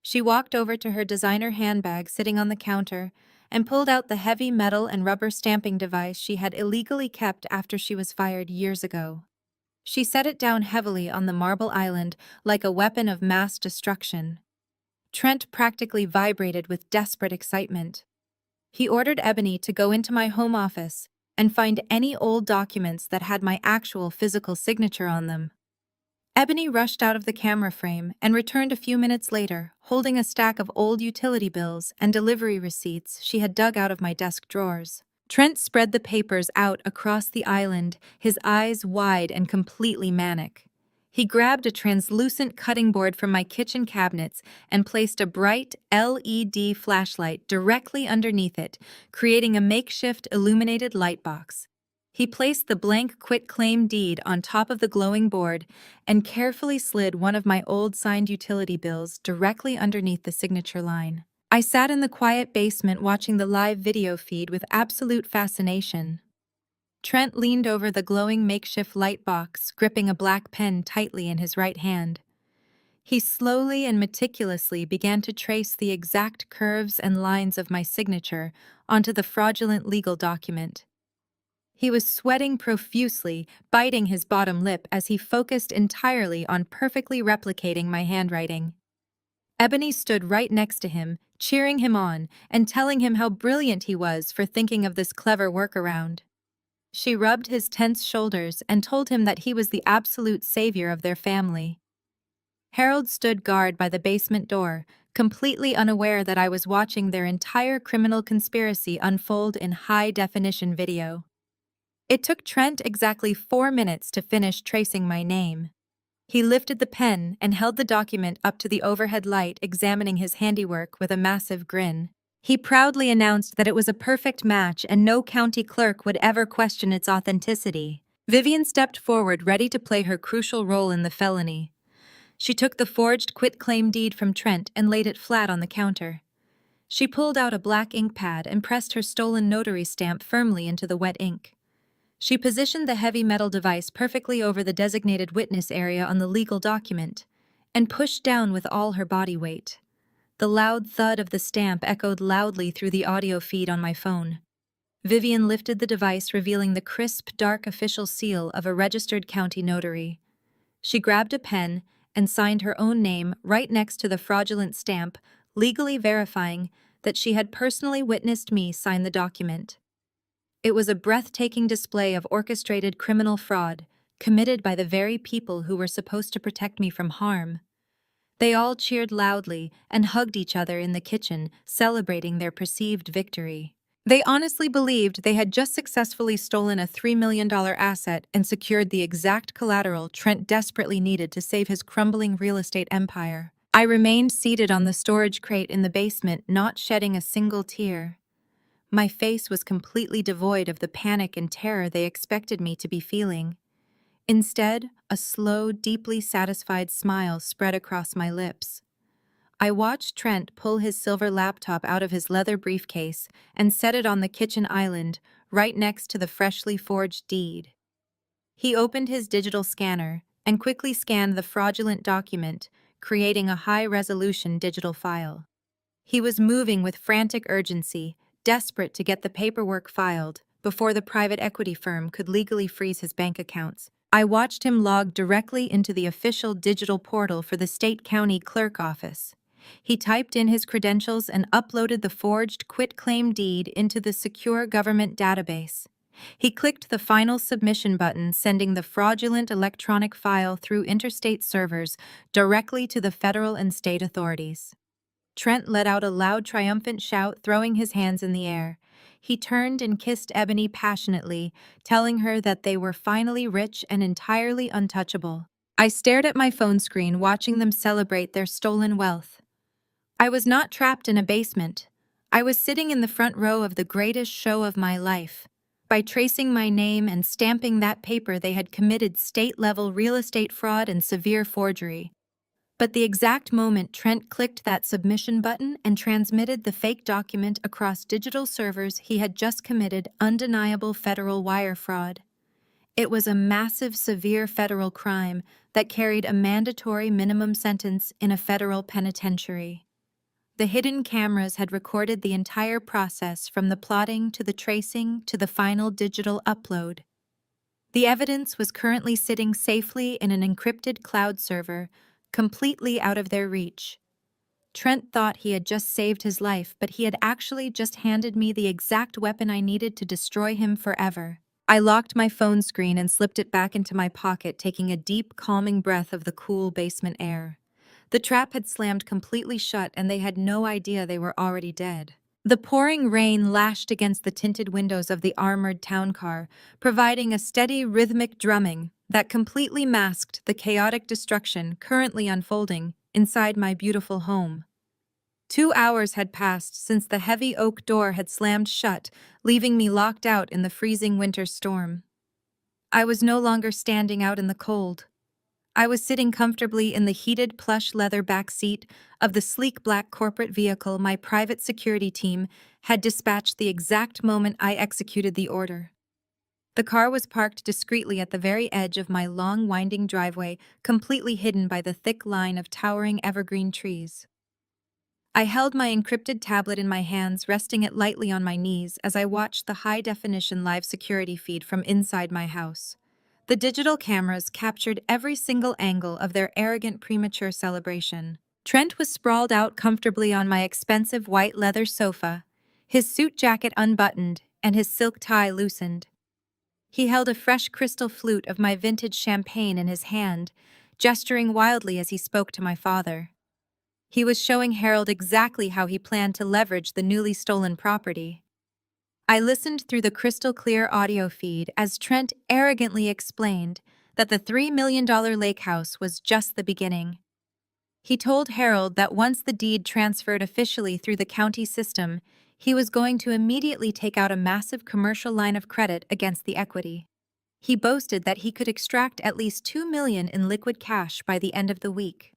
She walked over to her designer handbag sitting on the counter and pulled out the heavy metal and rubber stamping device she had illegally kept after she was fired years ago. She set it down heavily on the marble island like a weapon of mass destruction. Trent practically vibrated with desperate excitement. He ordered Ebony to go into my home office and find any old documents that had my actual physical signature on them. Ebony rushed out of the camera frame and returned a few minutes later, holding a stack of old utility bills and delivery receipts she had dug out of my desk drawers. Trent spread the papers out across the island, his eyes wide and completely manic. He grabbed a translucent cutting board from my kitchen cabinets and placed a bright LED flashlight directly underneath it, creating a makeshift illuminated light box. He placed the blank quitclaim deed on top of the glowing board and carefully slid one of my old signed utility bills directly underneath the signature line. I sat in the quiet basement watching the live video feed with absolute fascination. Trent leaned over the glowing makeshift light box, gripping a black pen tightly in his right hand. He slowly and meticulously began to trace the exact curves and lines of my signature onto the fraudulent legal document. He was sweating profusely, biting his bottom lip as he focused entirely on perfectly replicating my handwriting. Ebony stood right next to him, cheering him on and telling him how brilliant he was for thinking of this clever workaround. She rubbed his tense shoulders and told him that he was the absolute savior of their family. Harold stood guard by the basement door, completely unaware that I was watching their entire criminal conspiracy unfold in high-definition video. It took Trent exactly 4 minutes to finish tracing my name. He lifted the pen and held the document up to the overhead light, examining his handiwork with a massive grin. He proudly announced that it was a perfect match and no county clerk would ever question its authenticity. Vivian stepped forward, ready to play her crucial role in the felony. She took the forged quitclaim deed from Trent and laid it flat on the counter. She pulled out a black ink pad and pressed her stolen notary stamp firmly into the wet ink. She positioned the heavy metal device perfectly over the designated witness area on the legal document and pushed down with all her body weight. The loud thud of the stamp echoed loudly through the audio feed on my phone. Vivian lifted the device, revealing the crisp, dark official seal of a registered county notary. She grabbed a pen and signed her own name right next to the fraudulent stamp, legally verifying that she had personally witnessed me sign the document. It was a breathtaking display of orchestrated criminal fraud, committed by the very people who were supposed to protect me from harm. They all cheered loudly and hugged each other in the kitchen, celebrating their perceived victory. They honestly believed they had just successfully stolen a $3 million asset and secured the exact collateral Trent desperately needed to save his crumbling real estate empire. I remained seated on the storage crate in the basement, not shedding a single tear. My face was completely devoid of the panic and terror they expected me to be feeling. Instead, a slow, deeply satisfied smile spread across my lips. I watched Trent pull his silver laptop out of his leather briefcase and set it on the kitchen island, right next to the freshly forged deed. He opened his digital scanner and quickly scanned the fraudulent document, creating a high-resolution digital file. He was moving with frantic urgency, desperate to get the paperwork filed before the private equity firm could legally freeze his bank accounts. I watched him log directly into the official digital portal for the state county clerk office. He typed in his credentials and uploaded the forged quitclaim deed into the secure government database. He clicked the final submission button, sending the fraudulent electronic file through interstate servers directly to the federal and state authorities. Trent let out a loud, triumphant shout, throwing his hands in the air. He turned and kissed Ebony passionately, telling her that they were finally rich and entirely untouchable. I stared at my phone screen, watching them celebrate their stolen wealth. I was not trapped in a basement. I was sitting in the front row of the greatest show of my life. By tracing my name and stamping that paper, they had committed state-level real estate fraud and severe forgery. But the exact moment Trent clicked that submission button and transmitted the fake document across digital servers, he had just committed undeniable federal wire fraud. It was a massive, severe federal crime that carried a mandatory minimum sentence in a federal penitentiary. The hidden cameras had recorded the entire process, from the plotting to the tracing to the final digital upload. The evidence was currently sitting safely in an encrypted cloud server, completely out of their reach. Trent thought he had just saved his life, but he had actually just handed me the exact weapon I needed to destroy him forever. I locked my phone screen and slipped it back into my pocket, taking a deep, calming breath of the cool basement air. The trap had slammed completely shut, and they had no idea they were already dead. The pouring rain lashed against the tinted windows of the armored town car, providing a steady, rhythmic drumming that completely masked the chaotic destruction currently unfolding inside my beautiful home. 2 hours had passed since the heavy oak door had slammed shut, leaving me locked out in the freezing winter storm. I was no longer standing out in the cold. I was sitting comfortably in the heated plush leather back seat of the sleek black corporate vehicle my private security team had dispatched the exact moment I executed the order. The car was parked discreetly at the very edge of my long, winding driveway, completely hidden by the thick line of towering evergreen trees. I held my encrypted tablet in my hands, resting it lightly on my knees as I watched the high-definition live security feed from inside my house. The digital cameras captured every single angle of their arrogant, premature celebration. Trent was sprawled out comfortably on my expensive white leather sofa, his suit jacket unbuttoned and his silk tie loosened. He held a fresh crystal flute of my vintage champagne in his hand, gesturing wildly as he spoke to my father. He was showing Harold exactly how he planned to leverage the newly stolen property. I listened through the crystal-clear audio feed as Trent arrogantly explained that the $3 million lake house was just the beginning. He told Harold that once the deed transferred officially through the county system, he was going to immediately take out a massive commercial line of credit against the equity. He boasted that he could extract at least $2 million in liquid cash by the end of the week.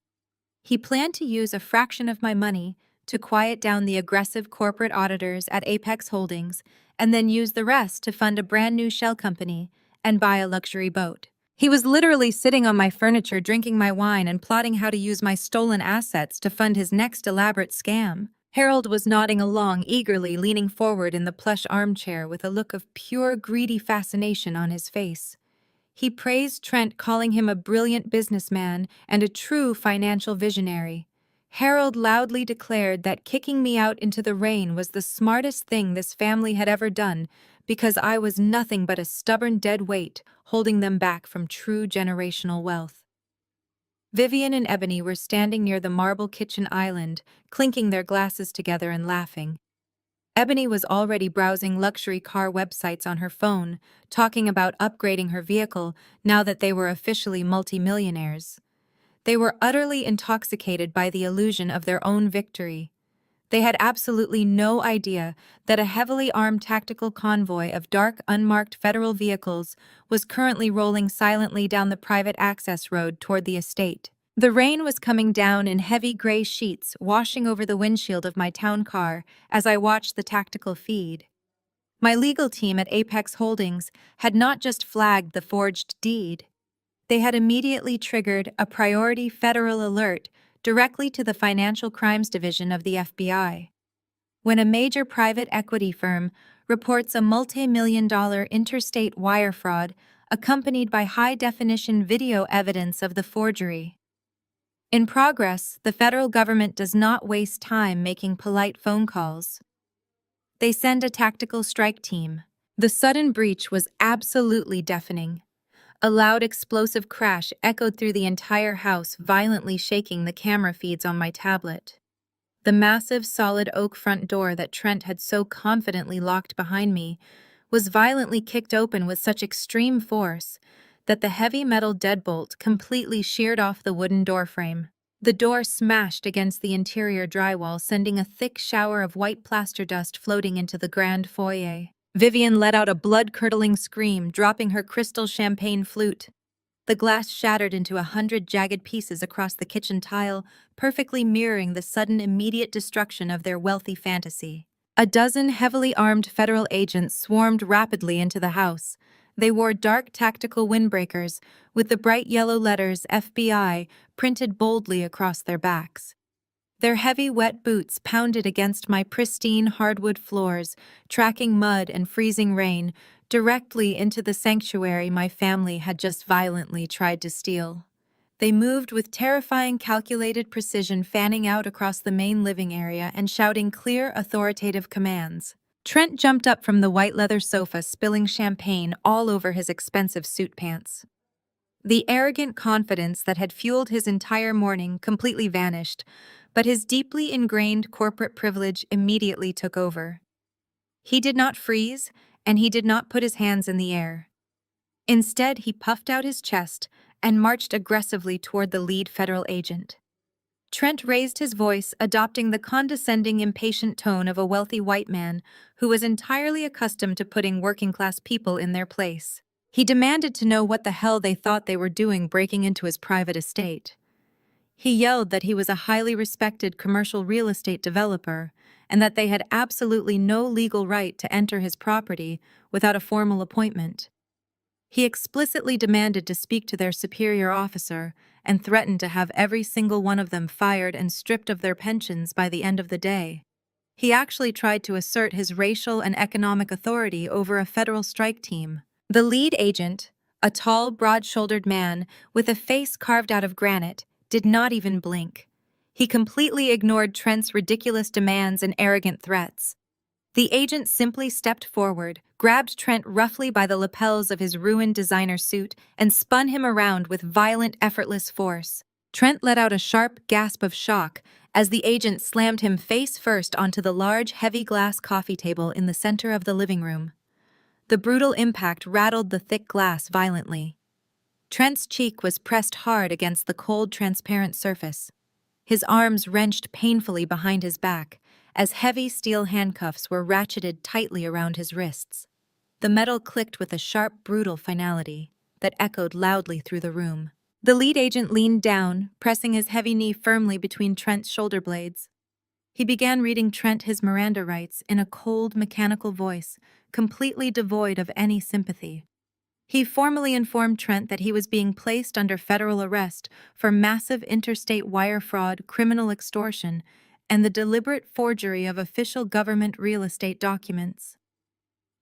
He planned to use a fraction of my money to quiet down the aggressive corporate auditors at Apex Holdings, and then use the rest to fund a brand new shell company and buy a luxury boat. He was literally sitting on my furniture, drinking my wine and plotting how to use my stolen assets to fund his next elaborate scam. Harold was nodding along eagerly, leaning forward in the plush armchair with a look of pure, greedy fascination on his face. He praised Trent, calling him a brilliant businessman and a true financial visionary. Harold loudly declared that kicking me out into the rain was the smartest thing this family had ever done, because I was nothing but a stubborn dead weight, holding them back from true generational wealth. Vivian and Ebony were standing near the marble kitchen island, clinking their glasses together and laughing. Ebony was already browsing luxury car websites on her phone, talking about upgrading her vehicle now that they were officially multimillionaires. They were utterly intoxicated by the illusion of their own victory. They had absolutely no idea that a heavily armed tactical convoy of dark, unmarked federal vehicles was currently rolling silently down the private access road toward the estate. The rain was coming down in heavy gray sheets, washing over the windshield of my town car as I watched the tactical feed. My legal team at Apex Holdings had not just flagged the forged deed. They had immediately triggered a priority federal alert directly to the Financial Crimes Division of the FBI. When a major private equity firm reports a multi-million-dollar interstate wire fraud accompanied by high-definition video evidence of the forgery. In progress, the federal government does not waste time making polite phone calls. They send a tactical strike team. The sudden breach was absolutely deafening. A loud explosive crash echoed through the entire house, violently shaking the camera feeds on my tablet. The massive solid oak front door that Trent had so confidently locked behind me was violently kicked open with such extreme force that the heavy metal deadbolt completely sheared off the wooden doorframe. The door smashed against the interior drywall, sending a thick shower of white plaster dust floating into the grand foyer. Vivian let out a blood-curdling scream, dropping her crystal champagne flute. The glass shattered into 100 jagged pieces across the kitchen tile, perfectly mirroring the sudden immediate destruction of their wealthy fantasy. A dozen heavily armed federal agents swarmed rapidly into the house. They wore dark tactical windbreakers, with the bright yellow letters FBI printed boldly across their backs. Their heavy, wet boots pounded against my pristine hardwood floors, tracking mud and freezing rain directly into the sanctuary my family had just violently tried to steal. They moved with terrifying calculated precision, fanning out across the main living area and shouting clear, authoritative commands. Trent jumped up from the white leather sofa, spilling champagne all over his expensive suit pants. The arrogant confidence that had fueled his entire morning completely vanished, but his deeply ingrained corporate privilege immediately took over. He did not freeze, and he did not put his hands in the air. Instead, he puffed out his chest and marched aggressively toward the lead federal agent. Trent raised his voice, adopting the condescending, impatient tone of a wealthy white man who was entirely accustomed to putting working-class people in their place. He demanded to know what the hell they thought they were doing breaking into his private estate. He yelled that he was a highly respected commercial real estate developer and that they had absolutely no legal right to enter his property without a formal appointment. He explicitly demanded to speak to their superior officer and threatened to have every single one of them fired and stripped of their pensions by the end of the day. He actually tried to assert his racial and economic authority over a federal strike team. The lead agent, a tall, broad-shouldered man with a face carved out of granite, did not even blink. He completely ignored Trent's ridiculous demands and arrogant threats. The agent simply stepped forward, grabbed Trent roughly by the lapels of his ruined designer suit, and spun him around with violent, effortless force. Trent let out a sharp gasp of shock as the agent slammed him face first onto the large, heavy glass coffee table in the center of the living room. The brutal impact rattled the thick glass violently. Trent's cheek was pressed hard against the cold, transparent surface. His arms wrenched painfully behind his back as heavy steel handcuffs were ratcheted tightly around his wrists. The metal clicked with a sharp, brutal finality that echoed loudly through the room. The lead agent leaned down, pressing his heavy knee firmly between Trent's shoulder blades. He began reading Trent his Miranda rights in a cold, mechanical voice, completely devoid of any sympathy. He formally informed Trent that he was being placed under federal arrest for massive interstate wire fraud, criminal extortion, and the deliberate forgery of official government real estate documents.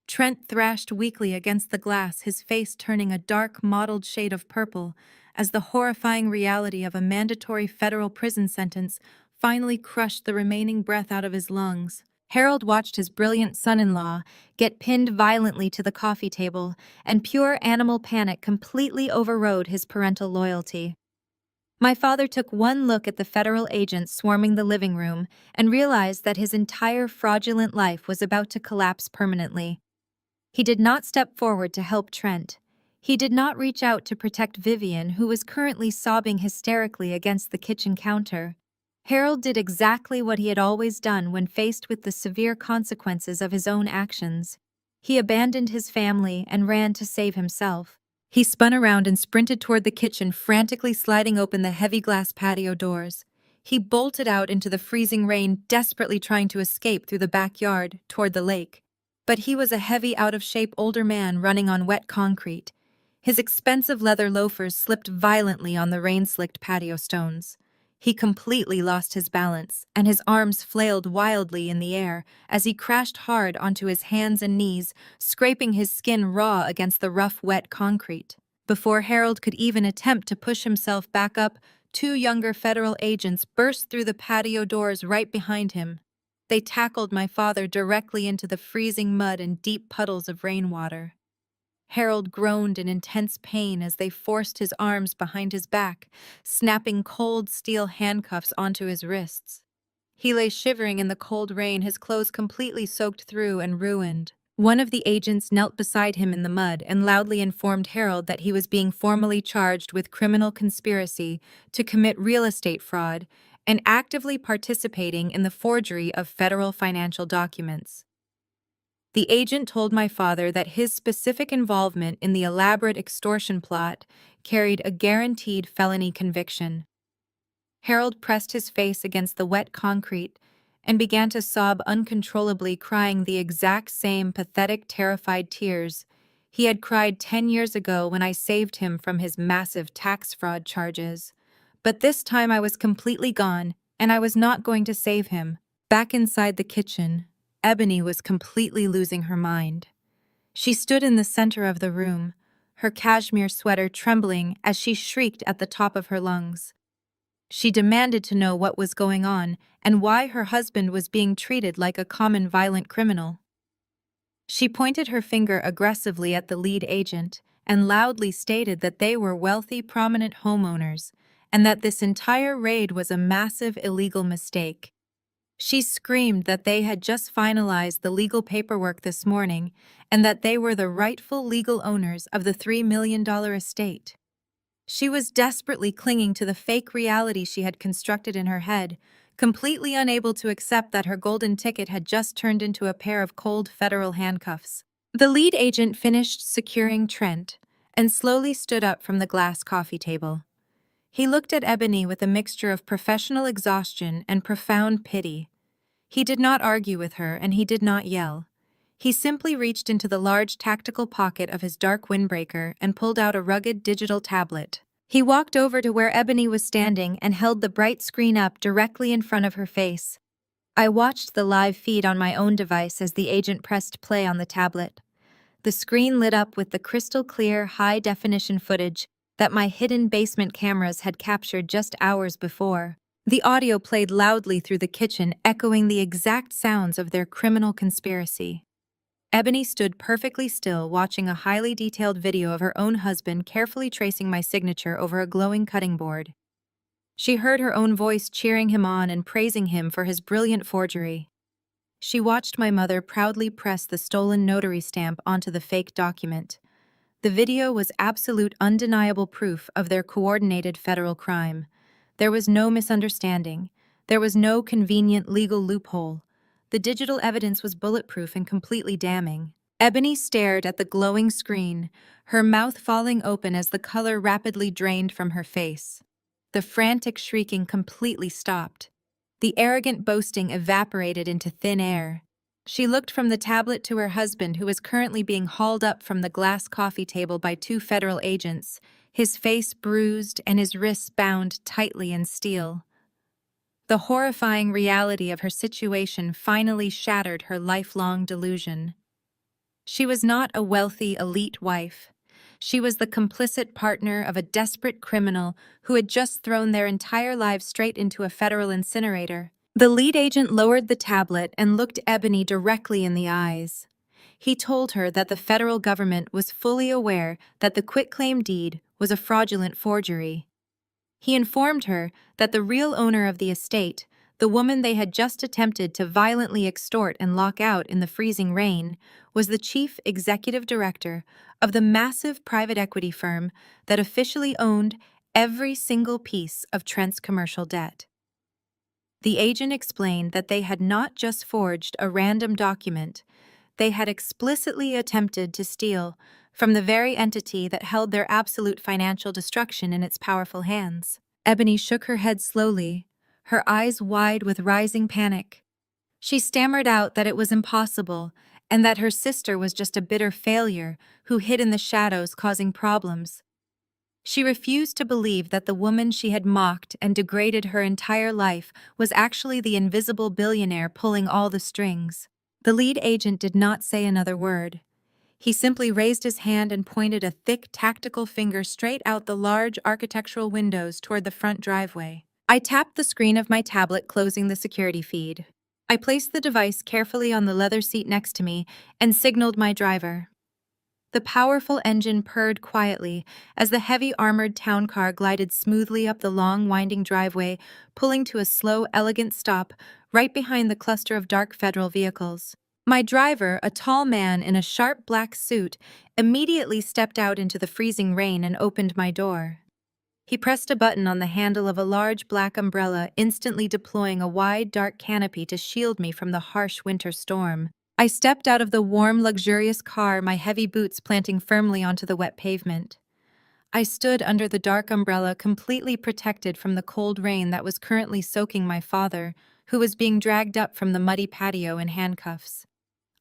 Trent thrashed weakly against the glass, his face turning a dark, mottled shade of purple, as the horrifying reality of a mandatory federal prison sentence finally crushed the remaining breath out of his lungs. Harold watched his brilliant son-in-law get pinned violently to the coffee table, and pure animal panic completely overrode his parental loyalty. My father took one look at the federal agents swarming the living room and realized that his entire fraudulent life was about to collapse permanently. He did not step forward to help Trent. He did not reach out to protect Vivian, who was currently sobbing hysterically against the kitchen counter. Harold did exactly what he had always done when faced with the severe consequences of his own actions. He abandoned his family and ran to save himself. He spun around and sprinted toward the kitchen, frantically sliding open the heavy glass patio doors. He bolted out into the freezing rain, desperately trying to escape through the backyard toward the lake. But he was a heavy, out-of-shape older man running on wet concrete. His expensive leather loafers slipped violently on the rain-slicked patio stones. He completely lost his balance, and his arms flailed wildly in the air as he crashed hard onto his hands and knees, scraping his skin raw against the rough, wet concrete. Before Harold could even attempt to push himself back up, two younger federal agents burst through the patio doors right behind him. They tackled my father directly into the freezing mud and deep puddles of rainwater. Harold groaned in intense pain as they forced his arms behind his back, snapping cold steel handcuffs onto his wrists. He lay shivering in the cold rain, his clothes completely soaked through and ruined. One of the agents knelt beside him in the mud and loudly informed Harold that he was being formally charged with criminal conspiracy to commit real estate fraud and actively participating in the forgery of federal financial documents. The agent told my father that his specific involvement in the elaborate extortion plot carried a guaranteed felony conviction. Harold pressed his face against the wet concrete and began to sob uncontrollably, crying the exact same pathetic, terrified tears he had cried 10 years ago when I saved him from his massive tax fraud charges. But this time I was completely gone, and I was not going to save him. Back inside the kitchen, Ebony was completely losing her mind. She stood in the center of the room, her cashmere sweater trembling as she shrieked at the top of her lungs. She demanded to know what was going on and why her husband was being treated like a common violent criminal. She pointed her finger aggressively at the lead agent and loudly stated that they were wealthy, prominent homeowners and that this entire raid was a massive illegal mistake. She screamed that they had just finalized the legal paperwork this morning and that they were the rightful legal owners of the $3 million estate. She was desperately clinging to the fake reality she had constructed in her head, completely unable to accept that her golden ticket had just turned into a pair of cold federal handcuffs. The lead agent finished securing Trent and slowly stood up from the glass coffee table. He looked at Ebony with a mixture of professional exhaustion and profound pity. He did not argue with her, and he did not yell. He simply reached into the large tactical pocket of his dark windbreaker and pulled out a rugged digital tablet. He walked over to where Ebony was standing and held the bright screen up directly in front of her face. I watched the live feed on my own device as the agent pressed play on the tablet. The screen lit up with the crystal-clear, high-definition footage that my hidden basement cameras had captured just hours before. The audio played loudly through the kitchen, echoing the exact sounds of their criminal conspiracy. Ebony stood perfectly still, watching a highly detailed video of her own husband carefully tracing my signature over a glowing cutting board. She heard her own voice cheering him on and praising him for his brilliant forgery. She watched my mother proudly press the stolen notary stamp onto the fake document. The video was absolute, undeniable proof of their coordinated federal crime. There was no misunderstanding. There was no convenient legal loophole. The digital evidence was bulletproof and completely damning. Ebony stared at the glowing screen, her mouth falling open as the color rapidly drained from her face. The frantic shrieking completely stopped. The arrogant boasting evaporated into thin air. She looked from the tablet to her husband, who was currently being hauled up from the glass coffee table by two federal agents, his face bruised and his wrists bound tightly in steel. The horrifying reality of her situation finally shattered her lifelong delusion. She was not a wealthy, elite wife. She was the complicit partner of a desperate criminal who had just thrown their entire lives straight into a federal incinerator. The lead agent lowered the tablet and looked Ebony directly in the eyes. He told her that the federal government was fully aware that the quitclaim deed was a fraudulent forgery. He informed her that the real owner of the estate, the woman they had just attempted to violently extort and lock out in the freezing rain, was the chief executive director of the massive private equity firm that officially owned every single piece of Trent's commercial debt. The agent explained that they had not just forged a random document, they had explicitly attempted to steal from the very entity that held their absolute financial destruction in its powerful hands. Ebony shook her head slowly, her eyes wide with rising panic. She stammered out that it was impossible and that her sister was just a bitter failure who hid in the shadows causing problems. She refused to believe that the woman she had mocked and degraded her entire life was actually the invisible billionaire pulling all the strings. The lead agent did not say another word. He simply raised his hand and pointed a thick, tactical finger straight out the large architectural windows toward the front driveway. I tapped the screen of my tablet, closing the security feed. I placed the device carefully on the leather seat next to me and signaled my driver. The powerful engine purred quietly as the heavy armored town car glided smoothly up the long, winding driveway, pulling to a slow, elegant stop right behind the cluster of dark federal vehicles. My driver, a tall man in a sharp black suit, immediately stepped out into the freezing rain and opened my door. He pressed a button on the handle of a large black umbrella, instantly deploying a wide, dark canopy to shield me from the harsh winter storm. I stepped out of the warm, luxurious car, my heavy boots planting firmly onto the wet pavement. I stood under the dark umbrella, completely protected from the cold rain that was currently soaking my father, who was being dragged up from the muddy patio in handcuffs.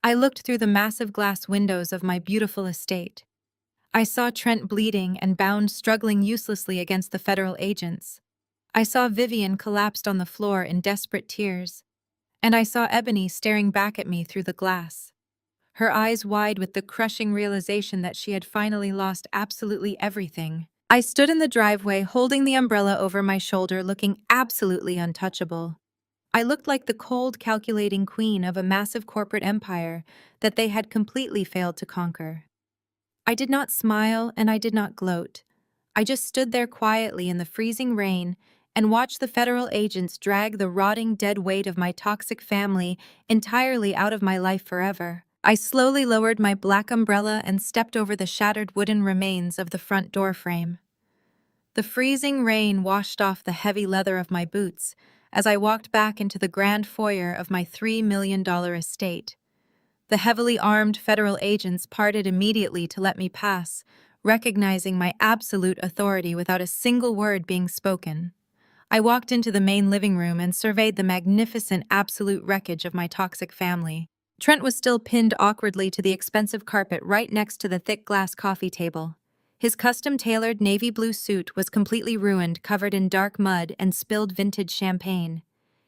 I looked through the massive glass windows of my beautiful estate. I saw Trent bleeding and bound, struggling uselessly against the federal agents. I saw Vivian collapsed on the floor in desperate tears. And I saw Ebony staring back at me through the glass, her eyes wide with the crushing realization that she had finally lost absolutely everything. I stood in the driveway, holding the umbrella over my shoulder, looking absolutely untouchable. I looked like the cold, calculating queen of a massive corporate empire that they had completely failed to conquer. I did not smile and I did not gloat. I just stood there quietly in the freezing rain and watched the federal agents drag the rotting dead weight of my toxic family entirely out of my life forever. I slowly lowered my black umbrella and stepped over the shattered wooden remains of the front door frame. The freezing rain washed off the heavy leather of my boots as I walked back into the grand foyer of my $3 million estate. The heavily armed federal agents parted immediately to let me pass, recognizing my absolute authority without a single word being spoken. I walked into the main living room and surveyed the magnificent absolute wreckage of my toxic family. Trent was still pinned awkwardly to the expensive carpet right next to the thick glass coffee table. His custom-tailored navy blue suit was completely ruined, covered in dark mud and spilled vintage champagne.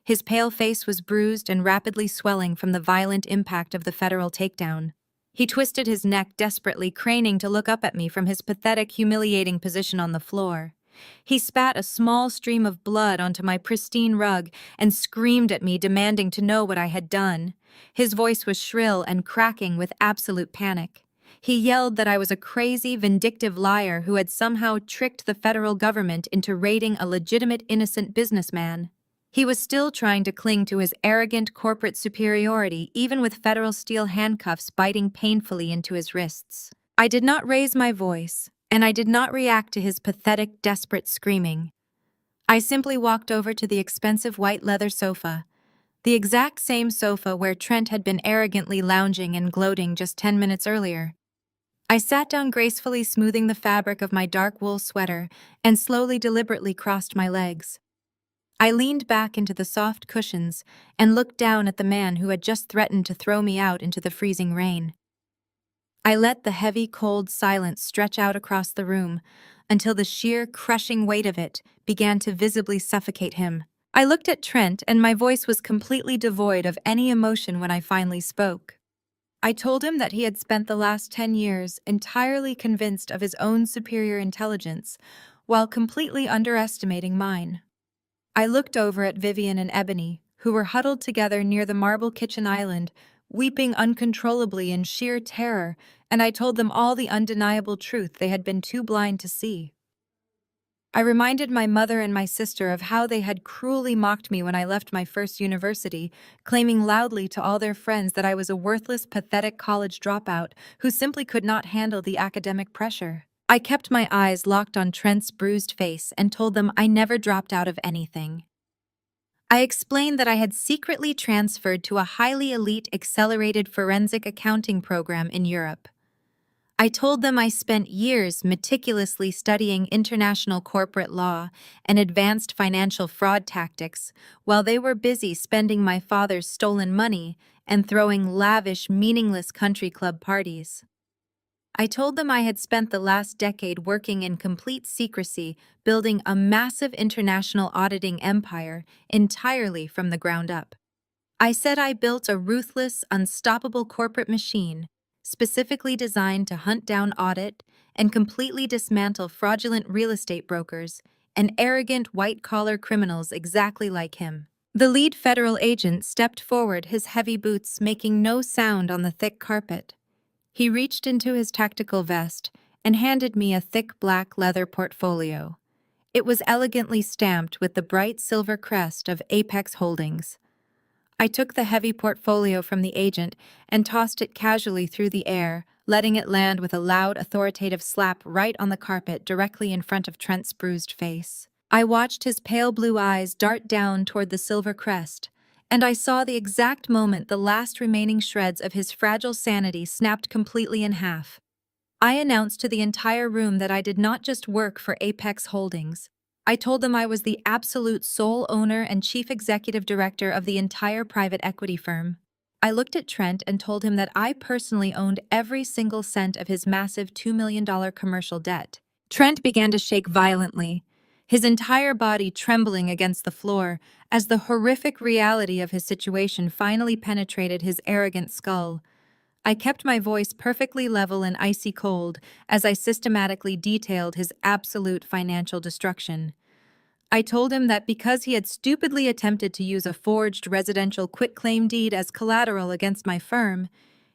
His pale face was bruised and rapidly swelling from the violent impact of the federal takedown. He twisted his neck desperately, craning to look up at me from his pathetic, humiliating position on the floor. He spat a small stream of blood onto my pristine rug and screamed at me, demanding to know what I had done. His voice was shrill and cracking with absolute panic. He yelled that I was a crazy, vindictive liar who had somehow tricked the federal government into raiding a legitimate, innocent businessman. He was still trying to cling to his arrogant corporate superiority, even with federal steel handcuffs biting painfully into his wrists. I did not raise my voice, and I did not react to his pathetic, desperate screaming. I simply walked over to the expensive white leather sofa, the exact same sofa where Trent had been arrogantly lounging and gloating just 10 minutes earlier. I sat down gracefully, smoothing the fabric of my dark wool sweater, and slowly, deliberately crossed my legs. I leaned back into the soft cushions and looked down at the man who had just threatened to throw me out into the freezing rain. I let the heavy, cold silence stretch out across the room until the sheer, crushing weight of it began to visibly suffocate him. I looked at Trent, and my voice was completely devoid of any emotion when I finally spoke. I told him that he had spent the last 10 years entirely convinced of his own superior intelligence, while completely underestimating mine. I looked over at Vivian and Ebony, who were huddled together near the marble kitchen island, weeping uncontrollably in sheer terror, and I told them all the undeniable truth they had been too blind to see. I reminded my mother and my sister of how they had cruelly mocked me when I left my first university, claiming loudly to all their friends that I was a worthless, pathetic college dropout who simply could not handle the academic pressure. I kept my eyes locked on Trent's bruised face and told them I never dropped out of anything. I explained that I had secretly transferred to a highly elite accelerated forensic accounting program in Europe. I told them I spent years meticulously studying international corporate law and advanced financial fraud tactics while they were busy spending my father's stolen money and throwing lavish, meaningless country club parties. I told them I had spent the last decade working in complete secrecy, building a massive international auditing empire entirely from the ground up. I said I built a ruthless, unstoppable corporate machine specifically designed to hunt down audit and completely dismantle fraudulent real estate brokers and arrogant white-collar criminals exactly like him. The lead federal agent stepped forward, his heavy boots making no sound on the thick carpet. He reached into his tactical vest and handed me a thick black leather portfolio. It was elegantly stamped with the bright silver crest of Apex Holdings. I took the heavy portfolio from the agent and tossed it casually through the air, letting it land with a loud, authoritative slap right on the carpet directly in front of Trent's bruised face. I watched his pale blue eyes dart down toward the silver crest, and I saw the exact moment the last remaining shreds of his fragile sanity snapped completely in half. I announced to the entire room that I did not just work for Apex Holdings. I told them I was the absolute sole owner and chief executive director of the entire private equity firm. I looked at Trent and told him that I personally owned every single cent of his massive $2 million commercial debt. Trent began to shake violently, his entire body trembling against the floor as the horrific reality of his situation finally penetrated his arrogant skull. I kept my voice perfectly level and icy cold as I systematically detailed his absolute financial destruction. I told him that because he had stupidly attempted to use a forged residential quitclaim deed as collateral against my firm,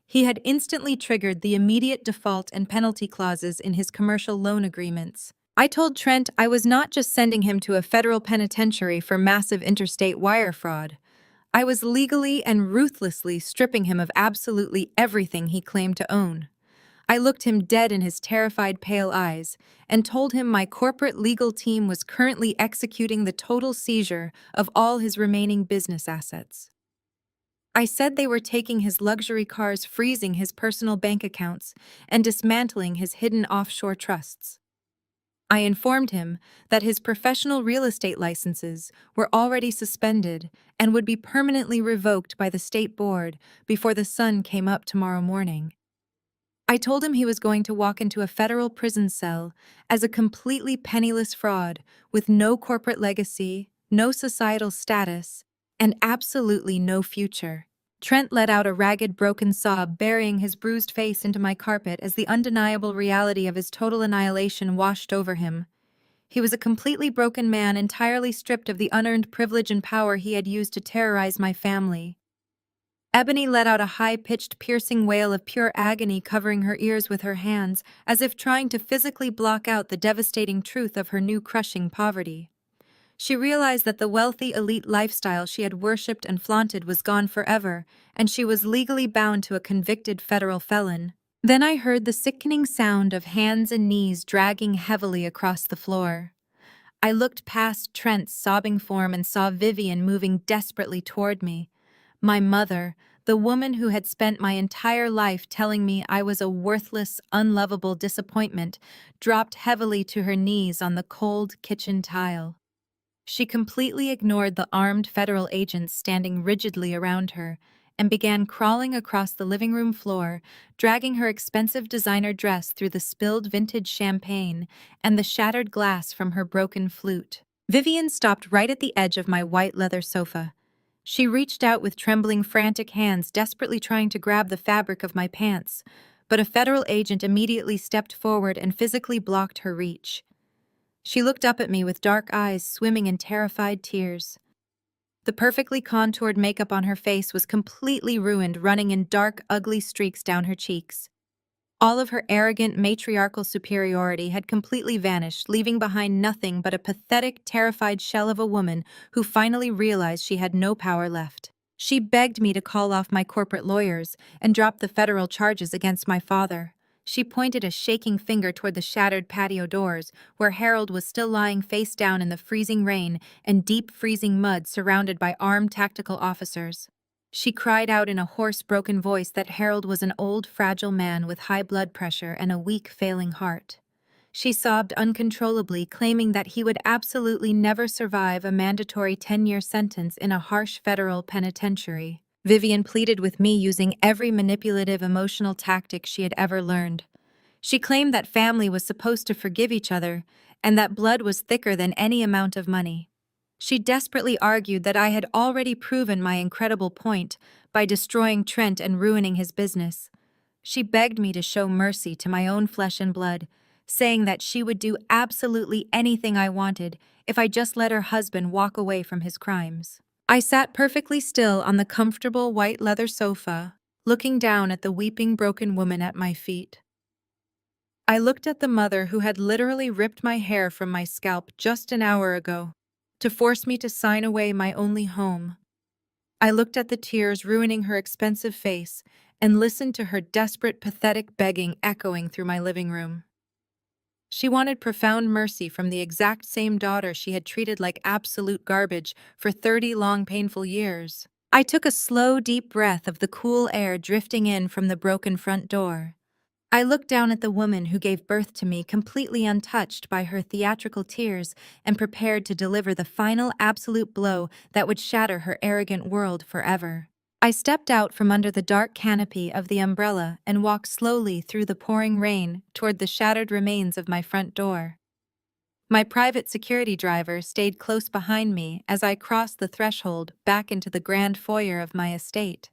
he had instantly triggered the immediate default and penalty clauses in his commercial loan agreements. I told Trent I was not just sending him to a federal penitentiary for massive interstate wire fraud. I was legally and ruthlessly stripping him of absolutely everything he claimed to own. I looked him dead in his terrified pale eyes and told him my corporate legal team was currently executing the total seizure of all his remaining business assets. I said they were taking his luxury cars, freezing his personal bank accounts, and dismantling his hidden offshore trusts. I informed him that his professional real estate licenses were already suspended and would be permanently revoked by the state board before the sun came up tomorrow morning. I told him he was going to walk into a federal prison cell as a completely penniless fraud with no corporate legacy, no societal status, and absolutely no future. Trent let out a ragged, broken sob, burying his bruised face into my carpet as the undeniable reality of his total annihilation washed over him. He was a completely broken man, entirely stripped of the unearned privilege and power he had used to terrorize my family. Ebony let out a high-pitched, piercing wail of pure agony, covering her ears with her hands, as if trying to physically block out the devastating truth of her new crushing poverty. She realized that the wealthy, elite lifestyle she had worshipped and flaunted was gone forever, and she was legally bound to a convicted federal felon. Then I heard the sickening sound of hands and knees dragging heavily across the floor. I looked past Trent's sobbing form and saw Vivian moving desperately toward me. My mother, the woman who had spent my entire life telling me I was a worthless, unlovable disappointment, dropped heavily to her knees on the cold kitchen tile. She completely ignored the armed federal agents standing rigidly around her and began crawling across the living room floor, dragging her expensive designer dress through the spilled vintage champagne and the shattered glass from her broken flute. Vivian stopped right at the edge of my white leather sofa. She reached out with trembling, frantic hands, desperately trying to grab the fabric of my pants, but a federal agent immediately stepped forward and physically blocked her reach. She looked up at me with dark eyes swimming in terrified tears. The perfectly contoured makeup on her face was completely ruined, running in dark, ugly streaks down her cheeks. All of her arrogant matriarchal superiority had completely vanished, leaving behind nothing but a pathetic, terrified shell of a woman who finally realized she had no power left. She begged me to call off my corporate lawyers and drop the federal charges against my father. She pointed a shaking finger toward the shattered patio doors, where Harold was still lying face down in the freezing rain and deep freezing mud surrounded by armed tactical officers. She cried out in a hoarse, broken voice that Harold was an old, fragile man with high blood pressure and a weak, failing heart. She sobbed uncontrollably, claiming that he would absolutely never survive a mandatory 10-year sentence in a harsh federal penitentiary. Vivian pleaded with me using every manipulative emotional tactic she had ever learned. She claimed that family was supposed to forgive each other and that blood was thicker than any amount of money. She desperately argued that I had already proven my incredible point by destroying Trent and ruining his business. She begged me to show mercy to my own flesh and blood, saying that she would do absolutely anything I wanted if I just let her husband walk away from his crimes. I sat perfectly still on the comfortable white leather sofa, looking down at the weeping broken woman at my feet. I looked at the mother who had literally ripped my hair from my scalp just an hour ago to force me to sign away my only home. I looked at the tears ruining her expensive face and listened to her desperate, pathetic begging echoing through my living room. She wanted profound mercy from the exact same daughter she had treated like absolute garbage for 30 long, painful years. I took a slow, deep breath of the cool air drifting in from the broken front door. I looked down at the woman who gave birth to me, completely untouched by her theatrical tears, and prepared to deliver the final absolute blow that would shatter her arrogant world forever. I stepped out from under the dark canopy of the umbrella and walked slowly through the pouring rain toward the shattered remains of my front door. My private security driver stayed close behind me as I crossed the threshold back into the grand foyer of my estate.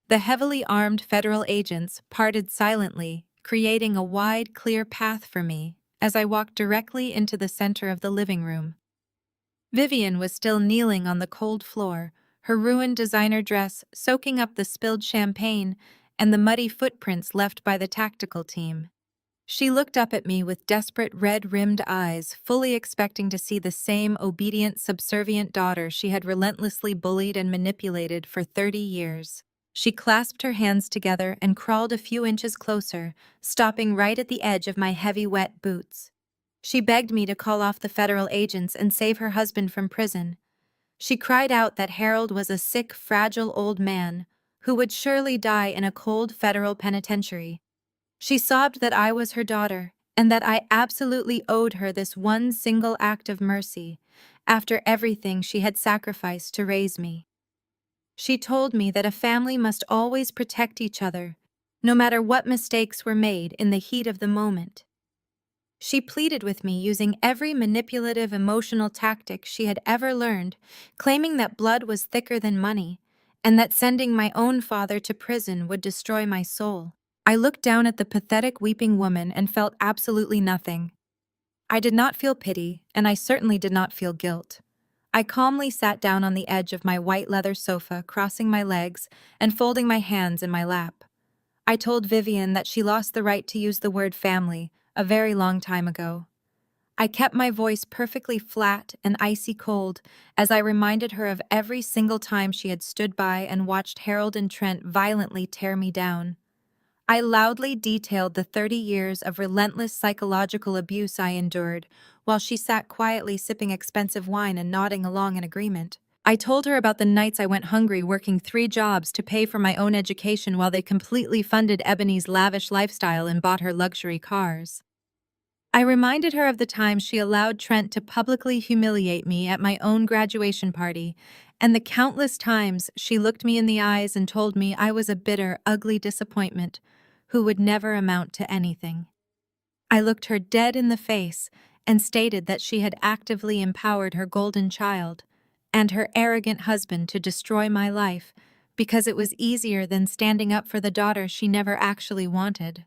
The heavily armed federal agents parted silently, creating a wide, clear path for me as I walked directly into the center of the living room. Vivian was still kneeling on the cold floor, her ruined designer dress soaking up the spilled champagne and the muddy footprints left by the tactical team. She looked up at me with desperate red-rimmed eyes, fully expecting to see the same obedient, subservient daughter she had relentlessly bullied and manipulated for 30 years. She clasped her hands together and crawled a few inches closer, stopping right at the edge of my heavy, wet boots. She begged me to call off the federal agents and save her husband from prison. She cried out that Harold was a sick, fragile old man who would surely die in a cold federal penitentiary. She sobbed that I was her daughter and that I absolutely owed her this one single act of mercy after everything she had sacrificed to raise me. She told me that a family must always protect each other, no matter what mistakes were made in the heat of the moment. She pleaded with me using every manipulative emotional tactic she had ever learned, claiming that blood was thicker than money, and that sending my own father to prison would destroy my soul. I looked down at the pathetic weeping woman and felt absolutely nothing. I did not feel pity, and I certainly did not feel guilt. I calmly sat down on the edge of my white leather sofa, crossing my legs and folding my hands in my lap. I told Vivian that she lost the right to use the word family a very long time ago. I kept my voice perfectly flat and icy cold as I reminded her of every single time she had stood by and watched Harold and Trent violently tear me down. I loudly detailed the 30 years of relentless psychological abuse I endured, while she sat quietly sipping expensive wine and nodding along in agreement. I told her about the nights I went hungry working 3 jobs to pay for my own education while they completely funded Ebony's lavish lifestyle and bought her luxury cars. I reminded her of the times she allowed Trent to publicly humiliate me at my own graduation party, and the countless times she looked me in the eyes and told me I was a bitter, ugly disappointment who would never amount to anything. I looked her dead in the face and stated that she had actively empowered her golden child and her arrogant husband to destroy my life because it was easier than standing up for the daughter she never actually wanted.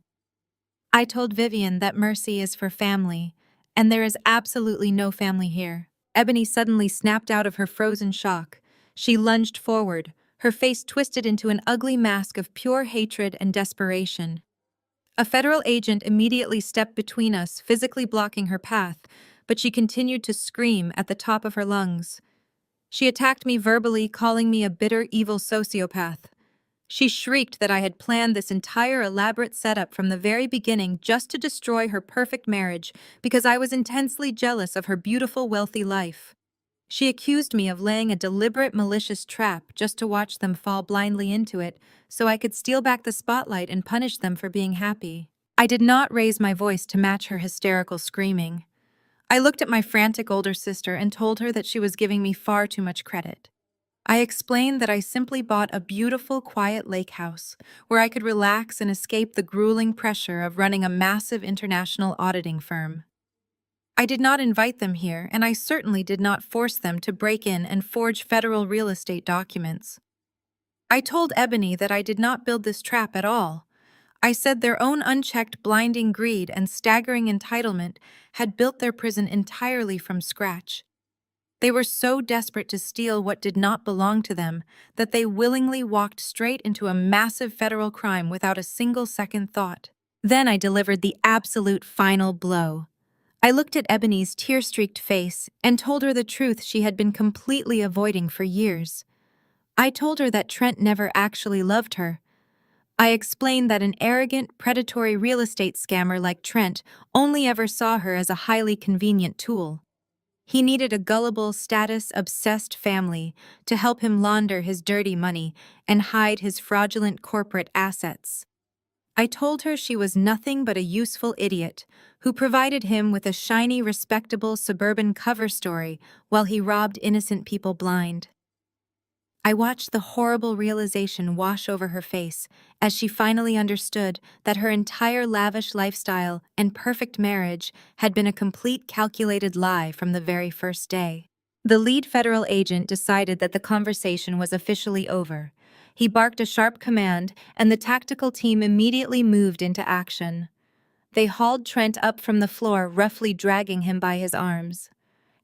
I told Vivian that mercy is for family, and there is absolutely no family here. Ebony suddenly snapped out of her frozen shock. She lunged forward, her face twisted into an ugly mask of pure hatred and desperation. A federal agent immediately stepped between us, physically blocking her path, but she continued to scream at the top of her lungs. She attacked me verbally, calling me a bitter, evil sociopath. She shrieked that I had planned this entire elaborate setup from the very beginning just to destroy her perfect marriage because I was intensely jealous of her beautiful, wealthy life. She accused me of laying a deliberate, malicious trap just to watch them fall blindly into it so I could steal back the spotlight and punish them for being happy. I did not raise my voice to match her hysterical screaming. I looked at my frantic older sister and told her that she was giving me far too much credit. I explained that I simply bought a beautiful, quiet lake house where I could relax and escape the grueling pressure of running a massive international auditing firm. I did not invite them here, and I certainly did not force them to break in and forge federal real estate documents. I told Ebony that I did not build this trap at all. I said their own unchecked, blinding greed and staggering entitlement had built their prison entirely from scratch. They were so desperate to steal what did not belong to them that they willingly walked straight into a massive federal crime without a single second thought. Then I delivered the absolute final blow. I looked at Ebony's tear-streaked face and told her the truth she had been completely avoiding for years. I told her that Trent never actually loved her. I explained that an arrogant, predatory real estate scammer like Trent only ever saw her as a highly convenient tool. He needed a gullible, status-obsessed family to help him launder his dirty money and hide his fraudulent corporate assets. I told her she was nothing but a useful idiot who provided him with a shiny, respectable suburban cover story while he robbed innocent people blind. I watched the horrible realization wash over her face as she finally understood that her entire lavish lifestyle and perfect marriage had been a complete calculated lie from the very first day. The lead federal agent decided that the conversation was officially over. He barked a sharp command, and the tactical team immediately moved into action. They hauled Trent up from the floor, roughly dragging him by his arms.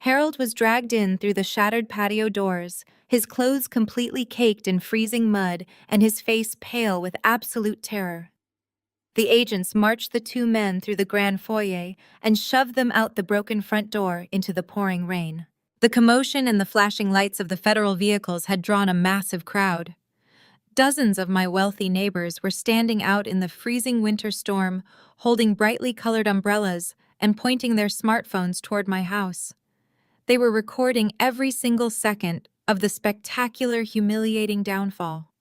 Harold was dragged in through the shattered patio doors, his clothes completely caked in freezing mud and his face pale with absolute terror. The agents marched the two men through the grand foyer and shoved them out the broken front door into the pouring rain. The commotion and the flashing lights of the federal vehicles had drawn a massive crowd. Dozens of my wealthy neighbors were standing out in the freezing winter storm, holding brightly colored umbrellas and pointing their smartphones toward my house. They were recording every single second of the spectacular, humiliating downfall.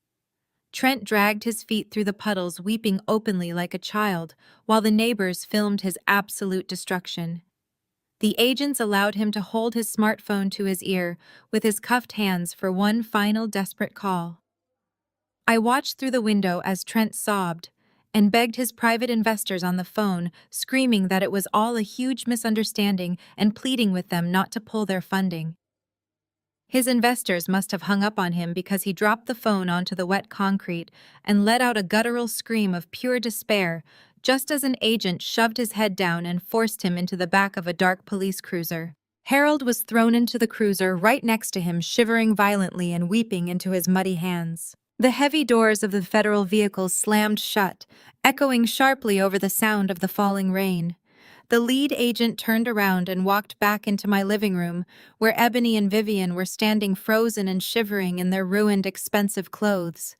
Trent dragged his feet through the puddles, weeping openly like a child, while the neighbors filmed his absolute destruction. The agents allowed him to hold his smartphone to his ear with his cuffed hands for one final desperate call. I watched through the window as Trent sobbed and begged his private investors on the phone, screaming that it was all a huge misunderstanding and pleading with them not to pull their funding. His investors must have hung up on him because he dropped the phone onto the wet concrete and let out a guttural scream of pure despair just as an agent shoved his head down and forced him into the back of a dark police cruiser. Harold was thrown into the cruiser right next to him, shivering violently and weeping into his muddy hands. The heavy doors of the federal vehicle slammed shut, echoing sharply over the sound of the falling rain. The lead agent turned around and walked back into my living room, where Ebony and Vivian were standing frozen and shivering in their ruined, expensive clothes.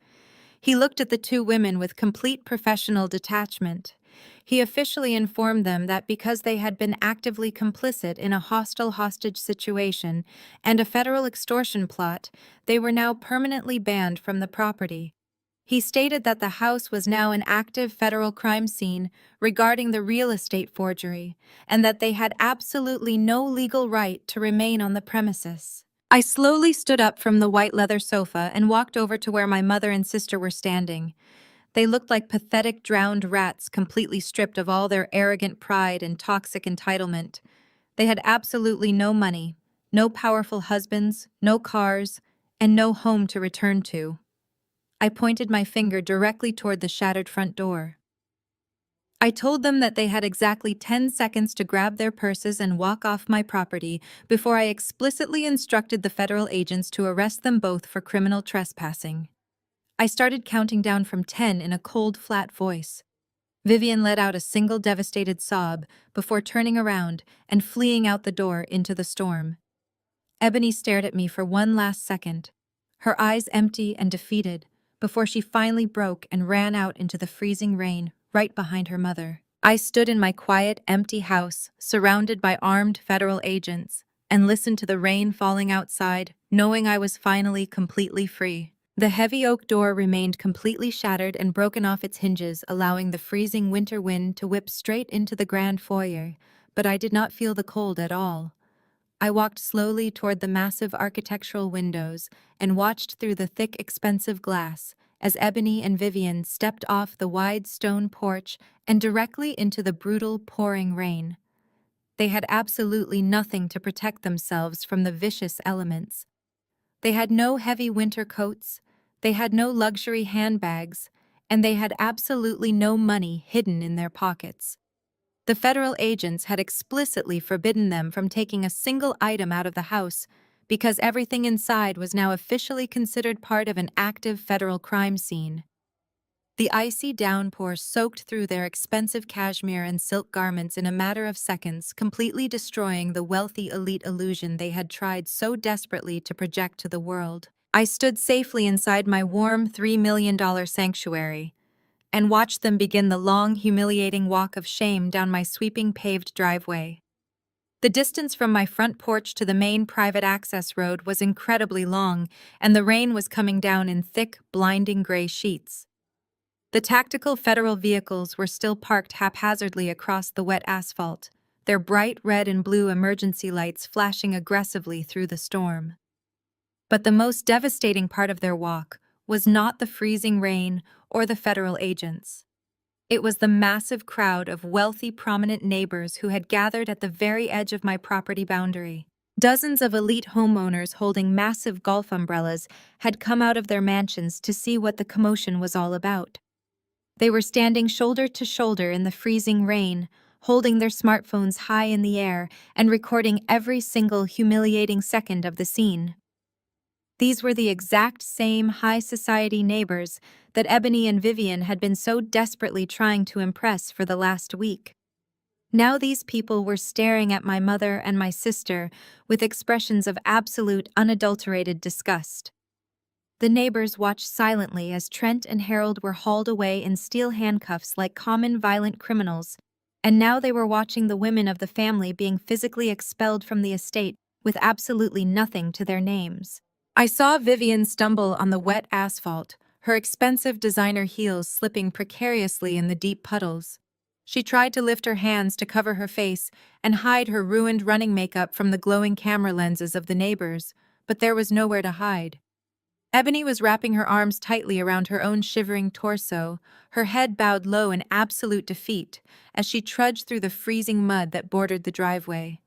He looked at the two women with complete professional detachment. He officially informed them that because they had been actively complicit in a hostile hostage situation and a federal extortion plot, they were now permanently banned from the property. He stated that the house was now an active federal crime scene regarding the real estate forgery, and that they had absolutely no legal right to remain on the premises. I slowly stood up from the white leather sofa and walked over to where my mother and sister were standing. They looked like pathetic drowned rats, completely stripped of all their arrogant pride and toxic entitlement. They had absolutely no money, no powerful husbands, no cars, and no home to return to. I pointed my finger directly toward the shattered front door. I told them that they had exactly 10 seconds to grab their purses and walk off my property before I explicitly instructed the federal agents to arrest them both for criminal trespassing. I started counting down from 10 in a cold, flat voice. Vivian let out a single devastated sob before turning around and fleeing out the door into the storm. Ebony stared at me for one last second, her eyes empty and defeated, before she finally broke and ran out into the freezing rain right behind her mother. I stood in my quiet, empty house, surrounded by armed federal agents, and listened to the rain falling outside, knowing I was finally completely free. The heavy oak door remained completely shattered and broken off its hinges, allowing the freezing winter wind to whip straight into the grand foyer, but I did not feel the cold at all. I walked slowly toward the massive architectural windows and watched through the thick, expensive glass as Ebony and Vivian stepped off the wide stone porch and directly into the brutal, pouring rain. They had absolutely nothing to protect themselves from the vicious elements. They had no heavy winter coats, they had no luxury handbags, and they had absolutely no money hidden in their pockets. The federal agents had explicitly forbidden them from taking a single item out of the house because everything inside was now officially considered part of an active federal crime scene. The icy downpour soaked through their expensive cashmere and silk garments in a matter of seconds, completely destroying the wealthy elite illusion they had tried so desperately to project to the world. I stood safely inside my warm $3 million sanctuary and watched them begin the long, humiliating walk of shame down my sweeping paved driveway. The distance from my front porch to the main private access road was incredibly long, and the rain was coming down in thick, blinding gray sheets. The tactical federal vehicles were still parked haphazardly across the wet asphalt, their bright red and blue emergency lights flashing aggressively through the storm. But the most devastating part of their walk was not the freezing rain or the federal agents. It was the massive crowd of wealthy, prominent neighbors who had gathered at the very edge of my property boundary. Dozens of elite homeowners holding massive golf umbrellas had come out of their mansions to see what the commotion was all about. They were standing shoulder to shoulder in the freezing rain, holding their smartphones high in the air and recording every single humiliating second of the scene. These were the exact same high society neighbors that Ebony and Vivian had been so desperately trying to impress for the last week. Now these people were staring at my mother and my sister with expressions of absolute, unadulterated disgust. The neighbors watched silently as Trent and Harold were hauled away in steel handcuffs like common violent criminals, and now they were watching the women of the family being physically expelled from the estate with absolutely nothing to their names. I saw Vivian stumble on the wet asphalt, her expensive designer heels slipping precariously in the deep puddles. She tried to lift her hands to cover her face and hide her ruined running makeup from the glowing camera lenses of the neighbors, but there was nowhere to hide. Ebony was wrapping her arms tightly around her own shivering torso, her head bowed low in absolute defeat as she trudged through the freezing mud that bordered the driveway.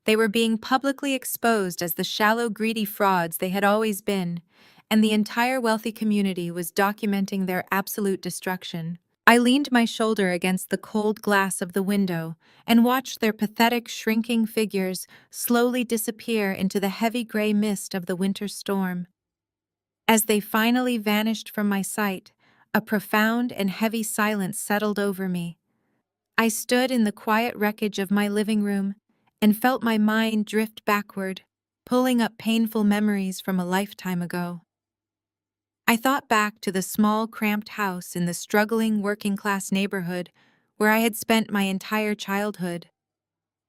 They were being publicly exposed as the shallow, greedy frauds they had always been, and the entire wealthy community was documenting their absolute destruction. I leaned my shoulder against the cold glass of the window and watched their pathetic, shrinking figures slowly disappear into the heavy gray mist of the winter storm. As they finally vanished from my sight, a profound and heavy silence settled over me. I stood in the quiet wreckage of my living room and felt my mind drift backward, pulling up painful memories from a lifetime ago. I thought back to the small, cramped house in the struggling, working-class neighborhood where I had spent my entire childhood.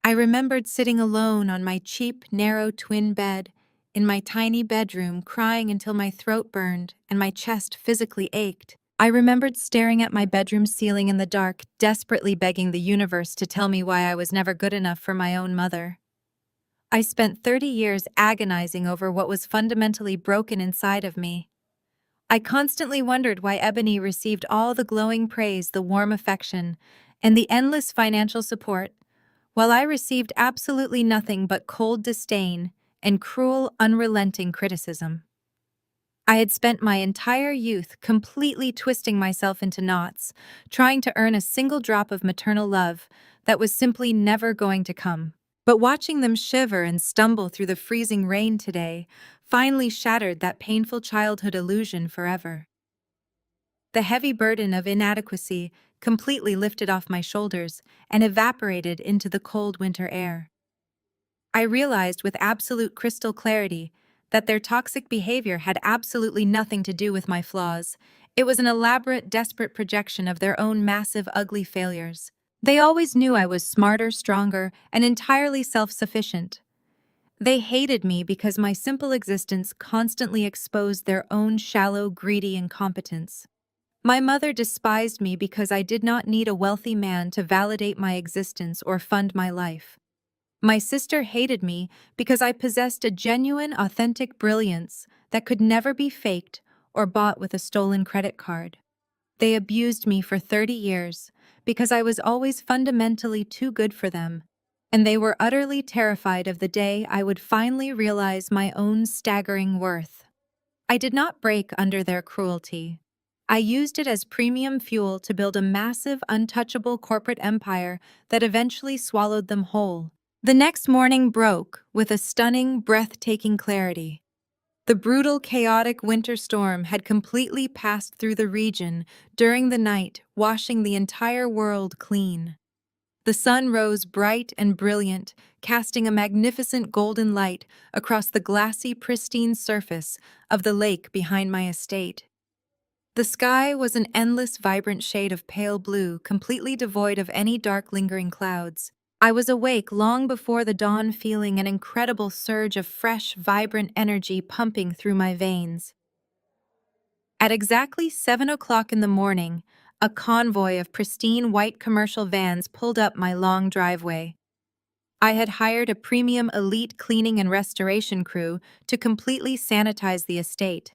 I remembered sitting alone on my cheap, narrow twin bed in my tiny bedroom, crying until my throat burned and my chest physically ached. I remembered staring at my bedroom ceiling in the dark, desperately begging the universe to tell me why I was never good enough for my own mother. I spent 30 years agonizing over what was fundamentally broken inside of me. I constantly wondered why Ebony received all the glowing praise, the warm affection, and the endless financial support, while I received absolutely nothing but cold disdain and cruel, unrelenting criticism. I had spent my entire youth completely twisting myself into knots, trying to earn a single drop of maternal love that was simply never going to come. But watching them shiver and stumble through the freezing rain today finally shattered that painful childhood illusion forever. The heavy burden of inadequacy completely lifted off my shoulders and evaporated into the cold winter air. I realized with absolute crystal clarity that their toxic behavior had absolutely nothing to do with my flaws. It was an elaborate, desperate projection of their own massive, ugly failures. They always knew I was smarter, stronger, and entirely self-sufficient. They hated me because my simple existence constantly exposed their own shallow, greedy incompetence. My mother despised me because I did not need a wealthy man to validate my existence or fund my life. My sister hated me because I possessed a genuine, authentic brilliance that could never be faked or bought with a stolen credit card. They abused me for 30 years because I was always fundamentally too good for them, and they were utterly terrified of the day I would finally realize my own staggering worth. I did not break under their cruelty. I used it as premium fuel to build a massive, untouchable corporate empire that eventually swallowed them whole. The next morning broke with a stunning, breathtaking clarity. The brutal, chaotic winter storm had completely passed through the region during the night, washing the entire world clean. The sun rose bright and brilliant, casting a magnificent golden light across the glassy, pristine surface of the lake behind my estate. The sky was an endless, vibrant shade of pale blue, completely devoid of any dark, lingering clouds. I was awake long before the dawn, feeling an incredible surge of fresh, vibrant energy pumping through my veins. At exactly 7 o'clock in the morning, a convoy of pristine white commercial vans pulled up my long driveway. I had hired a premium elite cleaning and restoration crew to completely sanitize the estate.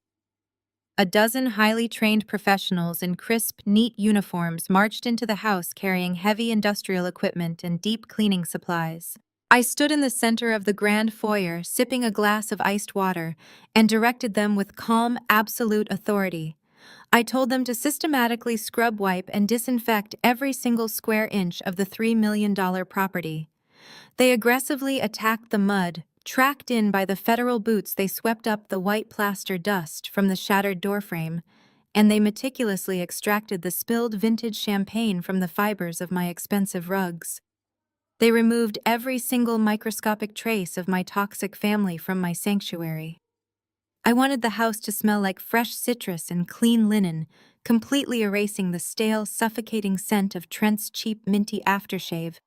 A dozen highly trained professionals in crisp, neat uniforms marched into the house carrying heavy industrial equipment and deep cleaning supplies. I stood in the center of the grand foyer, sipping a glass of iced water, and directed them with calm, absolute authority. I told them to systematically scrub wipe and disinfect every single square inch of the $3 million property. They aggressively attacked the mud. Tracked in by the federal boots, they swept up the white plaster dust from the shattered doorframe, and they meticulously extracted the spilled vintage champagne from the fibers of my expensive rugs. They removed every single microscopic trace of my toxic family from my sanctuary. I wanted the house to smell like fresh citrus and clean linen, completely erasing the stale, suffocating scent of Trent's cheap, minty aftershave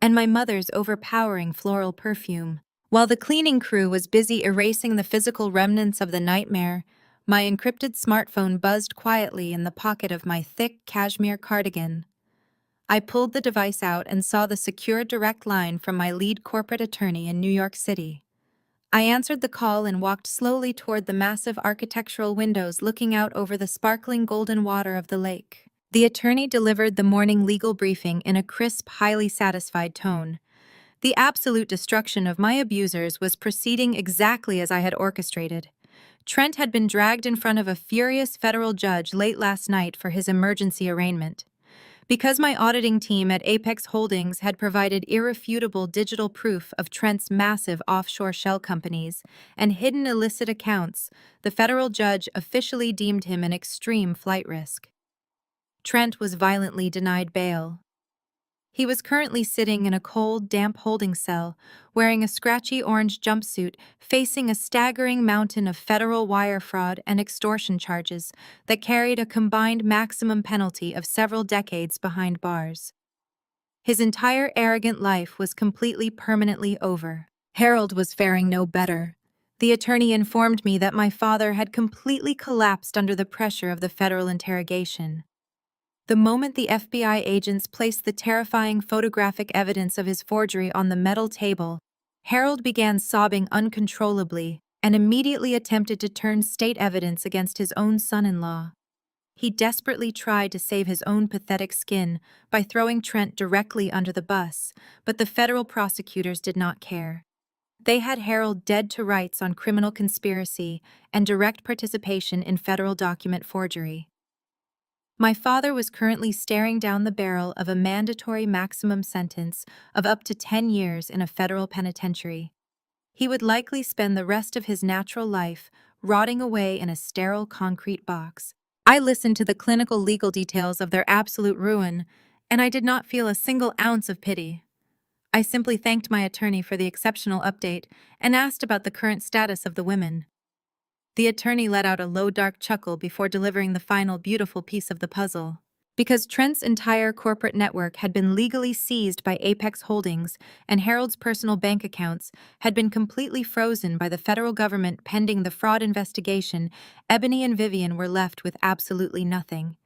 and my mother's overpowering floral perfume. While the cleaning crew was busy erasing the physical remnants of the nightmare, my encrypted smartphone buzzed quietly in the pocket of my thick cashmere cardigan. I pulled the device out and saw the secure direct line from my lead corporate attorney in New York City. I answered the call and walked slowly toward the massive architectural windows looking out over the sparkling golden water of the lake. The attorney delivered the morning legal briefing in a crisp, highly satisfied tone. The absolute destruction of my abusers was proceeding exactly as I had orchestrated. Trent had been dragged in front of a furious federal judge late last night for his emergency arraignment. Because my auditing team at Apex Holdings had provided irrefutable digital proof of Trent's massive offshore shell companies and hidden illicit accounts, the federal judge officially deemed him an extreme flight risk. Trent was violently denied bail. He was currently sitting in a cold, damp holding cell, wearing a scratchy orange jumpsuit, facing a staggering mountain of federal wire fraud and extortion charges that carried a combined maximum penalty of several decades behind bars. His entire arrogant life was completely permanently over. Harold was faring no better. The attorney informed me that my father had completely collapsed under the pressure of the federal interrogation. The moment the FBI agents placed the terrifying photographic evidence of his forgery on the metal table, Harold began sobbing uncontrollably and immediately attempted to turn state evidence against his own son-in-law. He desperately tried to save his own pathetic skin by throwing Trent directly under the bus, but the federal prosecutors did not care. They had Harold dead to rights on criminal conspiracy and direct participation in federal document forgery. My father was currently staring down the barrel of a mandatory maximum sentence of up to 10 years in a federal penitentiary. He would likely spend the rest of his natural life rotting away in a sterile concrete box. I listened to the clinical legal details of their absolute ruin, and I did not feel a single ounce of pity. I simply thanked my attorney for the exceptional update and asked about the current status of the women. The attorney let out a low, dark chuckle before delivering the final beautiful piece of the puzzle. Because Trent's entire corporate network had been legally seized by Apex Holdings and Harold's personal bank accounts had been completely frozen by the federal government pending the fraud investigation, Ebony and Vivian were left with absolutely nothing.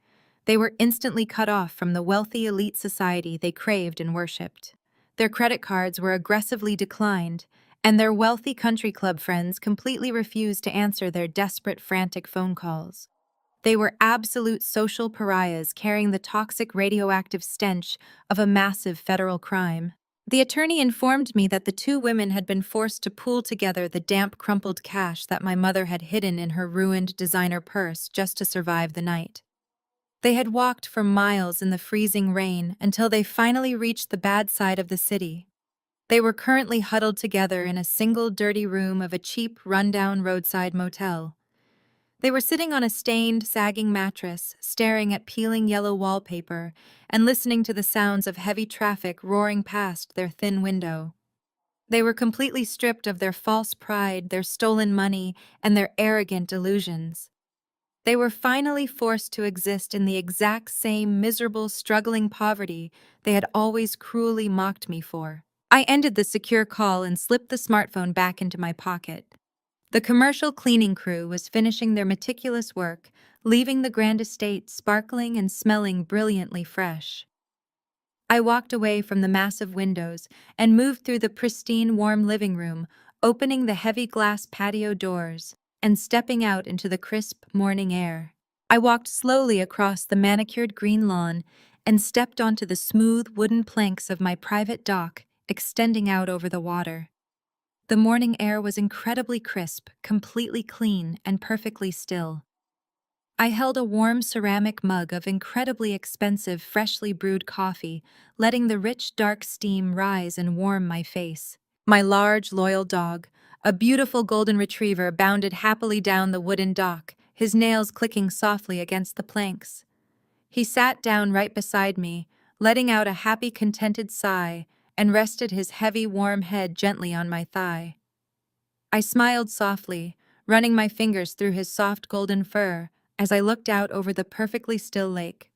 They were instantly cut off from the wealthy elite society they craved and worshipped. Their credit cards were aggressively declined, and their wealthy country club friends completely refused to answer their desperate, frantic phone calls. They were absolute social pariahs carrying the toxic radioactive stench of a massive federal crime. The attorney informed me that the two women had been forced to pool together the damp, crumpled cash that my mother had hidden in her ruined designer purse just to survive the night. They had walked for miles in the freezing rain until they finally reached the bad side of the city. They were currently huddled together in a single dirty room of a cheap, rundown roadside motel. They were sitting on a stained, sagging mattress, staring at peeling yellow wallpaper and listening to the sounds of heavy traffic roaring past their thin window. They were completely stripped of their false pride, their stolen money, and their arrogant delusions. They were finally forced to exist in the exact same miserable, struggling poverty they had always cruelly mocked me for. I ended the secure call and slipped the smartphone back into my pocket. The commercial cleaning crew was finishing their meticulous work, leaving the grand estate sparkling and smelling brilliantly fresh. I walked away from the massive windows and moved through the pristine, warm living room, opening the heavy glass patio doors and stepping out into the crisp morning air. I walked slowly across the manicured green lawn and stepped onto the smooth wooden planks of my private dock extending out over the water. The morning air was incredibly crisp, completely clean, and perfectly still. I held a warm ceramic mug of incredibly expensive, freshly brewed coffee, letting the rich, dark steam rise and warm my face. My large, loyal dog, a beautiful golden retriever, bounded happily down the wooden dock, his nails clicking softly against the planks. He sat down right beside me, letting out a happy, contented sigh, and rested his heavy, warm head gently on my thigh. I smiled softly, running my fingers through his soft golden fur as I looked out over the perfectly still lake.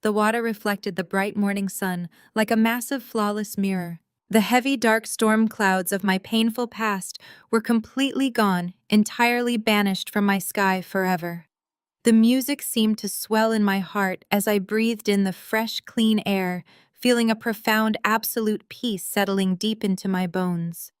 The water reflected the bright morning sun like a massive, flawless mirror. The heavy, dark storm clouds of my painful past were completely gone, entirely banished from my sky forever. The music seemed to swell in my heart as I breathed in the fresh, clean air, feeling a profound, absolute peace settling deep into my bones.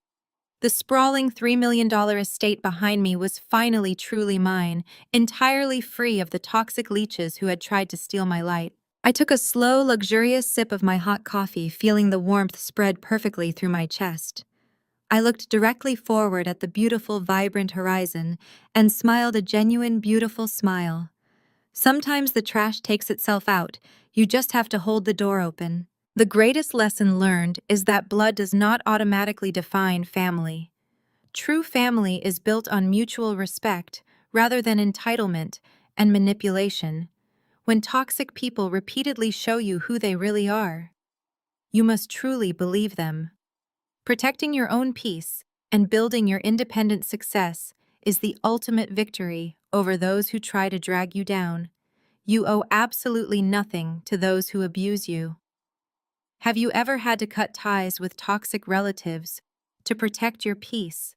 The sprawling $3 million estate behind me was finally truly mine, entirely free of the toxic leeches who had tried to steal my light. I took a slow, luxurious sip of my hot coffee, feeling the warmth spread perfectly through my chest. I looked directly forward at the beautiful, vibrant horizon and smiled a genuine, beautiful smile. Sometimes the trash takes itself out, you just have to hold the door open. The greatest lesson learned is that blood does not automatically define family. True family is built on mutual respect rather than entitlement and manipulation. When toxic people repeatedly show you who they really are, you must truly believe them. Protecting your own peace and building your independent success is the ultimate victory over those who try to drag you down. You owe absolutely nothing to those who abuse you. Have you ever had to cut ties with toxic relatives to protect your peace?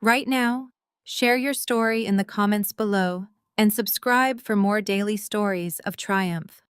Right now, share your story in the comments below and subscribe for more daily stories of triumph.